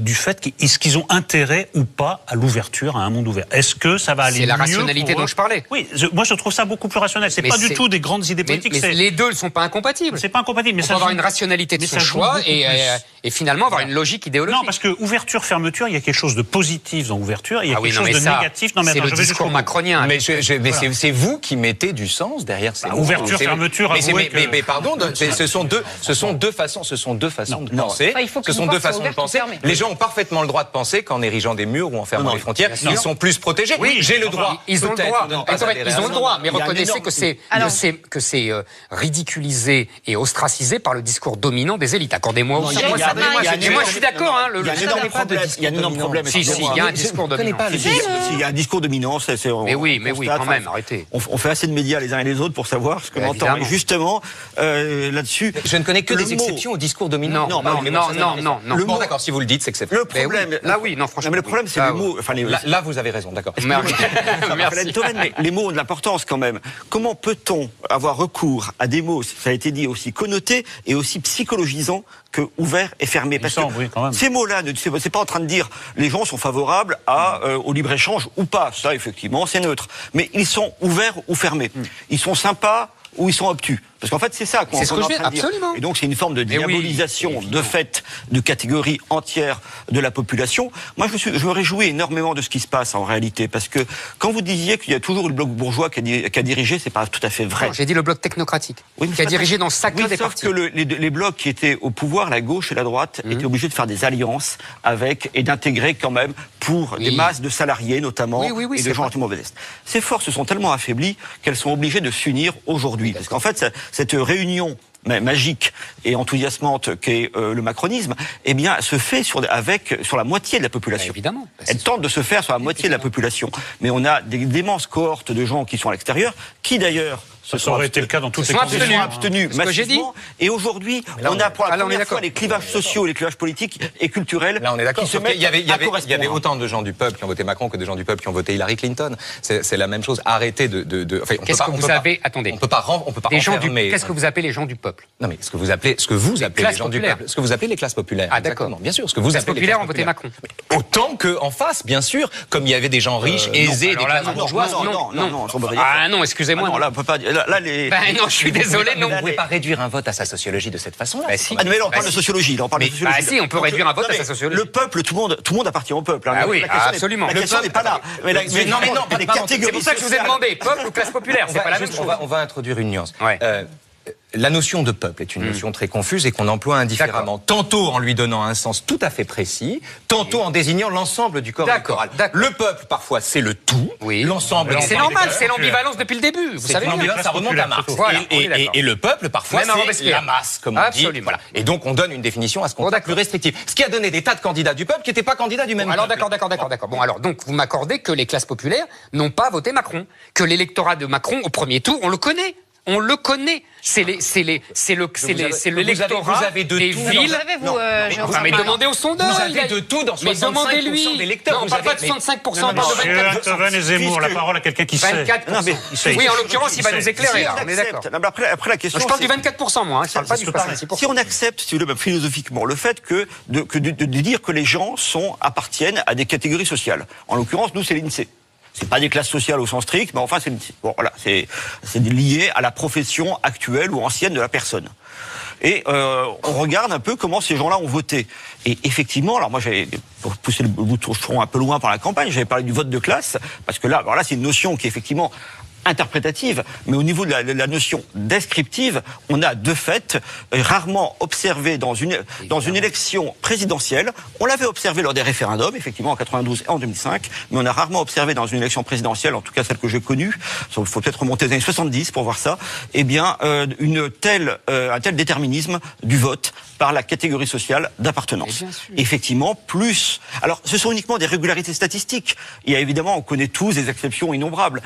Speaker 3: du fait est-ce qu'ils ont intérêt ou pas à l'ouverture, à un monde ouvert. Est-ce que ça va aller mieux?
Speaker 2: C'est la rationalité dont je parlais.
Speaker 3: Oui, moi je trouve ça beaucoup plus rationnel. C'est pas du tout des grandes idées politiques.
Speaker 2: Mais les deux ne sont pas incompatibles.
Speaker 3: C'est pas incompatible. Mais
Speaker 2: on peut avoir une rationalité de son choix et finalement avoir une logique idéologique.
Speaker 3: Non, parce que ouverture-fermeture, il y a quelque chose de positif dans ouverture, et il y a quelque chose de négatif. Non, mais
Speaker 2: c'est le discours macronien.
Speaker 18: Mais c'est vous qui mettez du sens derrière ces mots.
Speaker 3: Ouverture-fermeture.
Speaker 18: Mais pardon, ce sont deux façons de penser. Ce sont deux façons de penser. Les gens ont parfaitement le droit de penser qu'en érigeant des murs ou en fermant les frontières, ils sont plus protégés.
Speaker 2: Oui,
Speaker 18: j'ai le droit.
Speaker 2: Ils ont le droit. Ils ont le droit, mais reconnaissez que c'est ridiculisé et ostracisé par le discours dominant des élites. Accordez-moi aussi. Moi, je suis d'accord.
Speaker 19: Il y a un énorme problème.
Speaker 2: Si, il y a un discours dominant.
Speaker 19: Il y a un discours dominant.
Speaker 2: Mais oui, quand même, arrêtez.
Speaker 19: On fait assez de médias les uns et les autres pour savoir ce que l'on entend. Et justement, là-dessus...
Speaker 18: Je ne connais que des exceptions au discours dominant.
Speaker 2: Non.
Speaker 18: Bon, d'accord, si vous le dites, c'est que c'est...
Speaker 19: Le problème...
Speaker 2: Là, oui, non, franchement.
Speaker 19: Mais le problème, c'est les mots...
Speaker 18: Là, vous avez raison, d'accord.
Speaker 2: Merci.
Speaker 19: Mais les mots ont de l'importance quand même. Comment peut-on avoir recours à des mots, ça a été dit, aussi connotés et aussi psychologisants que ouvert et fermé? Parce que ces mots-là, c'est pas en train de dire les gens sont favorables au libre-échange ou pas. Ça, effectivement, c'est neutre. Mais ils sont ouverts ou fermés. Ils sont sympas ou ils sont obtus. Parce qu'en fait, c'est ça qu'on est en train de dire. Et donc, c'est une forme de diabolisation de fait de catégories entières de la population. Moi, je me réjouis énormément de ce qui se passe en réalité. Parce que quand vous disiez qu'il y a toujours le bloc bourgeois qui a dirigé, c'est pas tout à fait vrai.
Speaker 2: J'ai dit le bloc technocratique, qui a dirigé dans chacun des partis.
Speaker 19: Sauf que les blocs qui étaient au pouvoir, la gauche et la droite, étaient obligés de faire des alliances avec et d'intégrer quand même pour des masses de salariés notamment et de gens relativement modestes. Ces forces se sont tellement affaiblies qu'elles sont obligées de s'unir aujourd'hui. Parce qu'en fait, cette réunion magique et enthousiasmante qu'est le macronisme, eh bien, se fait sur la moitié de la population.
Speaker 2: Évidemment.
Speaker 19: Elle tente de se faire sur la moitié de la population. Mais on a d'immenses cohortes de gens qui sont à l'extérieur, qui d'ailleurs
Speaker 3: ça aurait été le cas dans toutes les conditions.
Speaker 19: Ils sont abstenus massivement. Et aujourd'hui, on a pour la première fois les clivages sociaux, les clivages politiques et culturels.
Speaker 18: Là, on est d'accord. Il y avait autant de gens du peuple qui ont voté Macron que de gens du peuple qui ont voté Hillary Clinton. C'est la même chose. Arrêtez de.
Speaker 2: Qu'est-ce que vous avez? Attendez.
Speaker 18: On peut pas enfermer.
Speaker 2: Qu'est-ce que vous appelez les gens du peuple?
Speaker 18: Non, mais ce que vous appelez les gens du peuple. Ce que vous appelez les classes populaires.
Speaker 2: Ah, d'accord.
Speaker 18: Bien sûr. Ce que vous appelez les
Speaker 2: populaires ont voté Macron.
Speaker 18: Autant qu'en face, bien sûr, comme il y avait des gens riches, aisés, des classes bourgeoises.
Speaker 19: Non.
Speaker 2: Ah non, excusez-moi.
Speaker 19: Non, là, on peut pas. Là, les.
Speaker 2: Non, je suis désolé, non.
Speaker 18: Vous ne pouvez pas réduire un vote à sa sociologie de cette façon-là.
Speaker 2: Si.
Speaker 19: Mais là, on parle de sociologie.
Speaker 2: Si, on peut réduire un vote à sa sociologie.
Speaker 19: Le peuple, tout le monde appartient au peuple.
Speaker 2: Ah oui, absolument.
Speaker 19: La question n'est pas là.
Speaker 2: Non, c'est pour ça que je vous ai demandé, peuple ou classe populaire, c'est pas la même chose.
Speaker 18: On va introduire une nuance. La notion de peuple est une notion très confuse et qu'on emploie indifféremment. Tantôt en lui donnant un sens tout à fait précis, tantôt en désignant l'ensemble du corps électoral. Le peuple, parfois, c'est le tout. L'ensemble.
Speaker 2: C'est normal, c'est l'ambivalence depuis le début. Vous savez bien.
Speaker 18: Ça remonte à Marx. Et le peuple, parfois, c'est la masse, comme on dit. Voilà. Et donc, on donne une définition à ce concept plus restrictif. Ce qui a donné des tas de candidats du peuple qui n'étaient pas candidats du même peuple.
Speaker 2: Alors, d'accord. Bon, alors, donc, vous m'accordez que les classes populaires n'ont pas voté Macron. Que l'électorat de Macron, au premier tour, on le connaît. On le connaît. C'est l'électorat des villes. Mais demandez au sondeur.
Speaker 18: Vous avez de tout dans 65% des lecteurs.
Speaker 2: On ne parle pas de 65%, on parle de 24%.
Speaker 3: Et Zemmour, la parole à quelqu'un qui sait.
Speaker 2: 24%. Oui, en l'occurrence, il va nous éclairer. On est d'accord.
Speaker 19: Après, la question.
Speaker 2: Je parle du 24%, moi. Je parle pas du 66%.
Speaker 19: Si on accepte, si vous voulez, philosophiquement, le fait de dire que les gens appartiennent à des catégories sociales. En l'occurrence, nous, c'est l'INSEE. C'est pas des classes sociales au sens strict, mais enfin, c'est lié à la profession actuelle ou ancienne de la personne. Et on regarde un peu comment ces gens-là ont voté. Et effectivement, alors moi, pour pousser le bout de front un peu loin par la campagne, j'avais parlé du vote de classe, parce que là, c'est une notion qui est effectivement interprétative, mais au niveau de la notion descriptive, on a de fait rarement observé dans une élection présidentielle, on l'avait observé lors des référendums, effectivement en 92 et en 2005, mais on a rarement observé dans une élection présidentielle, en tout cas celle que j'ai connue, il faut peut-être remonter aux années 70 pour voir ça, eh bien un tel déterminisme du vote par la catégorie sociale d'appartenance. Effectivement, plus... Alors, ce sont uniquement des régularités statistiques. Il y a évidemment, on connaît tous des exceptions innombrables.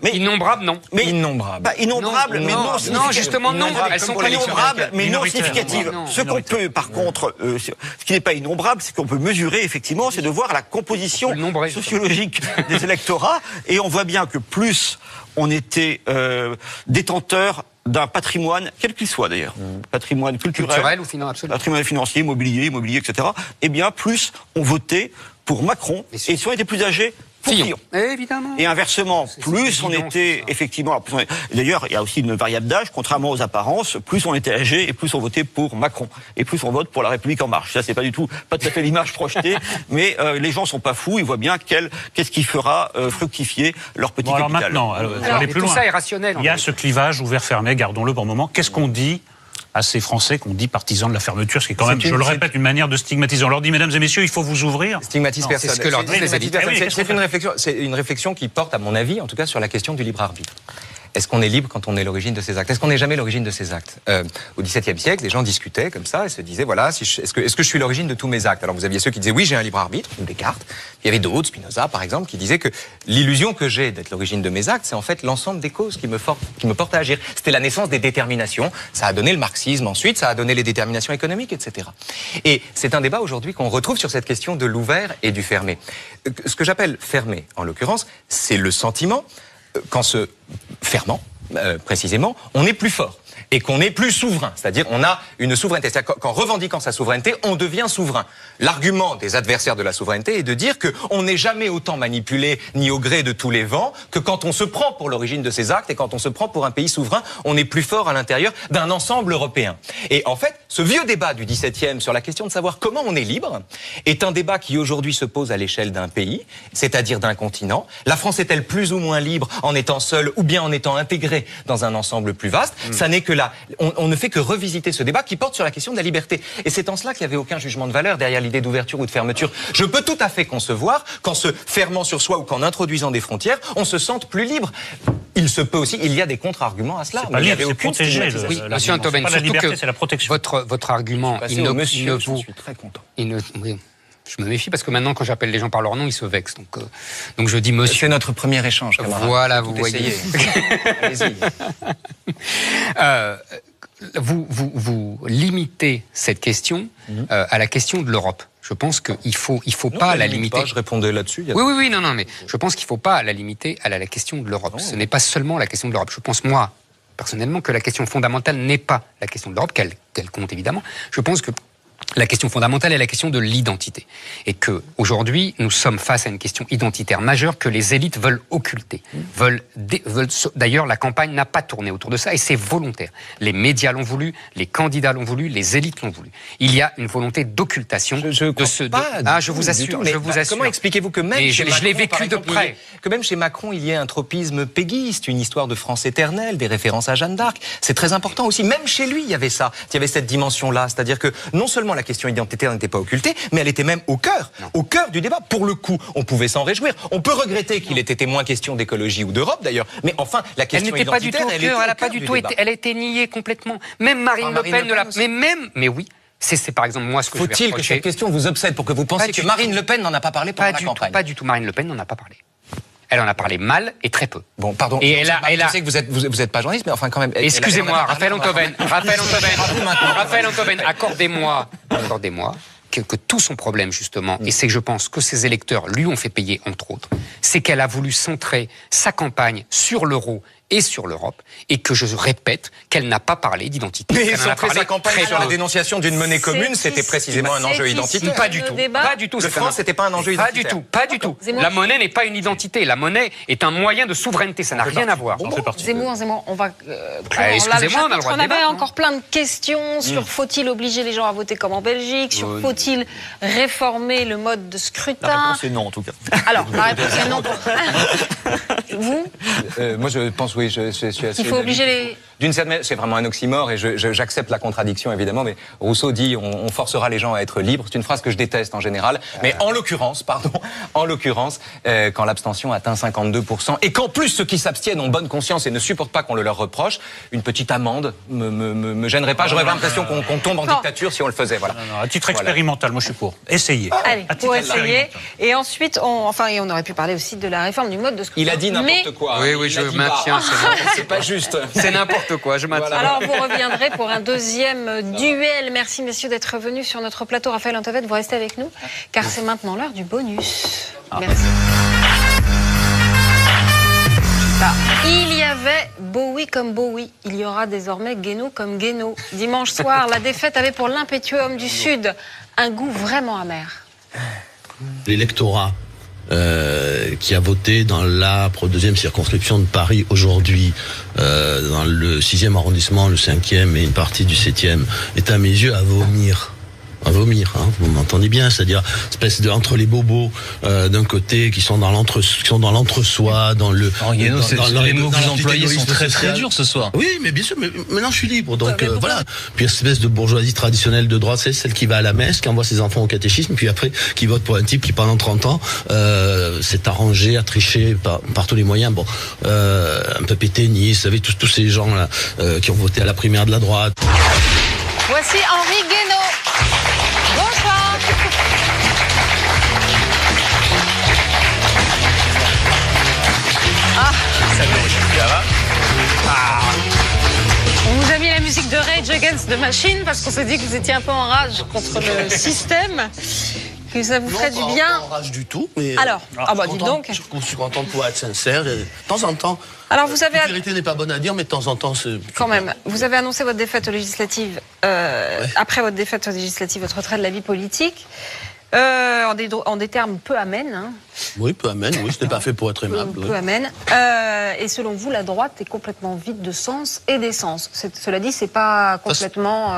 Speaker 19: Mais
Speaker 2: innombrables, non.
Speaker 19: Mais
Speaker 14: innombrables.
Speaker 19: Pas innombrables, mais non significatives.
Speaker 2: Non, justement, non. Elles sont pas
Speaker 19: innombrables, mais non significatives. Ce qu'on peut, par contre, ce qui n'est pas innombrable, c'est qu'on peut mesurer, effectivement, c'est de voir la composition sociologique des électorats. Et on voit bien que plus on était détenteur d'un patrimoine, quel qu'il soit d'ailleurs, patrimoine culturel
Speaker 2: ou financier,
Speaker 19: patrimoine financier, immobilier, etc., eh bien, plus on votait pour Macron. Et si on était plus âgé, pour Fillon.
Speaker 2: Évidemment.
Speaker 19: Et inversement, plus on était effectivement... D'ailleurs, il y a aussi une variable d'âge, contrairement aux apparences, plus on était âgé et plus on votait pour Macron. Et plus on vote pour La République En Marche. Ça, c'est pas tout à fait l'image projetée, mais les gens sont pas fous, ils voient bien qu'est-ce qui fera fructifier leur petit capital.
Speaker 3: Maintenant, aller plus loin.
Speaker 2: Tout ça est rationnel.
Speaker 3: Il y a ce clivage ouvert-fermé, gardons-le pour le moment. Qu'est-ce qu'on dit à ces Français qu'on dit partisans de la fermeture, ce qui est quand même, je le répète, une manière de stigmatiser. On leur dit, mesdames et messieurs, il faut vous ouvrir.
Speaker 18: Stigmatise personne.
Speaker 2: C'est ce que leur disent les élites.
Speaker 18: C'est une réflexion qui porte, à mon avis, en tout cas, sur la question du libre arbitre. Est-ce qu'on est libre quand on est l'origine de ses actes? Est-ce qu'on n'est jamais l'origine de ses actes? Au XVIIe siècle, les gens discutaient comme ça et se disaient, voilà, est-ce que je suis l'origine de tous mes actes? Alors vous aviez ceux qui disaient, oui, j'ai un libre arbitre, ou Descartes. Il y avait d'autres, Spinoza par exemple, qui disaient que l'illusion que j'ai d'être l'origine de mes actes, c'est en fait l'ensemble des causes qui me portent à agir. C'était la naissance des déterminations. Ça a donné le marxisme ensuite, ça a donné les déterminations économiques, etc. Et c'est un débat aujourd'hui qu'on retrouve sur cette question de l'ouvert et du fermé. Ce que j'appelle fermé, en l'occurrence, c'est le sentiment qu'en se fermant, précisément, on est plus fort et qu'on est plus souverain, c'est-à-dire on a une souveraineté, c'est-à-dire qu'en revendiquant sa souveraineté, on devient souverain. L'argument des adversaires de la souveraineté est de dire qu'on n'est jamais autant manipulé ni au gré de tous les vents que quand on se prend pour l'origine de ses actes et quand on se prend pour un pays souverain, on est plus fort à l'intérieur d'un ensemble européen. Et en fait, ce vieux débat du XVIIe sur la question de savoir comment on est libre est un débat qui aujourd'hui se pose à l'échelle d'un pays, c'est-à-dire d'un continent. La France est-elle plus ou moins libre en étant seule ou bien en étant intégrée dans un ensemble plus vaste? Ça n'est que là. On ne fait que revisiter ce débat qui porte sur la question de la liberté. Et c'est en cela qu'il n'y avait aucun jugement de valeur derrière l'idée d'ouverture ou de fermeture. Je peux tout à fait concevoir qu'en se fermant sur soi ou qu'en introduisant des frontières, on se sente plus libre. Il se peut aussi, il y a des contre-arguments à cela.
Speaker 3: C'est pas libre, c'est protégé.
Speaker 2: Oui, monsieur Antoven,
Speaker 3: c'est pas la
Speaker 2: surtout
Speaker 3: liberté,
Speaker 2: que
Speaker 3: c'est la protection.
Speaker 2: Votre argument, il ne vous...
Speaker 19: Je suis très content.
Speaker 2: Oui. Je me méfie parce que maintenant, quand j'appelle les gens par leur nom, ils se vexent. Donc je dis monsieur.
Speaker 18: C'est notre premier échange, camarade.
Speaker 2: Voilà, vous voyez.
Speaker 18: Allez-y.
Speaker 2: Vous limitez cette question à la question de l'Europe. Je pense qu'il faut pas la limiter.
Speaker 18: Je répondais là-dessus.
Speaker 2: Oui, non, mais je pense qu'il faut pas la limiter à la question de l'Europe. Ce n'est pas seulement la question de l'Europe. Je pense, moi, personnellement, que la question fondamentale n'est pas la question de l'Europe, qu'elle compte évidemment. Je pense que la question fondamentale est la question de l'identité. Et que, aujourd'hui, nous sommes face à une question identitaire majeure que les élites veulent occulter. D'ailleurs, la campagne n'a pas tourné autour de ça et c'est volontaire. Les médias l'ont voulu, les candidats l'ont voulu, les élites l'ont voulu. Il y a une volonté d'occultation de ce... je vous assure, je vous assure.
Speaker 18: Comment expliquez-vous que même chez Macron,
Speaker 2: je l'ai vécu de près.
Speaker 18: Que même chez Macron, il y ait un tropisme péguiste, une histoire de France éternelle, des références à Jeanne d'Arc. C'est très important aussi. Même chez lui, il y avait ça. Il y avait cette dimension-là. C'est-à-dire que non seulement la question identitaire n'était pas occultée, mais elle était même au cœur du débat. Pour le coup, on pouvait s'en réjouir. On peut regretter qu'il ait été moins question d'écologie ou d'Europe d'ailleurs, mais enfin, la question
Speaker 2: identitaire, elle n'était pas du tout au cœur, elle n'a pas du tout été, elle a été niée complètement. Même Marine Le Pen ne l'a... Mais oui. C'est par exemple moi ce que je vais reprocher.
Speaker 18: Faut-il que cette question vous obsède pour que vous pensiez que Marine Le Pen n'en a pas parlé pendant la campagne?
Speaker 2: Pas du tout, Marine Le Pen n'en a pas parlé. Elle en a parlé mal et très peu.
Speaker 18: Bon, pardon.
Speaker 2: Et
Speaker 18: je sais que vous êtes pas journaliste, mais enfin quand même.
Speaker 2: Excusez-moi, Raphaël Antoven, accordez-moi que tout son problème justement, et c'est que je pense que ses électeurs lui ont fait payer entre autres, c'est qu'elle a voulu centrer sa campagne sur l'euro et sur l'Europe, et que je répète qu'elle n'a pas parlé d'identité.
Speaker 18: Mais centrer sa campagne sur la dénonciation d'une monnaie commune, c'était précisément un enjeu identitaire.
Speaker 2: Pas du tout. Pas du tout.
Speaker 18: Le franc, c'était pas un enjeu identitaire.
Speaker 2: Pas du tout. La monnaie n'est pas une identité. La monnaie est un moyen de souveraineté. Ça n'a rien à voir.
Speaker 1: Zemmour, on va.
Speaker 2: Excusez-moi, on a le droit de débattre.
Speaker 1: On avait encore plein de questions sur faut-il obliger les gens à voter comme en Belgique, sur faut-il réformer le mode de scrutin.
Speaker 19: La réponse est non, en tout cas.
Speaker 1: Alors, la réponse est non. Vous
Speaker 18: moi, je pense oui, je suis assez...
Speaker 1: Il faut obliger les...
Speaker 18: D'une certaine manière, c'est vraiment un oxymore et j'accepte la contradiction évidemment, mais Rousseau dit on forcera les gens à être libres. C'est une phrase que je déteste en général, mais en l'occurrence, quand l'abstention atteint 52% et qu'en plus ceux qui s'abstiennent ont bonne conscience et ne supportent pas qu'on le leur reproche, une petite amende me gênerait pas. J'aurais l'impression qu'on tombe en dictature si on le faisait. Voilà.
Speaker 3: À titre expérimental, moi je suis pour. Essayez.
Speaker 1: Allez, pour essayer. Et ensuite, on aurait pu parler aussi de la réforme du mode de scrutin.
Speaker 18: Il a dit n'importe quoi.
Speaker 2: Oui, je maintiens.
Speaker 18: C'est pas juste.
Speaker 2: C'est n'importe quoi, je m'attends.
Speaker 1: Alors vous reviendrez pour un deuxième duel. Merci messieurs d'être venus sur notre plateau. Raphaël Antovet, vous restez avec nous, car c'est maintenant l'heure du bonus. Merci. Il y avait Bowie comme Bowie, il y aura désormais Guénaud comme Guénaud. Dimanche soir, la défaite avait pour l'impétueux homme du Sud un goût vraiment amer.
Speaker 20: L'électorat qui a voté dans la deuxième circonscription de Paris aujourd'hui, dans le 6e arrondissement, le 5e et une partie du 7e, est à mes yeux à vomir. À vomir, hein, vous m'entendez bien, c'est-à-dire espèce de entre les bobos d'un côté qui sont dans l'entre-soi, dans le.
Speaker 14: Les mots que vous employez sont très très durs ce soir.
Speaker 20: Oui, mais bien sûr, mais maintenant je suis libre, donc voilà. Puis espèce de bourgeoisie traditionnelle de droite, c'est celle qui va à la messe, qui envoie ses enfants au catéchisme, puis après qui vote pour un type qui pendant 30 ans s'est arrangé, a triché par tous les moyens. Bon, un peu Pétaini, vous savez tous ces gens là qui ont voté à la primaire de la droite.
Speaker 1: Voici Henri Guénaud. Bonsoir. On vous a mis la musique de Rage Against the Machine parce qu'on s'est dit que vous étiez un peu en rage contre le système, que ça vous ferait du bien.
Speaker 20: Pas en rage du tout, mais
Speaker 1: alors, dites donc.
Speaker 20: Je suis content de pouvoir être sincère. Et de temps en temps.
Speaker 1: Alors vous avez.
Speaker 20: La vérité n'est pas bonne à dire, mais de temps en temps, c'est.
Speaker 1: Quand même, vous avez annoncé votre défaite aux législatives. Après votre défaite aux législatives, votre retrait de la vie politique. En des termes peu amènes. Hein.
Speaker 20: Oui, peu amène, oui, ce n'est pas fait pour être aimable.
Speaker 1: Peu amène. Et selon vous, la droite est complètement vide de sens et d'essence. Cela dit, c'est pas complètement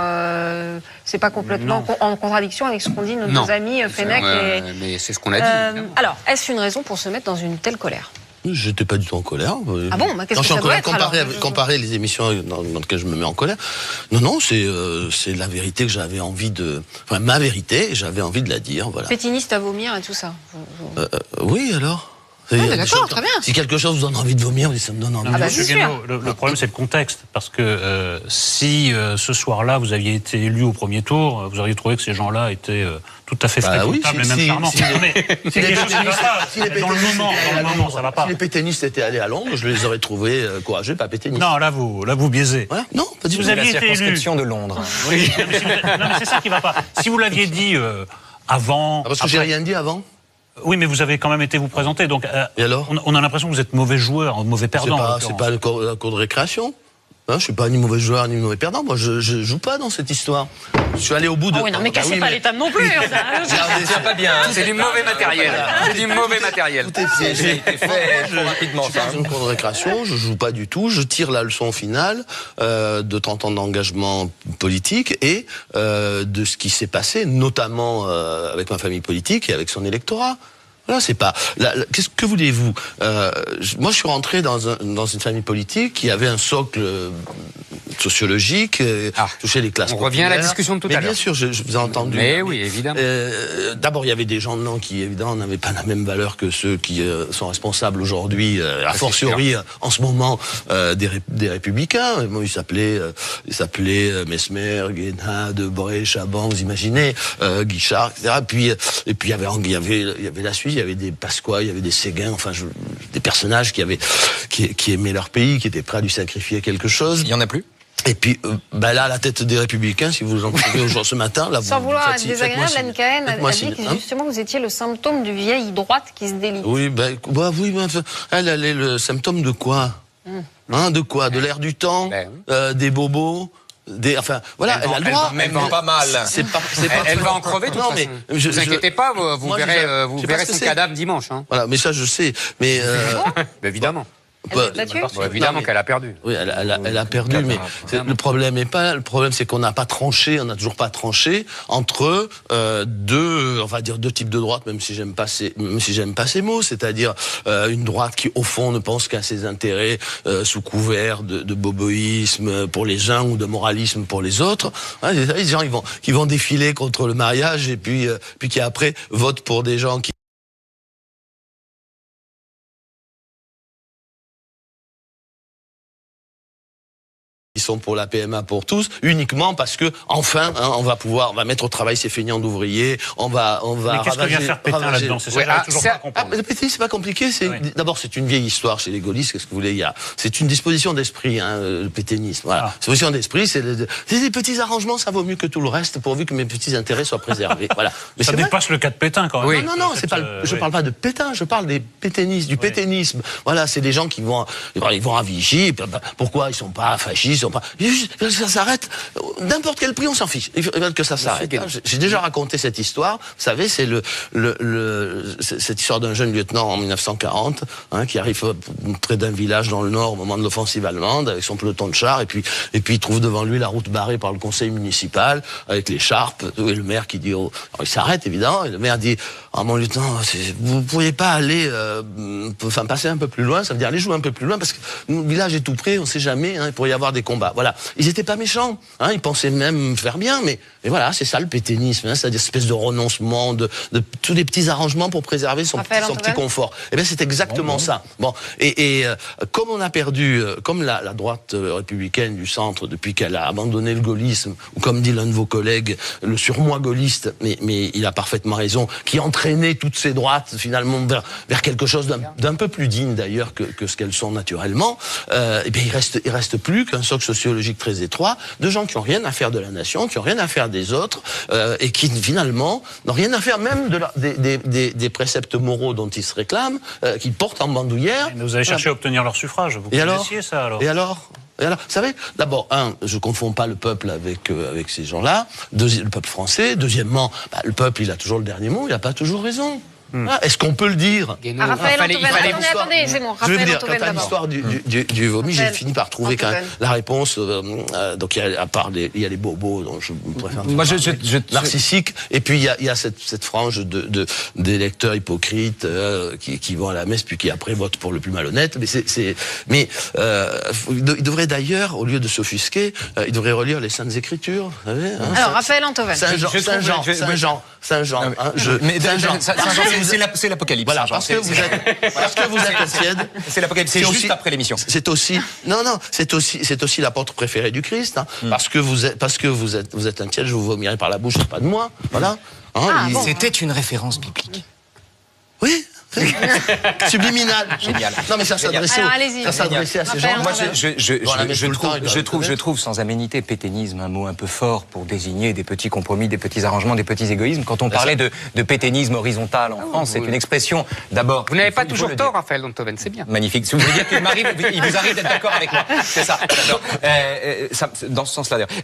Speaker 1: en contradiction avec ce qu'ont dit nos amis Fenech et.
Speaker 2: Mais c'est ce qu'on a dit.
Speaker 1: Alors, est-ce une raison pour se mettre dans une telle colère?
Speaker 20: J'étais pas du tout en colère.
Speaker 1: Ah bon, qu'est-ce que ça doit être
Speaker 20: comparer les émissions dans lesquelles je me mets en colère. Non, c'est la vérité que j'avais envie de... Enfin, ma vérité, j'avais envie de la dire, voilà.
Speaker 1: Pétiniste à vomir et tout ça.
Speaker 20: Oui, alors
Speaker 1: d'accord, très bien.
Speaker 20: Si quelque chose vous donne envie de vomir, ça me donne envie de vomir.
Speaker 3: Monsieur Guénaud, le problème, c'est le contexte. Parce que si ce soir-là, vous aviez été élu au premier tour, vous auriez trouvé que ces gens-là étaient tout à fait fréquentables et même charmants. Dans le moment, ça va pas.
Speaker 20: Si les pétainistes étaient allés à Londres, je les aurais trouvés courageux, pas pétainistes.
Speaker 3: Non, là, vous biaisez.
Speaker 20: Voilà. Non, pas du tout.
Speaker 18: Vous aviez été circonscription de Londres.
Speaker 3: Oui. Non, mais c'est ça qui va pas. Si vous l'aviez dit avant...
Speaker 20: Parce que j'ai rien dit avant.
Speaker 3: Oui, mais vous avez quand même été vous présenter, donc
Speaker 20: et alors
Speaker 3: on a l'impression que vous êtes mauvais joueur, mauvais perdant.
Speaker 20: C'est pas la cour de récréation. Hein, je suis pas ni mauvais joueur ni mauvais perdant. Moi, je joue pas dans cette histoire. Je suis allé au bout de.
Speaker 1: Ah oui, non, mais cassez pas les tables non plus.
Speaker 18: C'est pas bien.
Speaker 2: C'est du mauvais matériel. C'est du mauvais matériel.
Speaker 20: Tout est piégé.
Speaker 18: fait trop rapidement.
Speaker 20: Je suis dans une cour de récréation. Je joue pas du tout. Je tire la leçon finale de 30 ans d'engagement politique et de ce qui s'est passé, notamment avec ma famille politique et avec son électorat. Voilà, c'est pas. Qu'est-ce que voulez-vous moi, je suis rentré dans une famille politique qui avait un socle sociologique, touchait les classes populaires.
Speaker 2: On revient à la discussion de tout à l'heure.
Speaker 20: Bien sûr, je vous ai entendu.
Speaker 2: Mais oui, évidemment.
Speaker 20: D'abord, il y avait des gens dedans qui, évidemment, n'avaient pas la même valeur que ceux qui sont responsables aujourd'hui, a fortiori, en ce moment, des Républicains. Moi, ils s'appelaient Mesmer, Guéna, Debré, Chaban, vous imaginez, Guichard, etc. Et puis, il y avait la Suisse, il y avait des Pasqua, il y avait des Séguin, enfin, des personnages qui aimaient leur pays, qui étaient prêts à lui sacrifier quelque chose.
Speaker 18: Il y en a plus?
Speaker 20: Et puis, là, la tête des Républicains, si vous en trouvez aujourd'hui ce matin, là,
Speaker 1: sans vouloir être désagréable, la NKN a dit que justement vous étiez le symptôme du vieille droite qui se délite.
Speaker 20: Oui, elle est le symptôme de quoi? De quoi? De l'air du temps, des bobos. Voilà, elle a le droit.
Speaker 18: Même pas mal.
Speaker 2: Elle va en crever de toute façon. Ne vous inquiétez pas, vous verrez son cadavre dimanche.
Speaker 20: Voilà, mais ça je sais. Mais
Speaker 2: évidemment. Évidemment qu'elle a perdu.
Speaker 20: Oui, elle a perdu, mais le problème est pas. Le problème, c'est qu'on n'a pas tranché, on n'a toujours pas tranché entre deux types de droite, même si j'aime pas ces mots, c'est-à-dire une droite qui, au fond, ne pense qu'à ses intérêts sous couvert de boboïsme pour les uns ou de moralisme pour les autres. Hein, les gens qui vont défiler contre le mariage et puis qui après votent pour des gens qui sont pour la PMA pour tous, uniquement parce que enfin, on va mettre au travail ces feignants d'ouvriers, on va
Speaker 3: mais qu'est-ce que vient faire Pétain là-dedans? C'est ça, toujours pas comprendre.
Speaker 20: Le Pétain, c'est pas compliqué. D'abord, c'est une vieille histoire chez les gaullistes. Qu'est-ce que vous voulez? C'est une disposition d'esprit, le pétainisme. Voilà. Disposition d'esprit, c'est des petits arrangements, ça vaut mieux que tout le reste, pourvu que mes petits intérêts soient préservés. Voilà.
Speaker 3: Mais ça dépasse le cas de Pétain quand même.
Speaker 20: Oui. Non, je parle pas de Pétain, je parle des pétainistes, du pétainisme. Voilà, c'est des gens qui vont à Vichy. Pourquoi ils sont pas fascistes? Ça s'arrête. N'importe quel prix, on s'en fiche. Ils veulent que ça s'arrête. J'ai déjà raconté cette histoire. Vous savez, c'est cette histoire d'un jeune lieutenant en 1940, qui arrive près d'un village dans le nord au moment de l'offensive allemande avec son peloton de chars et puis il trouve devant lui la route barrée par le conseil municipal avec l'écharpe et le maire qui dit alors il s'arrête évidemment et le maire dit mon lieutenant, vous pourriez pas aller passer un peu plus loin, ça veut dire aller jouer un peu plus loin parce que le village est tout près, on sait jamais, il pourrait y avoir des combats. Voilà. Ils étaient pas méchants, ils pensaient même faire bien, mais voilà, c'est ça le pétainisme, c'est une espèce de renoncement, de tous les petits arrangements pour préserver son petit confort. Eh bien, c'est exactement ça. Bon, et comme on a perdu, comme la droite républicaine du centre, depuis qu'elle a abandonné le gaullisme, ou comme dit l'un de vos collègues, le surmoi gaulliste, mais il a parfaitement raison, qui entraînait toutes ces droites finalement vers quelque chose d'un peu plus digne d'ailleurs que ce qu'elles sont naturellement. Eh bien, il reste plus qu'un socle sociologique très étroit de gens qui n'ont rien à faire de la nation, qui n'ont rien à faire des autres, et qui finalement n'ont rien à faire même des préceptes moraux dont ils se réclament, qu'ils portent en bandoulière.
Speaker 3: Mais vous allez chercher à obtenir leur suffrage. Vous connaissiez ça alors?
Speaker 20: Et alors, vous savez, d'abord, je confonds pas le peuple avec ces gens-là, le peuple français. Deuxièmement, le peuple, il a toujours le dernier mot, il n'a pas toujours raison. Est-ce qu'on peut le dire?
Speaker 1: Raphaël Antoven, attendez, c'est bon.
Speaker 20: Je veux dire, quant à l'histoire du vomi, j'ai fini par trouver quand même la réponse. Donc, à part il y a les bobos, dont je préfère narcissiques, et puis il y a cette frange d'électeurs hypocrites qui vont à la messe puis qui après votent pour le plus malhonnête. Mais il devrait d'ailleurs, au lieu de s'offusquer, il devrait relire les Saintes Écritures. Vous savez,
Speaker 1: alors, Raphaël Antoven.
Speaker 20: Saint-Jean.
Speaker 18: C'est l'Apocalypse.
Speaker 20: Voilà, parce que vous êtes tiède.
Speaker 18: C'est l'Apocalypse. C'est juste après l'émission.
Speaker 20: C'est aussi l'apôtre préféré du Christ. Parce que vous êtes un tiède, je vous vomirai par la bouche, c'est pas de moi. Voilà.
Speaker 18: C'était une référence biblique.
Speaker 20: Oui. Subliminal.
Speaker 18: Génial.
Speaker 20: Non mais ça s'adressait à ces gens.
Speaker 18: Moi je trouve sans aménité pétainisme un mot un peu fort pour désigner des petits compromis, des petits arrangements, des petits égoïsmes. Quand on parlait de pétainisme horizontal en France, c'est une expression d'abord.
Speaker 2: Vous n'avez pas toujours tort, Raphaël Antoven, c'est bien.
Speaker 18: Magnifique. Si vous voulez dire qu'il vous arrive d'être d'accord avec moi, c'est ça. Dans ce sens-là d'ailleurs.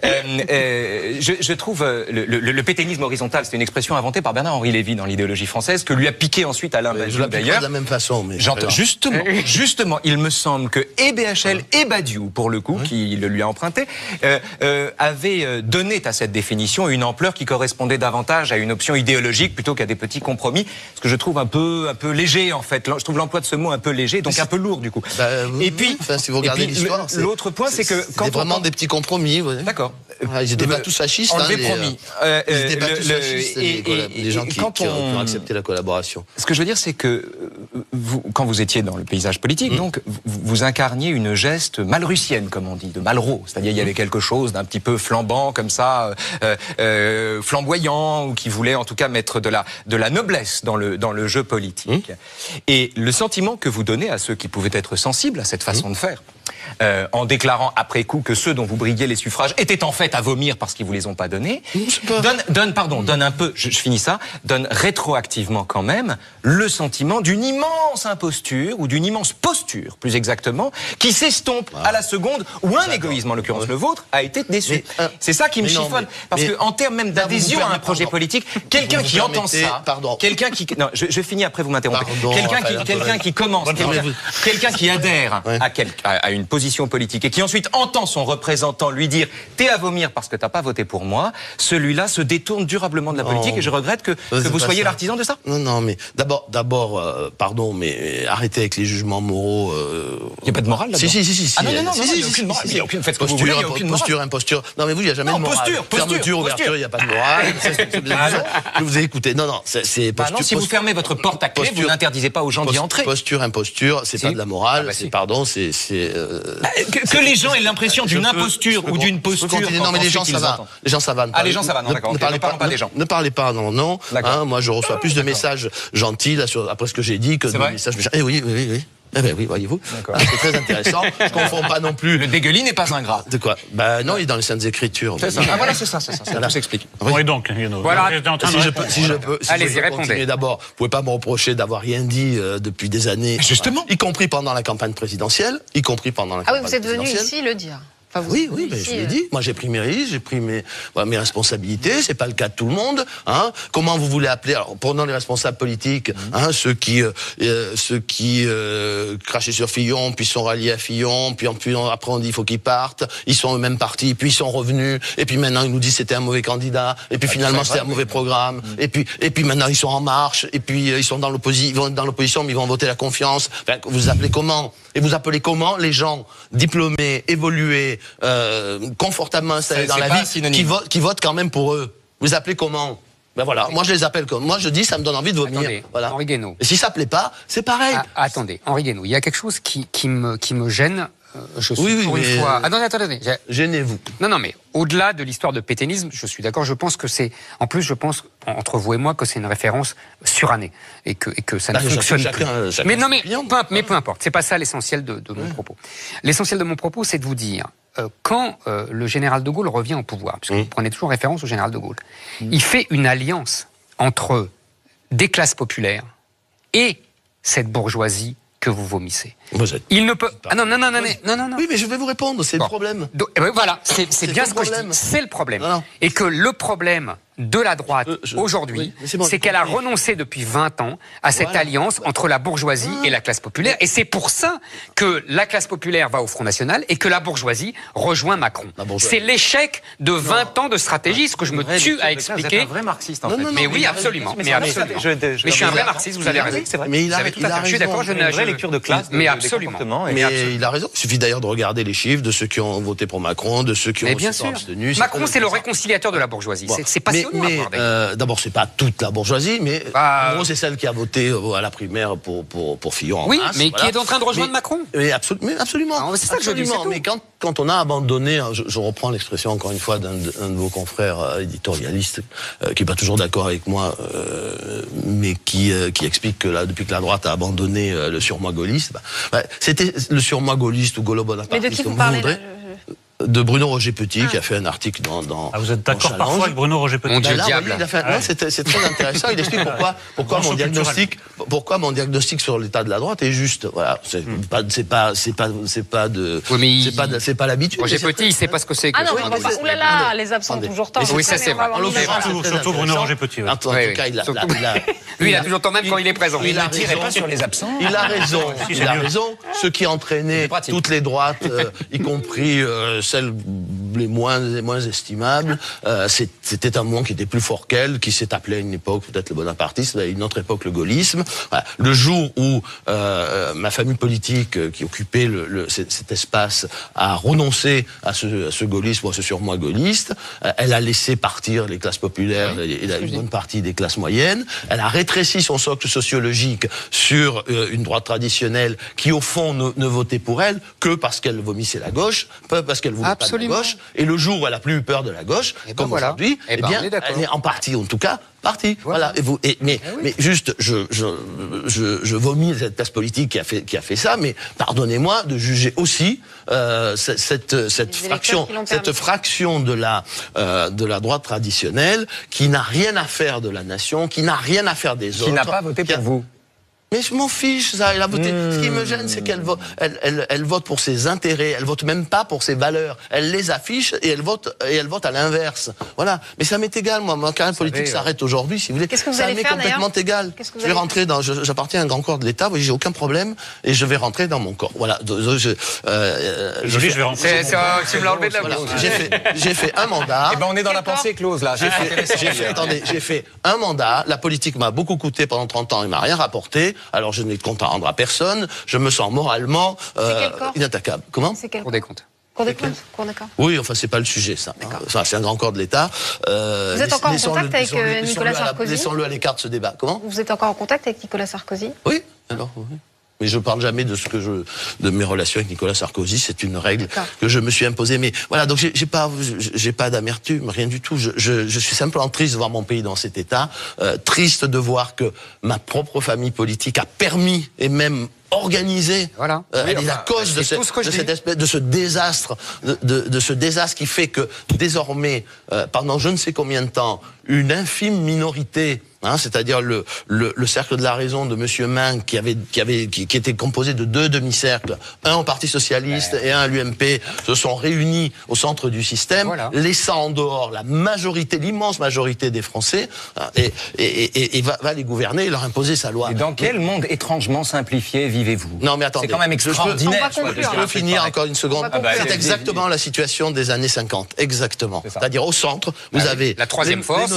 Speaker 18: Je trouve le pétainisme horizontal, c'est une expression inventée par Bernard-Henri Lévy dans l'idéologie française, que lui a piqué ensuite Alain Badiou. D'ailleurs,
Speaker 20: de la même façon, mais
Speaker 18: justement, il me semble que et BHL et Badiou, pour le coup, qui le lui a emprunté, avaient donné à cette définition une ampleur qui correspondait davantage à une option idéologique plutôt qu'à des petits compromis, ce que je trouve un peu léger en fait. Je trouve l'emploi de ce mot un peu léger, donc un peu lourd du coup.
Speaker 20: Et puis, si vous regardez l'histoire,
Speaker 18: l'autre point, c'est que
Speaker 20: quand vraiment des petits compromis.
Speaker 18: D'accord.
Speaker 20: Ils n'étaient pas tous fascistes.
Speaker 18: Enlevé promis.
Speaker 20: Ils n'étaient pas tous fascistes. Les gens qui ont accepté la collaboration.
Speaker 18: Ce que je veux dire, c'est que quand vous étiez dans le paysage politique, donc vous incarniez une geste malrussienne, comme on dit, de Malraux. C'est-à-dire il y avait quelque chose d'un petit peu flambant, comme ça, flamboyant, ou qui voulait en tout cas mettre de la noblesse dans le jeu politique. Et le sentiment que vous donnez à ceux qui pouvaient être sensibles à cette façon de faire, en déclarant après coup que ceux dont vous briguiez les suffrages étaient en fait à vomir parce qu'ils vous les ont pas donnés, donne un peu, je finis ça, donne rétroactivement quand même le sentiment d'une immense imposture, ou d'une immense posture, plus exactement, qui s'estompe à la seconde, où un égoïsme, en l'occurrence le vôtre, a été déçu. C'est ça qui me chiffonne. Parce qu'en termes même d'adhésion à un projet politique, quelqu'un qui entend ça, quelqu'un qui... Non, je finis après, vous m'interrompez. Quelqu'un qui commence, quelqu'un qui adhère à une position politique et qui ensuite entend son représentant lui dire « t'es à vomir parce que t'as pas voté pour moi », celui-là se détourne durablement de la politique et je regrette que vous soyez l'artisan de ça.
Speaker 20: Non, mais d'abord, pardon, mais arrêtez avec les jugements moraux.
Speaker 18: Il n'y a pas de morale là-dedans.
Speaker 20: Si.
Speaker 18: Ah non, il n'y a aucune morale. Il n'y a aucune, faites ce que vous voulez, il n'y a aucune
Speaker 20: posture, imposture. Non, mais vous, il n'y a jamais de morale. Fermeture, ouverture, il n'y a pas de morale. Je vous ai écouté. Non, c'est posture.
Speaker 18: Si vous fermez votre porte à clé, vous n'interdisez pas aux gens d'y entrer.
Speaker 20: Posture, imposture, c'est pas de la morale. Pardon, c'est.
Speaker 18: Que les gens aient l'impression d'une imposture ou d'une posture.
Speaker 20: Non, mais les gens, ça va. Les gens, ça va.
Speaker 18: Ah, les gens, ça va. Non, d'accord. Ne parlons pas des gens.
Speaker 20: Ne parlez pas, non. Moi, je reçois plus de messages gentils après ce que j'ai dit que de messages méchants. Eh oui. Eh ben oui, voyez-vous. C'est très intéressant. Je confonds pas non plus.
Speaker 18: Le dégueulis n'est pas ingrat.
Speaker 20: De quoi? Non, il est dans les Saintes Écritures.
Speaker 18: C'est ça. Ah voilà, c'est ça. Ça tout s'explique.
Speaker 3: Oui, donc,
Speaker 16: voilà.
Speaker 20: Si je peux.
Speaker 2: Allez-y, répondez.
Speaker 20: D'abord, vous pouvez pas me reprocher d'avoir rien dit depuis des années.
Speaker 18: Justement.
Speaker 20: Y compris pendant la campagne présidentielle.
Speaker 1: Ah oui, vous êtes venu ici le dire.
Speaker 20: Oui, mais je l'ai dit. Moi, j'ai pris mes risques, j'ai pris mes responsabilités. C'est pas le cas de tout le monde. Comment vous voulez appeler? Alors, prenons les responsables politiques, ceux qui crachaient sur Fillon, puis sont ralliés à Fillon, puis après on dit il faut qu'ils partent. Ils sont au même parti, puis ils sont revenus, et puis maintenant ils nous disent c'était un mauvais candidat, et puis finalement c'était un mauvais programme, et puis maintenant ils sont en marche, et puis ils sont dans l'opposition, mais ils vont voter la confiance. Enfin, vous appelez comment? Et vous appelez comment les gens diplômés, évolués, confortablement installés dans la vie, qui votent quand même pour eux? Vous appelez comment? Ben voilà, moi je les appelle comme... Moi je dis, ça me donne envie de vomir.
Speaker 2: Attendez,
Speaker 20: voilà.
Speaker 2: Henri Guénaud.
Speaker 20: Et si ça plaît pas, c'est pareil.
Speaker 2: Attendez, Henri Guénaud, il y a quelque chose qui me gêne. Je suis pour une fois... Attendez.
Speaker 20: Gênez-vous.
Speaker 2: Non, mais au-delà de l'histoire de pétainisme, je suis d'accord, je pense que c'est... En plus, je pense, entre vous et moi, que c'est une référence surannée. Et que ça ne fonctionne plus. Mais peu importe, c'est pas ça l'essentiel de mon propos. L'essentiel de mon propos, c'est de vous dire... Quand le général de Gaulle revient au pouvoir, puisque vous prenez toujours référence au général de Gaulle, il fait une alliance entre des classes populaires et cette bourgeoisie que vous vomissez. Il ne peut... non.
Speaker 20: Oui, mais je vais vous répondre, c'est le problème.
Speaker 2: Voilà, c'est bien ce que je dis, c'est le problème. Et que le problème de la droite aujourd'hui, c'est qu'elle a renoncé depuis 20 ans à cette alliance entre la bourgeoisie et la classe populaire. Et c'est pour ça que la classe populaire va au Front National et que la bourgeoisie rejoint Macron. C'est l'échec de 20 ans de stratégie, ce que je me tue à expliquer.
Speaker 18: Vous êtes un vrai marxiste, en fait.
Speaker 2: Mais oui, absolument. Mais je suis un vrai marxiste, vous avez raison.
Speaker 20: Mais il a
Speaker 2: raison. Je suis d'accord, je n'ai
Speaker 19: une vraie lecture de classe.
Speaker 2: Mais absolument.
Speaker 20: Mais il a raison. Il suffit d'ailleurs de regarder les chiffres de ceux qui ont voté pour Macron, de ceux qui ont
Speaker 2: bien sûr.
Speaker 20: abstenu.
Speaker 2: Macron, c'est le réconciliateur de la bourgeoisie. C'est passionnant.
Speaker 20: Mais d'abord, c'est pas toute la bourgeoisie, mais en gros, c'est celle qui a voté à la primaire pour Fillon.
Speaker 2: Oui, mais qui est en train de rejoindre Macron.
Speaker 20: Mais absolument.
Speaker 2: C'est ça que je dis.
Speaker 20: Mais quand on a abandonné, je reprends l'expression encore une fois d'un de vos confrères éditorialistes, qui est pas toujours d'accord avec moi, mais qui explique que depuis que la droite a abandonné le surmoi gaulliste, c'était le surmoi gaulliste ou gaulo-bonapartiste.
Speaker 1: Mais de qui vous parlez là?
Speaker 20: De Bruno Roger Petit, qui a fait un article dans
Speaker 3: vous êtes d'accord parfois avec Bruno Roger Petit?
Speaker 2: Mon Dieu, diable.
Speaker 20: C'est très intéressant. Il explique pourquoi mon diagnostic sur l'état de la droite est juste. Voilà, c'est pas l'habitude.
Speaker 2: Roger Petit, il sait pas ce que c'est.
Speaker 1: Ah non, oulala, les absents toujours tort.
Speaker 2: Oui, ça c'est vrai.
Speaker 3: Surtout Bruno Roger Petit.
Speaker 20: En tout cas,
Speaker 2: lui, il a toujours tort même quand il est présent.
Speaker 18: Il ne tirait pas sur les absents.
Speaker 20: Il a raison. Ce qui entraînait toutes les droites, y compris celles les moins estimables, c'était un mouvement qui était plus fort qu'elle, qui s'est appelé à une époque peut-être le bonapartisme, à une autre époque le gaullisme. Voilà. Le jour où ma famille politique qui occupait cet espace a renoncé à ce gaullisme ou à ce surmoi gaulliste, elle a laissé partir les classes populaires et une bonne partie des classes moyennes. Elle a rétréci son socle sociologique sur une droite traditionnelle qui au fond ne votait pour elle que parce qu'elle vomissait la gauche, pas parce qu'elle voulait pas de la gauche. Et le jour où elle a plus eu peur de la gauche, comme aujourd'hui, elle est en partie, en tout cas, partie. Voilà. Mais juste, je vomis cette classe politique qui a fait ça, mais pardonnez-moi de juger aussi cette fraction de la droite traditionnelle qui n'a rien à faire de la nation, qui n'a rien à faire des autres.
Speaker 18: Qui n'a pas voté pour vous.
Speaker 20: Mais je m'en fiche, ça. Elle a voté. Ce qui me gêne, c'est qu'elle vote, elle vote pour ses intérêts. Elle vote même pas pour ses valeurs. Elle les affiche et elle vote à l'inverse. Voilà. Mais ça m'est égal, moi. Ma carrière politique s'arrête aujourd'hui, si vous voulez.
Speaker 1: Qu'est-ce que vous
Speaker 20: ça
Speaker 1: allez
Speaker 20: m'est
Speaker 1: faire,
Speaker 20: complètement égal. Je vais rentrer dans. J'appartiens à un grand corps de l'État. J'ai aucun problème et je vais rentrer dans mon corps. Voilà.
Speaker 3: Je vais rentrer.
Speaker 18: Tu me l'as enlevé de la bouche.
Speaker 20: J'ai fait un mandat.
Speaker 18: Eh ben, on est dans la pensée close là.
Speaker 20: J'ai fait un mandat. La politique m'a beaucoup coûté pendant 30 ans. Il m'a rien rapporté. Alors je n'ai de compte à rendre à personne. Je me sens moralement inattaquable. Comment ?
Speaker 1: C'est quel
Speaker 2: Cour des comptes.
Speaker 1: Cour des comptes, Cour des comptes.
Speaker 20: Oui, enfin c'est pas le sujet ça. Ça c'est un grand corps de l'État.
Speaker 1: Vous êtes encore en contact avec Nicolas Sarkozy ?
Speaker 20: Laissons-le à l'écart de ce débat. Comment ?
Speaker 1: Vous êtes encore en contact avec Nicolas Sarkozy ?
Speaker 20: Oui. Alors oui. Mais je parle jamais de mes relations avec Nicolas Sarkozy. C'est une règle que je me suis imposée. Mais voilà, donc j'ai pas d'amertume, rien du tout. Je suis simplement triste de voir mon pays dans cet état, triste de voir que ma propre famille politique a permis et même organisé.
Speaker 2: Voilà.
Speaker 20: Elle est la cause de ce désastre, de ce désastre qui fait que désormais, pendant je ne sais combien de temps, une infime minorité, c'est-à-dire le cercle de la raison de Monsieur Main, qui était composé de 2 demi-cercles, un au Parti socialiste et un à l'UMP, se sont réunis au centre du système, laissant en dehors la majorité, l'immense majorité des Français, et va les gouverner et leur imposer sa loi.
Speaker 18: Et dans quel monde étrangement simplifié vivez-vous ?
Speaker 20: Non mais attendez.
Speaker 18: C'est quand même extraordinaire.
Speaker 20: Je peux finir encore une seconde. C'est exactement la situation des années 50. Exactement. C'est-à-dire au centre, vous avez
Speaker 2: la troisième force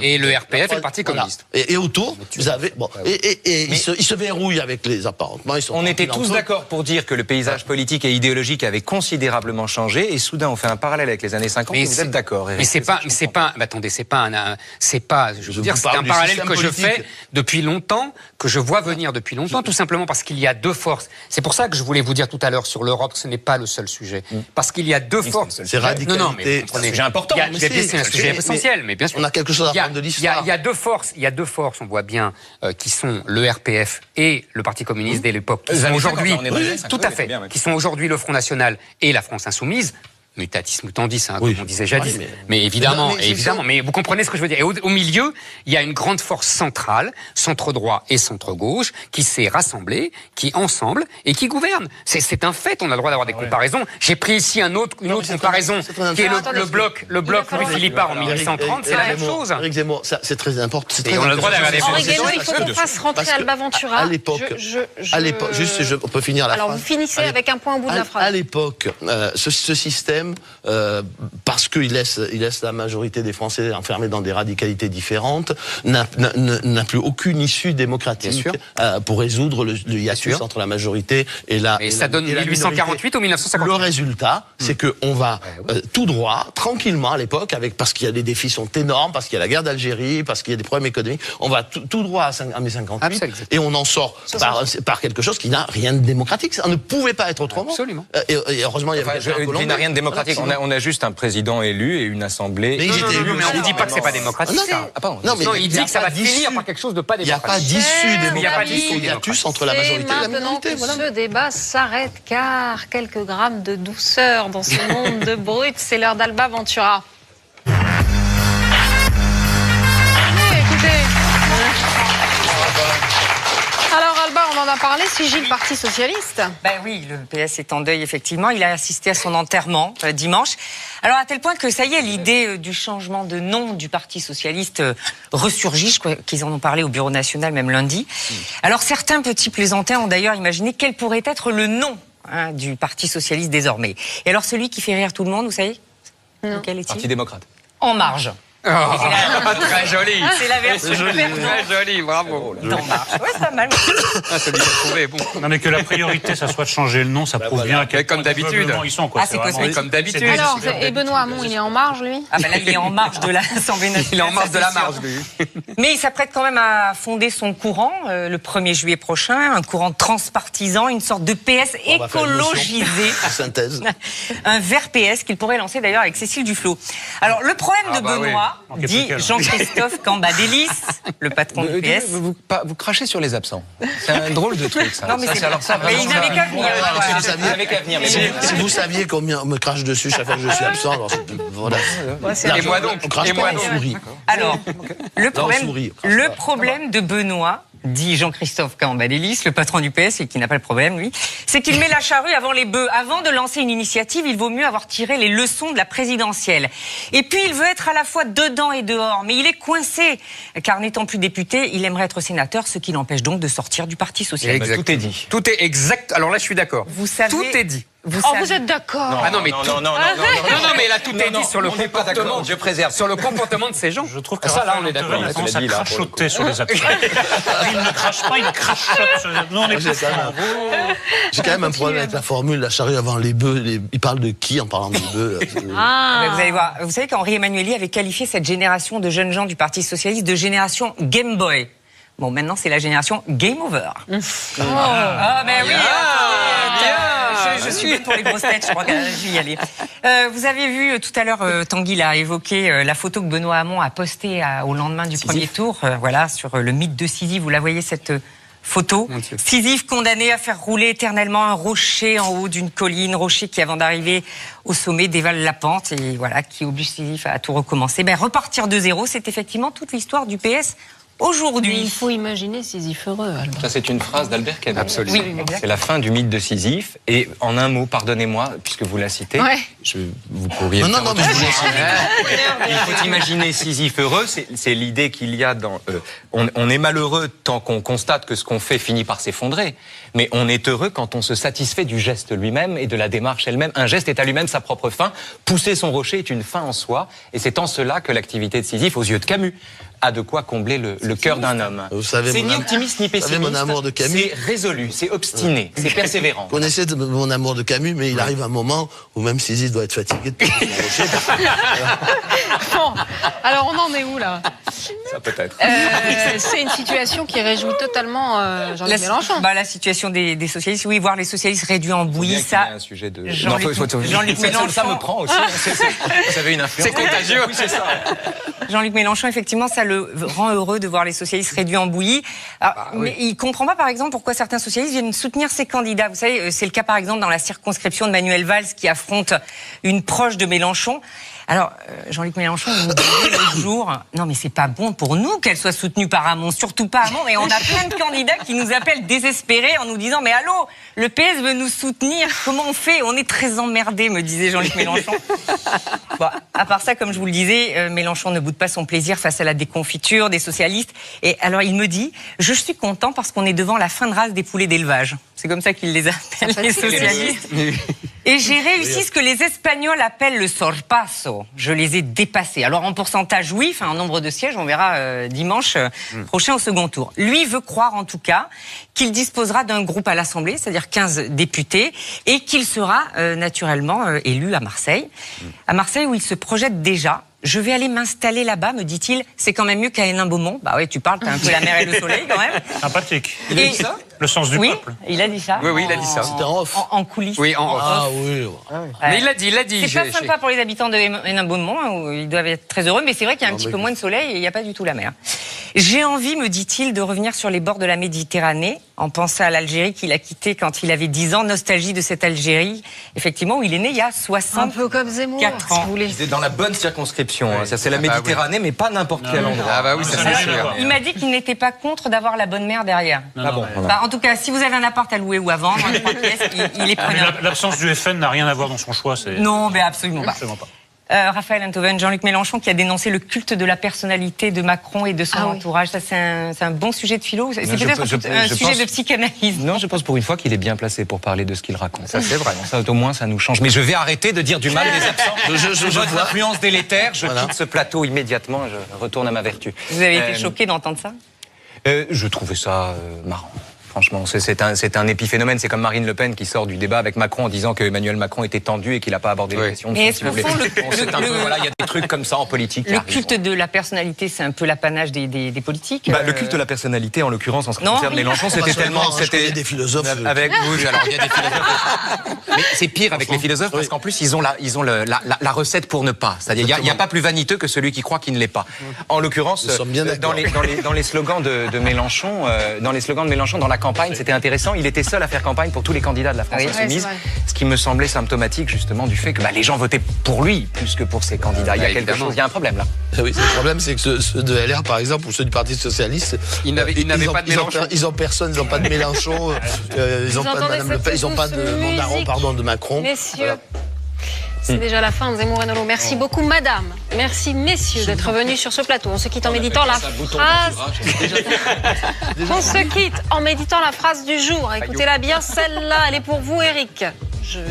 Speaker 2: et le RPF et le Parti communiste.
Speaker 20: Et autour, vous avez ils se verrouillent avec les apparentements.
Speaker 18: On était tous d'accord pour dire que le paysage politique et idéologique avait considérablement changé, et soudain on fait un parallèle avec les années 50. Mais vous êtes d'accord ?
Speaker 2: Mais c'est pas. Attendez, c'est pas. Je veux dire, c'est un parallèle que je fais depuis longtemps, que je vois venir depuis longtemps, tout simplement parce qu'il y a 2 forces. C'est pour ça que je voulais vous dire tout à l'heure sur l'Europe que ce n'est pas le seul sujet, parce qu'il y a 2 forces.
Speaker 20: C'est radicalité.
Speaker 2: Non, mais c'est un sujet important. C'est un sujet essentiel, mais bien sûr.
Speaker 20: On a quelque chose à apprendre de l'histoire.
Speaker 2: Il y a 2 forces. Il y a 2 forces, on voit bien, qui sont le RPF et le Parti communiste dès l'époque, qui sont aujourd'hui, tout à fait, qui sont aujourd'hui le Front National et la France Insoumise. Mutatis mutandis, comme on disait jadis. Mais évidemment, mais vous comprenez ce que je veux dire. Et au milieu, il y a une grande force centrale, centre-droit et centre-gauche, qui s'est rassemblée, qui ensemble, et qui gouverne. C'est un fait, on a le droit d'avoir des comparaisons. J'ai pris ici une autre comparaison, qui est le bloc Louis-Philippard en 1830, c'est la même chose.
Speaker 20: Eric Zemmour, c'est très important.
Speaker 2: Et on a le droit d'avoir des
Speaker 1: Henri Guénaud, il faut qu'on fasse rentrer Alba Ventura.
Speaker 20: À l'époque, juste, on peut finir la phrase.
Speaker 1: Alors vous finissez avec un point au bout de la phrase.
Speaker 20: À l'époque, ce système, parce qu'il laisse la majorité des Français enfermés dans des radicalités différentes, n'a plus aucune issue démocratique pour résoudre le hiatus entre la majorité et la
Speaker 2: minorité. Et ça donne 1848 ou 1958.
Speaker 20: Le résultat, c'est qu'on va tout droit, tranquillement à l'époque, parce qu'il y a des défis sont énormes, parce qu'il y a la guerre d'Algérie, parce qu'il y a des problèmes économiques, on va tout droit à mai 58 et on en sort par quelque chose qui n'a rien de démocratique. Ça ne pouvait pas être autrement.
Speaker 2: Absolument.
Speaker 20: Et heureusement, il y avait
Speaker 18: il n'a rien de démocratique. On a juste un président élu et une assemblée.
Speaker 20: Mais
Speaker 2: on ne dit pas que c'est pas démocratique.
Speaker 20: Non,
Speaker 2: il dit que ça va finir par quelque chose de pas démocratique.
Speaker 20: Il n'y a pas d'issue démocratique. Il y a hiatus entre la majorité et la minorité.
Speaker 1: Maintenant que ce débat s'arrête, car quelques grammes de douceur dans ce monde de brut, c'est l'heure d'Alba Ventura. Alors Alba, on en a parlé, sigile le Parti Socialiste.
Speaker 21: Oui, le PS est en deuil, effectivement. Il a assisté à son enterrement dimanche. Alors à tel point que ça y est, l'idée du changement de nom du Parti Socialiste ressurgit. Je crois qu'ils en ont parlé au Bureau National, même lundi. Alors certains petits plaisantins ont d'ailleurs imaginé quel pourrait être le nom du Parti Socialiste désormais. Et alors celui qui fait rire tout le monde, vous savez lequel est-il ?
Speaker 18: Parti démocrate.
Speaker 21: En Marge.
Speaker 2: Très joli.
Speaker 21: C'est la version
Speaker 2: très jolie, bravo.
Speaker 21: Ouais, c'est pas mal.
Speaker 2: Ça lui a trouvé, bon.
Speaker 3: Non, mais que la priorité, ça soit de changer le nom, ça prouve bien à quel point
Speaker 2: comme d'habitude.
Speaker 3: ils sont, quoi.
Speaker 21: C'est cosmétique.
Speaker 2: Comme d'habitude.
Speaker 1: Alors, et Benoît Hamon, il est en marge, lui ?
Speaker 21: Là, il est en marge de l'Assemblée nationale.
Speaker 2: Il est en marge de la marge, lui.
Speaker 21: Mais il s'apprête quand même à fonder son courant le 1er juillet prochain, un courant transpartisan, une sorte de PS écologisé.
Speaker 20: Synthèse.
Speaker 21: Un vert PS qu'il pourrait lancer d'ailleurs avec Cécile Duflot. Alors, le problème de Benoît, dit Jean-Christophe Cambadélis, le patron du PS.
Speaker 18: Vous crachez sur les absents. C'est un drôle de truc, ça.
Speaker 21: Non, mais il n'avait qu'à venir.
Speaker 20: Si vous saviez combien on me crache dessus chaque fois que je suis absent, alors voilà.
Speaker 2: Et moi donc.
Speaker 20: On crache pas, on sourit.
Speaker 21: Alors, le problème de Benoît, dit Jean-Christophe Cambadélis, le patron du PS, et qui n'a pas le problème, lui, c'est qu'il met la charrue avant les bœufs. Avant de lancer une initiative, il vaut mieux avoir tiré les leçons de la présidentielle. Et puis, il veut être à la fois dedans et dehors, mais il est coincé, car n'étant plus député, il aimerait être sénateur, ce qui l'empêche donc de sortir du Parti socialiste.
Speaker 2: Exactement. Tout est dit. Tout est exact. Alors là, je suis d'accord.
Speaker 21: Vous savez...
Speaker 2: Tout est dit.
Speaker 21: Vous êtes d'accord?
Speaker 2: Ah non, mais non, mais là, tout est dit sur le comportement.
Speaker 18: Dieu préserve.
Speaker 2: Sur le comportement de ces gens.
Speaker 3: Je trouve que
Speaker 2: ça, là, on est d'accord.
Speaker 3: Il a tendance à crachoter sur les absents. Il ne crache pas, il crachote. Nous, on est
Speaker 20: J'ai quand même un problème avec la formule, la charrue avant les bœufs. Il parle de qui en parlant des bœufs?
Speaker 21: Vous allez voir. Vous savez qu'Henri Emmanuelli avait qualifié cette génération de jeunes gens du Parti socialiste de génération Game Boy. Bon, maintenant, c'est la génération Game Over. Ah, ben oui. Je suis bête pour les grosses têtes, je crois que je vais y aller. Vous avez vu tout à l'heure, Tanguy a évoqué la photo que Benoît Hamon a postée au lendemain du premier tour, voilà, sur le mythe de Sisyphe. Vous la voyez, cette photo. Sisyphe condamné à faire rouler éternellement un rocher en haut d'une colline, rocher qui, avant d'arriver au sommet, dévale la pente et voilà, qui oblige Sisyphe à tout recommencer. Ben, repartir de zéro, c'est effectivement toute l'histoire du PS aujourd'hui.
Speaker 1: Mais il faut imaginer Sisyphe heureux. Alors.
Speaker 18: Ça, c'est une phrase d'Albert Camus.
Speaker 2: Absolument.
Speaker 21: Oui,
Speaker 18: c'est la fin du mythe de Sisyphe. Et en un mot, pardonnez-moi, puisque vous la citez, vous pourriez...
Speaker 20: Non, mais je vous laisse.
Speaker 18: Il faut imaginer Sisyphe heureux. C'est l'idée qu'il y a dans... on est malheureux tant qu'on constate que ce qu'on fait finit par s'effondrer. Mais on est heureux quand on se satisfait du geste lui-même et de la démarche elle-même. Un geste est à lui-même sa propre fin. Pousser son rocher est une fin en soi. Et c'est en cela que l'activité de Sisyphe, aux yeux de Camus, a de quoi combler le cœur d'un homme. C'est ni optimiste ni pessimiste.
Speaker 20: Mon amour de Camus.
Speaker 18: C'est résolu, c'est obstiné, c'est persévérant.
Speaker 20: Vous connaissez mon amour de Camus, mais il arrive un moment où même Sisyphe doit être fatigué de pousser son rocher.
Speaker 1: Bon, alors on en est où là?
Speaker 18: Ça peut-être.
Speaker 1: C'est une situation qui réjouit totalement Jean-Luc Mélenchon.
Speaker 21: La situation des socialistes, oui, voir les socialistes réduits en bouillie, ça...
Speaker 18: un sujet de...
Speaker 21: Jean-Luc Mélenchon...
Speaker 18: Ça me prend aussi. Vous avez une influence.
Speaker 2: C'est contagieux.
Speaker 18: Oui, c'est ça.
Speaker 21: Jean-Luc Mélenchon, effectivement, ça le rend heureux de voir les socialistes réduits en bouillie. Mais il ne comprend pas, par exemple, pourquoi certains socialistes viennent soutenir ses candidats. Vous savez, c'est le cas, par exemple, dans la circonscription de Manuel Valls, qui affronte une proche de Mélenchon. Alors, Jean-Luc Mélenchon, vous nous disiez l'autre jour, non mais c'est pas bon pour nous qu'elle soit soutenue par Hamon, surtout pas Hamon, et on a plein de candidats qui nous appellent désespérés en nous disant, mais allô, le PS veut nous soutenir, comment on fait? On est très emmerdés, me disait Jean-Luc Mélenchon. Bon, à part ça, comme je vous le disais, Mélenchon ne boude pas son plaisir face à la déconfiture des socialistes, et alors il me dit, je suis content parce qu'on est devant la fin de race des poulets d'élevage. C'est comme ça qu'il les appelle, les socialistes. Et j'ai réussi ce que les Espagnols appellent le sorpasso. Je les ai dépassés. Alors en pourcentage, oui, enfin en nombre de sièges, on verra dimanche prochain au second tour. Lui veut croire en tout cas qu'il disposera d'un groupe à l'Assemblée, c'est-à-dire 15 députés, et qu'il sera naturellement élu à Marseille. À Marseille où il se projette déjà. Je vais aller m'installer là-bas, me dit-il. C'est quand même mieux qu'à Hénin-Beaumont. Bah oui, tu parles, t'as un peu la mer et le soleil quand même.
Speaker 3: Sympathique.
Speaker 21: Il a dit ça?
Speaker 3: Le sens du peuple.
Speaker 21: Il a dit ça.
Speaker 2: Oui, il a dit ça.
Speaker 20: C'était en off.
Speaker 21: En coulisses.
Speaker 2: Oui, en off.
Speaker 20: Ah oui.
Speaker 2: Mais il l'a dit.
Speaker 21: C'est pas sympa pour les habitants de Hénin-Beaumont, hein, où ils doivent être très heureux, mais c'est vrai qu'il y a un petit peu moins de soleil et il n'y a pas du tout la mer. J'ai envie, me dit-il, de revenir sur les bords de la Méditerranée, en pensant à l'Algérie qu'il a quittée quand il avait 10 ans. Nostalgie de cette Algérie, effectivement, où il est né il y a 64 ans.
Speaker 1: Un peu comme Zemmour, si vous voulez.
Speaker 18: C'est dans la bonne circonscription. Hein. C'est la Méditerranée, mais pas n'importe quel endroit.
Speaker 2: Ah bah oui, ça c'est sûr.
Speaker 21: Il m'a dit qu'il n'était pas contre d'avoir la bonne mer derrière. En tout cas, si vous avez un appart à louer ou à vendre, 3 pièces, il est preneur.
Speaker 3: L'absence du FN n'a rien à voir dans son choix.
Speaker 21: Non, mais absolument pas. Raphaël Enthoven, Jean-Luc Mélenchon qui a dénoncé le culte de la personnalité de Macron et de son entourage. Ça, c'est un bon sujet de philo. C'est peut-être un sujet de psychanalyse.
Speaker 18: Non, je pense pour une fois qu'il est bien placé pour parler de ce qu'il raconte. Ça, c'est vrai. Ça, au moins, ça nous change. Mais je vais arrêter de dire du mal des absents. Votre influence délétère, je quitte ce plateau immédiatement. Je retourne à ma vertu.
Speaker 21: Vous avez été choqué d'entendre ça?
Speaker 18: Je trouvais ça marrant. Franchement, c'est un épiphénomène. C'est comme Marine Le Pen qui sort du débat avec Macron en disant que Emmanuel Macron était tendu et qu'il n'a pas abordé la question.
Speaker 21: Mais est-ce que
Speaker 18: il y a des trucs comme ça en politique.
Speaker 21: Le culte de la personnalité, c'est un peu l'apanage des politiques.
Speaker 18: Le culte de la personnalité, en l'occurrence, en ce qui concerne Mélenchon, c'était tellement.
Speaker 20: C'était des philosophes.
Speaker 18: Avec oui, alors il y a des philosophes. Mais c'est pire avec les philosophes parce qu'en plus ils ont la recette pour ne pas. C'est-à-dire il n'y a pas plus vaniteux que celui qui croit qu'il ne l'est pas. En l'occurrence, dans les slogans de Mélenchon, dans la campagne, c'était intéressant. Il était seul à faire campagne pour tous les candidats de la France Insoumise, ce qui me semblait symptomatique justement du fait que les gens votaient pour lui plus que pour ses candidats. Il y a quelque chose, il y a un problème là.
Speaker 20: Oui, le problème, c'est que ceux de LR, par exemple, ou ceux du Parti Socialiste,
Speaker 2: ils n'avaient pas de Mélenchon.
Speaker 20: Ils ont personne, ils n'ont pas de Mélenchon, ils n'ont pas de Madame Le Pen, ils n'ont pas de Mondaron, pardon, de Macron.
Speaker 1: Messieurs.
Speaker 20: Voilà.
Speaker 1: C'est déjà la fin de Zemmour et Nolot. Merci beaucoup, madame. Merci, messieurs, d'être venus sur ce plateau. On se quitte en méditant la phrase. On se quitte en méditant la phrase du jour. Écoutez-la bien, celle-là, elle est pour vous, Eric.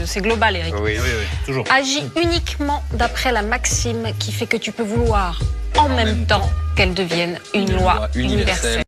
Speaker 1: C'est global, Eric.
Speaker 3: Oui, toujours.
Speaker 1: Agis uniquement d'après la maxime qui fait que tu peux vouloir en même temps qu'elle devienne une loi universelle.